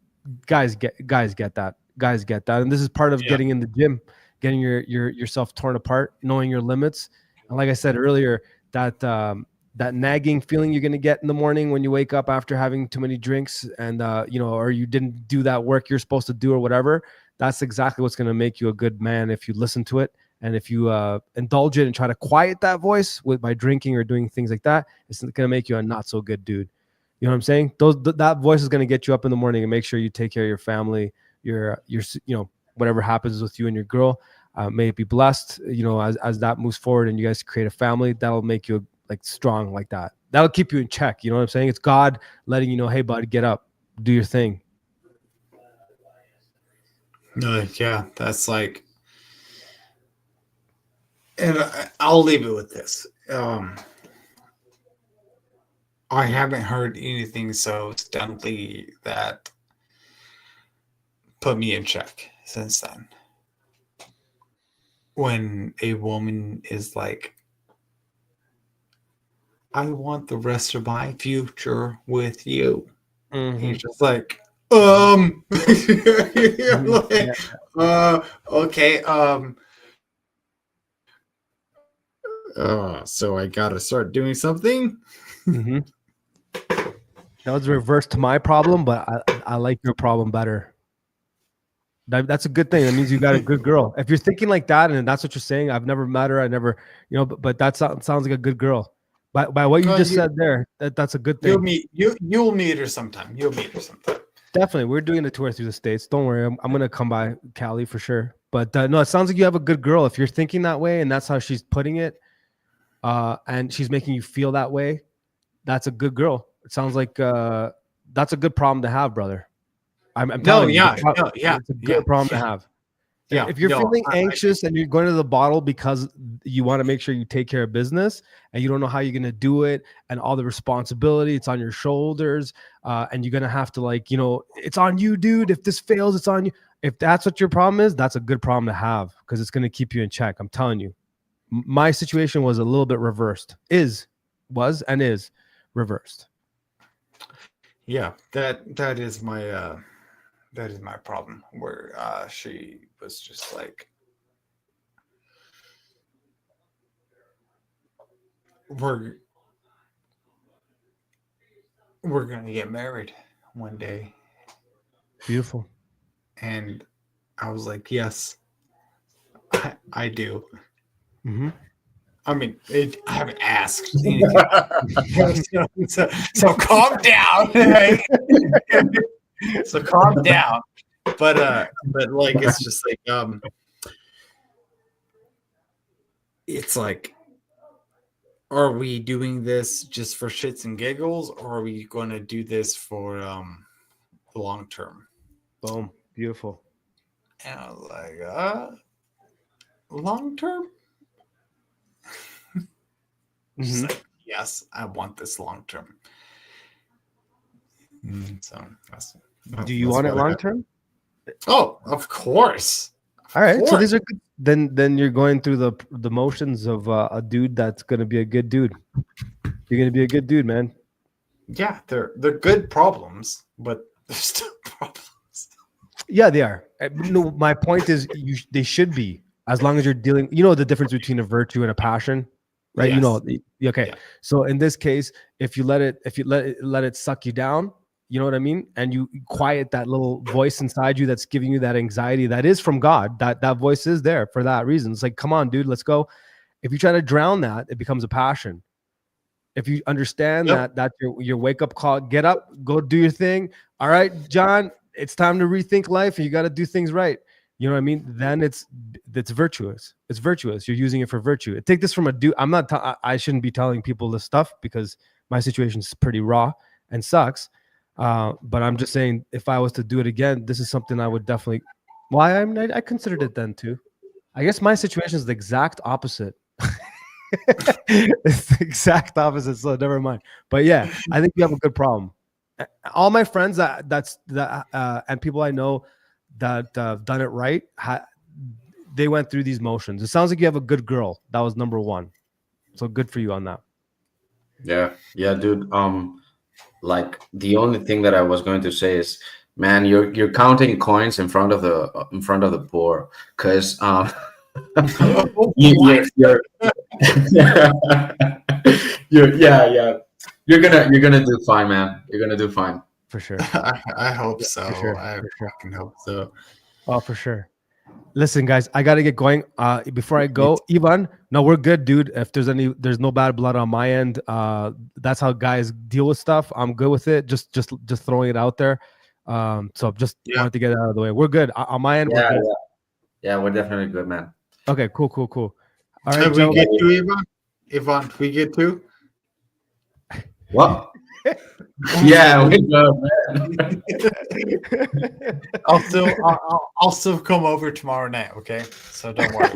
guys get that. Guys get that. And this is part of getting in the gym, getting yourself torn apart, knowing your limits. And like I said earlier, that nagging feeling you're going to get in the morning when you wake up after having too many drinks and, or you didn't do that work you're supposed to do or whatever, that's exactly what's going to make you a good man if you listen to it. And if you indulge it and try to quiet that voice by drinking or doing things like that, it's going to make you a not so good dude. You know what I'm saying? That voice is going to get you up in the morning and make sure you take care of your family, your whatever happens with you and your girl. May it be blessed, as that moves forward and you guys create a family, that'll make you like strong like that. That'll keep you in check. You know what I'm saying? It's God letting you know, hey, bud, get up, do your thing. No, yeah, that's like, and I'll leave it with this. I haven't heard anything so steadily that put me in check since then. When a woman is like, I want the rest of my future with you. Mm-hmm. He's just like, okay, so I gotta start doing something. Mm-hmm. That was reverse to my problem, but I like your problem better. That's a good thing. That means you got a good girl. If you're thinking like that, and that's what you're saying, I've never met her. I never, but that sounds like a good girl. By what you just said there, that's a good thing. You'll meet her sometime. Definitely. We're doing a tour through the States. Don't worry. I'm going to come by Cali for sure. But no, it sounds like you have a good girl. If you're thinking that way and that's how she's putting it, and she's making you feel that way, that's a good girl. It sounds like that's a good problem to have, brother. I'm telling you. It's a good problem to have. Yeah. If you're feeling anxious and you're going to the bottle because you want to make sure you take care of business and you don't know how you're going to do it and all the responsibility, it's on your shoulders, and you're going to have to it's on you, dude. If this fails, it's on you. If that's what your problem is, that's a good problem to have because it's going to keep you in check. I'm telling you. My situation was a little bit reversed. Was reversed. Yeah, that is my problem, where she was just like, we're gonna get married one day. Beautiful. And I was like, yes, I do. Mm-hmm. I mean, I haven't asked anything. so calm down. So calm down. But like, it's just like, it's like, are we doing this just for shits and giggles, or are we going to do this for the long term? Boom. Beautiful. And I was like, long term? Mm-hmm. Like, yes, I want this long term. So do you want it long term? Oh, of course. All right. So these are good. Then you're going through the motions of a dude that's gonna be a good dude. You're gonna be a good dude, man. Yeah, they're good problems, but they're still problems. Yeah, they are. No, my point is, they should be, as long as you're dealing. You know the difference between a virtue and a passion, right? Yes. Okay. Yeah. So in this case, if you let it suck you down, You know what I mean? And you quiet that little voice inside you that's giving you that anxiety that is from God. That voice is there for that reason. It's like, come on, dude, let's go. If you try to drown that, it becomes a passion. If you understand that's your wake up call, get up, go do your thing. All right, John, it's time to rethink life, and you got to do things right. You know what I mean? Then it's virtuous. It's virtuous. You're using it for virtue. Take this from a dude. I shouldn't be telling people this stuff because my situation is pretty raw and sucks. But I'm just saying, if I was to do it again, this is something I would definitely. Well, I considered it then too. I guess my situation is the exact opposite. It's the exact opposite. So never mind. But yeah, I think you have a good problem. All my friends and people I know that done it right, they went through these motions. It sounds like you have a good girl. That was number one. So good for you on that. Yeah, dude. Like the only thing that I was going to say is, man, you're counting coins in front of the poor, because you're gonna do fine, man. You're gonna do fine. For sure. I hope so. I fucking hope so. Oh, for sure. Listen, guys, I gotta get going. Before I go, Ivan, no, we're good, dude. If there's no bad blood on my end. That's how guys deal with stuff. I'm good with it. Just throwing it out there. So just wanted to get it out of the way. We're good on my end. We're good. Yeah, we're definitely good, man. Okay, cool. All right, Can we get to Ivan? Ivan, we get to? What? Yeah, we go, man. I'll still come over tomorrow night. Okay, so don't worry.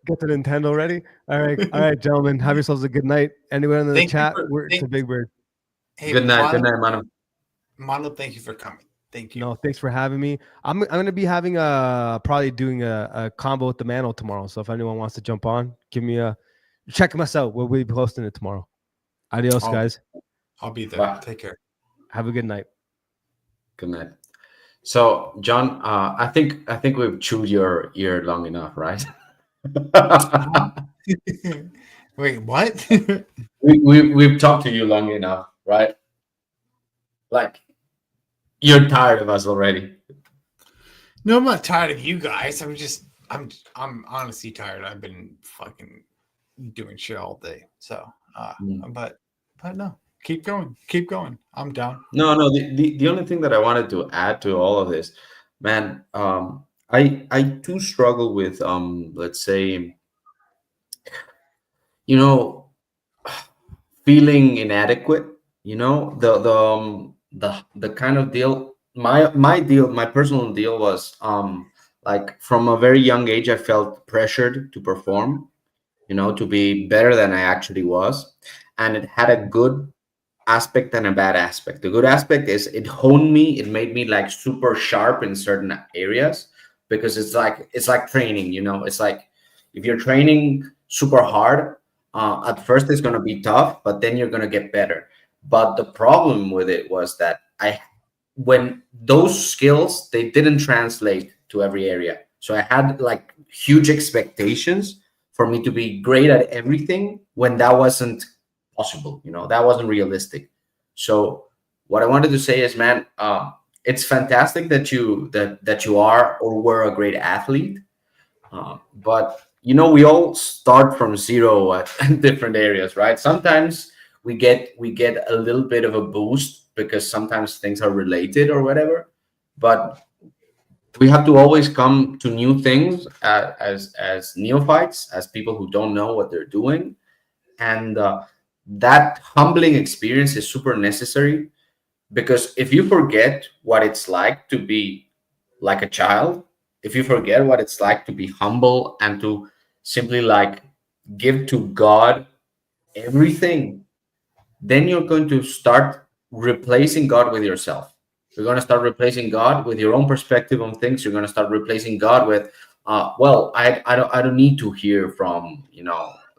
Get the Nintendo ready. All right, gentlemen. Have yourselves a good night. Anyone in the chat? It's a Big Bird. Hey, good night, Manu. Manu, thank you for coming. Thank you. No, thanks for having me. I'm gonna be having probably doing a combo with the Mano tomorrow. So if anyone wants to jump on, check us out. We'll be posting it tomorrow. Adios, guys. I'll be there. Bye. Take care. Have a good night. Good night. So, John, I think we've chewed your ear long enough, right? Wait, what? we've talked to you long enough, right? Like, you're tired of us already. No, I'm not tired of you guys. I'm honestly tired. I've been fucking doing shit all day. So, but no, keep going. I'm down. No. The only thing that I wanted to add to all of this, man, I do struggle with let's say, feeling inadequate. The kind of deal. My personal deal was like from a very young age, I felt pressured to perform, to be better than I actually was. And it had a good aspect and a bad aspect. The good aspect is it honed me. It made me like super sharp in certain areas, because it's like training, it's like if you're training super hard, at first it's going to be tough, but then you're going to get better. But the problem with it was that when those skills, they didn't translate to every area. So I had like huge expectations for me to be great at everything when that wasn't possible. That wasn't realistic. So what I wanted to say is, man, it's fantastic that you are or were a great athlete. But we all start from zero at different areas, right? Sometimes we get a little bit of a boost because sometimes things are related or whatever, but we have to always come to new things as neophytes, as people who don't know what they're doing. And that humbling experience is super necessary, because if you forget what it's like to be like a child, if you forget what it's like to be humble and to simply like give to God everything, then you're going to start replacing God with yourself. You're going to start replacing God with your own perspective on things. You're going to start replacing God with, I don't need to hear from,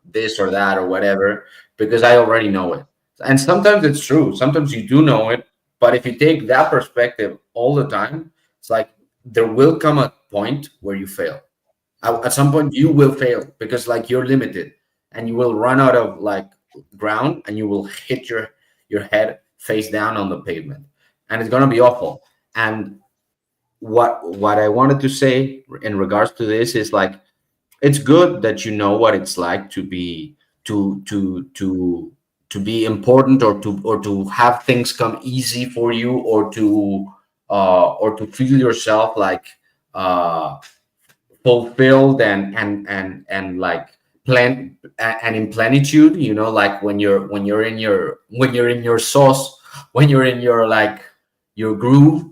this or that or whatever, because I already know it. And sometimes it's true. Sometimes you do know it. But if you take that perspective all the time, it's like there will come a point where you fail. At some point you will fail, because like you're limited, and you will run out of like ground, and you will hit your head face down on the pavement, and it's gonna be awful. And what I wanted to say in regards to this is like, it's good that you know what it's like to be to be important, or to have things come easy for you, or to feel yourself like fulfilled and like and in plenitude, you know, like when you're in your sauce, when you're in your like your groove.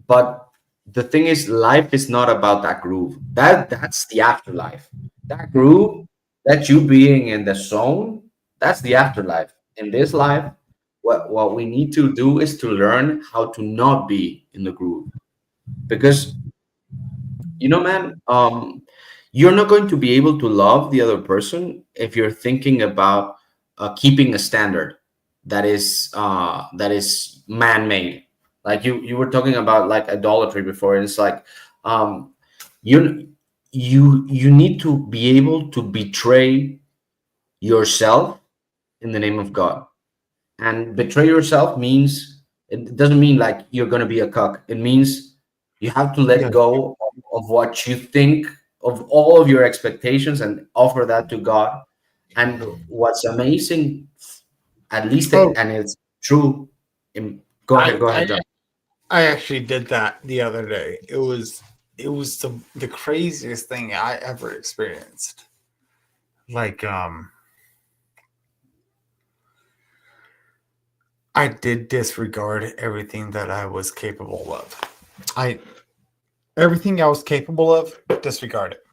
But the thing is, life is not about that groove. That's the afterlife. That groove, that you being in the zone, that's the afterlife. In this life, what we need to do is to learn how to not be in the groove. Because, you know, man, you're not going to be able to love the other person if you're thinking about keeping a standard that is man-made. Like you were talking about like idolatry before, and it's like you you need to be able to betray yourself in the name of God. And betray yourself means, it doesn't mean like you're going to be a cuck. It means you have to let go of what you think, of all of your expectations, and offer that to God. And what's amazing, at least and it's true. Go ahead, John. I actually did that the other day. It was the craziest thing I ever experienced. Like I did disregard everything that I was capable of. Everything I was capable of, disregard it.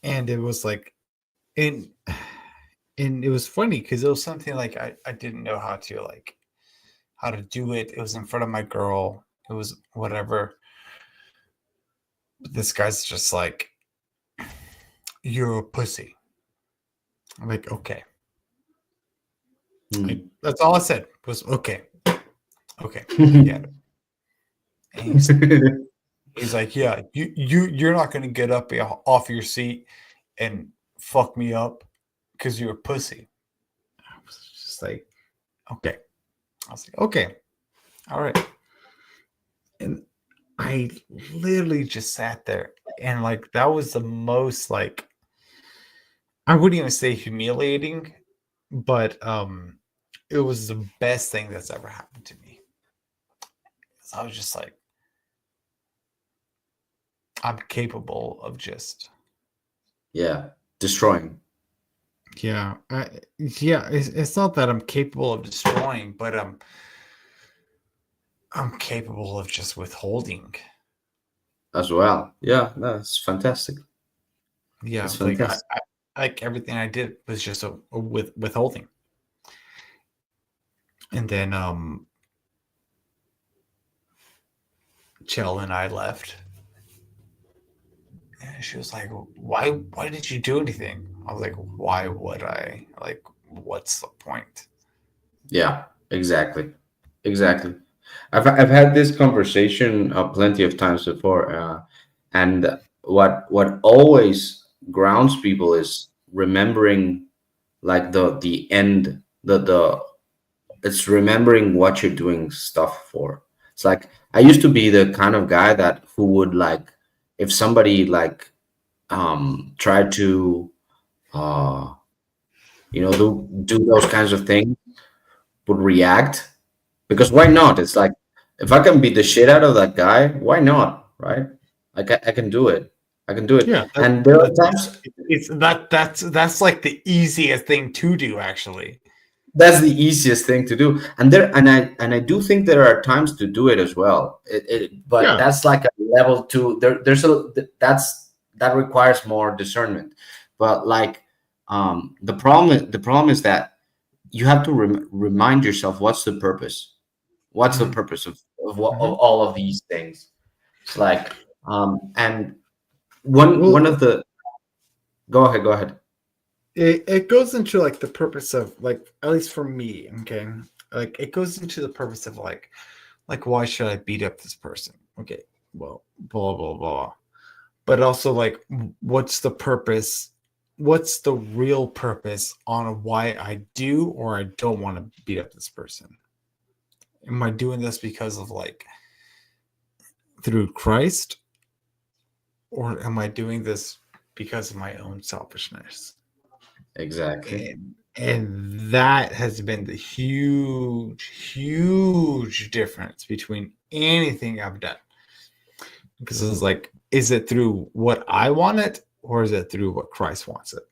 And it was like, and it was funny because it was something like I didn't know how to do it. It was in front of my girl. It was whatever. But this guy's just like, you're a pussy. I'm like, okay. Like, that's all I said was okay. Yeah. He's like, yeah, you're not gonna get up off your seat and fuck me up because you're a pussy. I was just like, okay. I was like, okay, all right. And I literally just sat there, and like that was the most, like, I wouldn't even say humiliating, but it was the best thing that's ever happened to me. So I was just like, I'm capable of just destroying. Yeah, it's not that I'm capable of destroying, but I'm capable of just withholding as well. Yeah, that's fantastic. Yeah, that's fantastic. Like everything I did was just a withholding. And then Chell and I left. And she was like, why did you do anything? I was like, why would I? Like, what's the point? Yeah, exactly. I've had this conversation plenty of times before, and what always grounds people is remembering, like the end, it's remembering what you're doing stuff for. It's like, I used to be the kind of guy who would, like, if somebody like tried to do those kinds of things, would react, because why not? It's like, if I can beat the shit out of that guy, why not, right? I can do it. Yeah, and there are times that's like the easiest thing to do, actually. That's the easiest thing to do, and I do think there are times to do it as well. But that's like a level 2. That requires more discernment. But like the problem is that you have to remind yourself, what's the purpose? What's the purpose of all of these things? It's like and one of the go ahead. It goes into like the purpose of, like, at least for me, okay, like it goes into the purpose of like why should I beat up this person? Okay, well, blah blah blah, but also like, what's the purpose what's the real purpose on why I do or I don't want to beat up this person? Am I doing this because of like through Christ, or am I doing this because of my own selfishness? Exactly. And that has been the huge difference between anything I've done. Because it's like, is it through what I want it, or is it through what Christ wants it?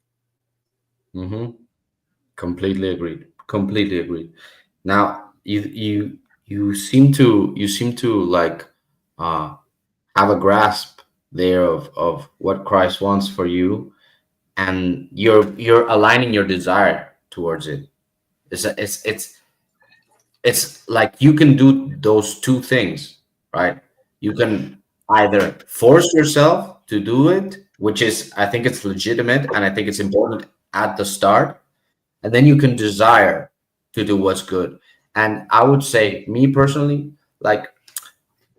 Mm-hmm. Completely agreed. Completely agreed. Now you seem to like have a grasp there of what Christ wants for you, and you're aligning your desire towards it. It's like you can do those two things, right? You can either force yourself to do it, which is, I think it's legitimate and I think it's important at the start, and then you can desire to do what's good. And I would say, me personally, like,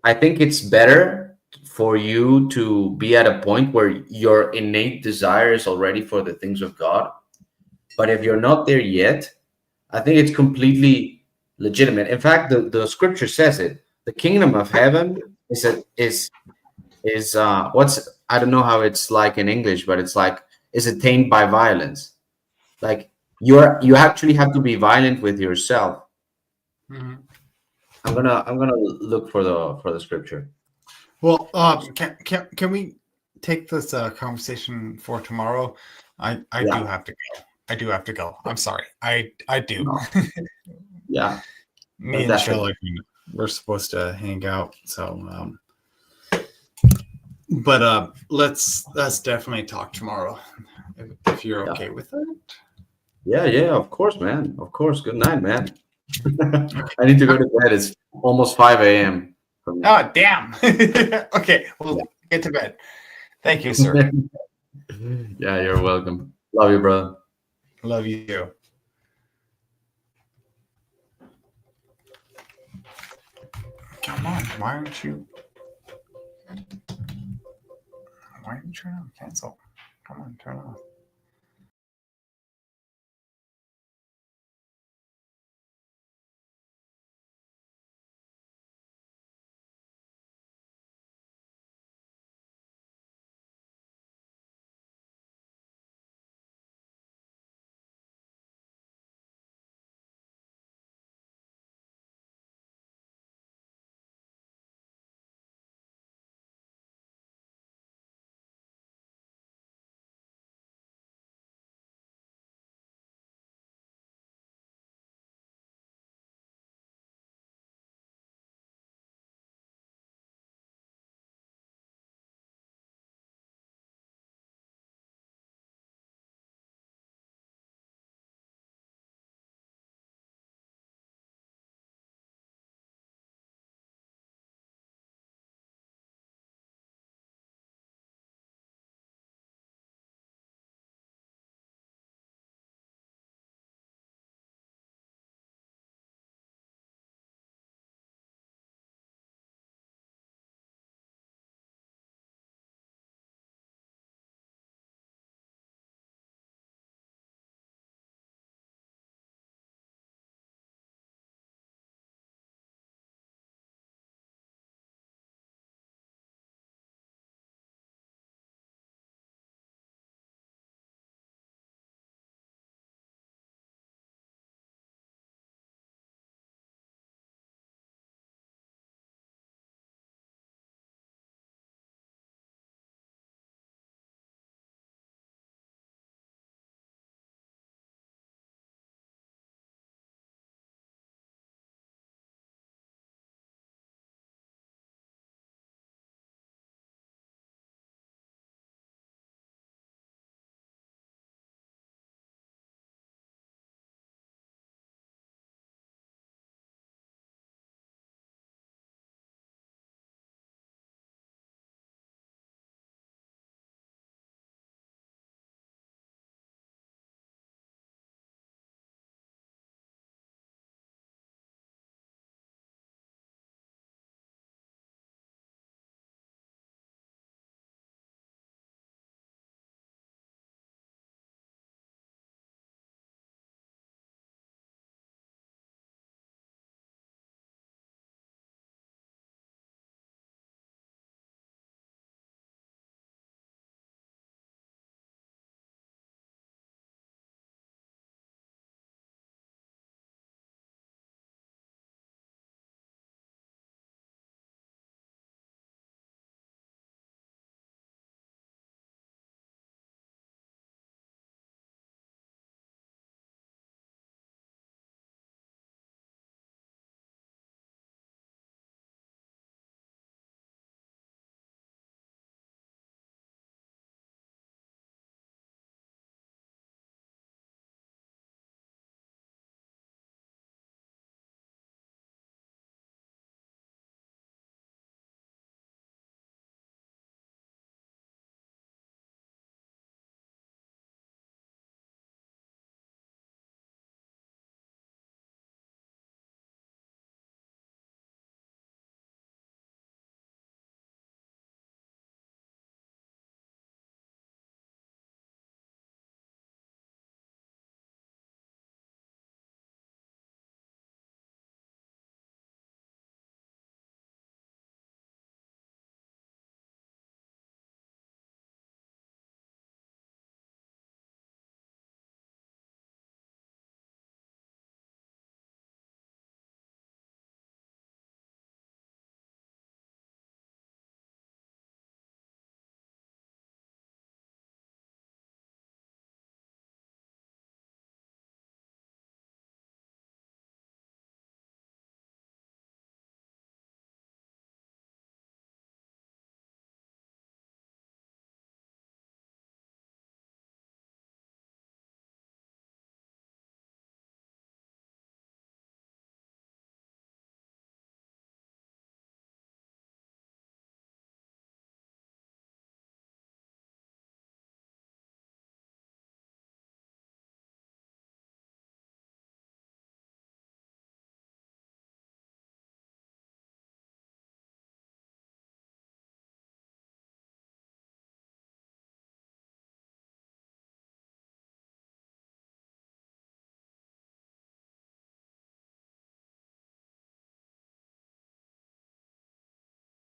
I think it's better for you to be at a point where your innate desire is already for the things of God. But if you're not there yet, I think it's completely legitimate. In fact, the scripture says it. The kingdom of heaven is what's, I don't know how it's like in English, but it's like, is attained by violence. Like you actually have to be violent with yourself. Mm-hmm. I'm gonna look for the scripture. Well, can we take this conversation for tomorrow? I Yeah. do have to go. I do have to go. I'm sorry. I do. No. Yeah. Me and Definitely. Shelly, we're supposed to hang out. So, but let's definitely talk tomorrow if you're okay with it. Yeah, of course, man. Of course. Good night, man. I need to go to bed. It's almost 5 a.m. Oh, damn. Okay, well, get to bed. Thank you, sir. Yeah, you're welcome. Love you, brother. Love you too. Come on, why aren't you trying to cancel? Come on, turn off.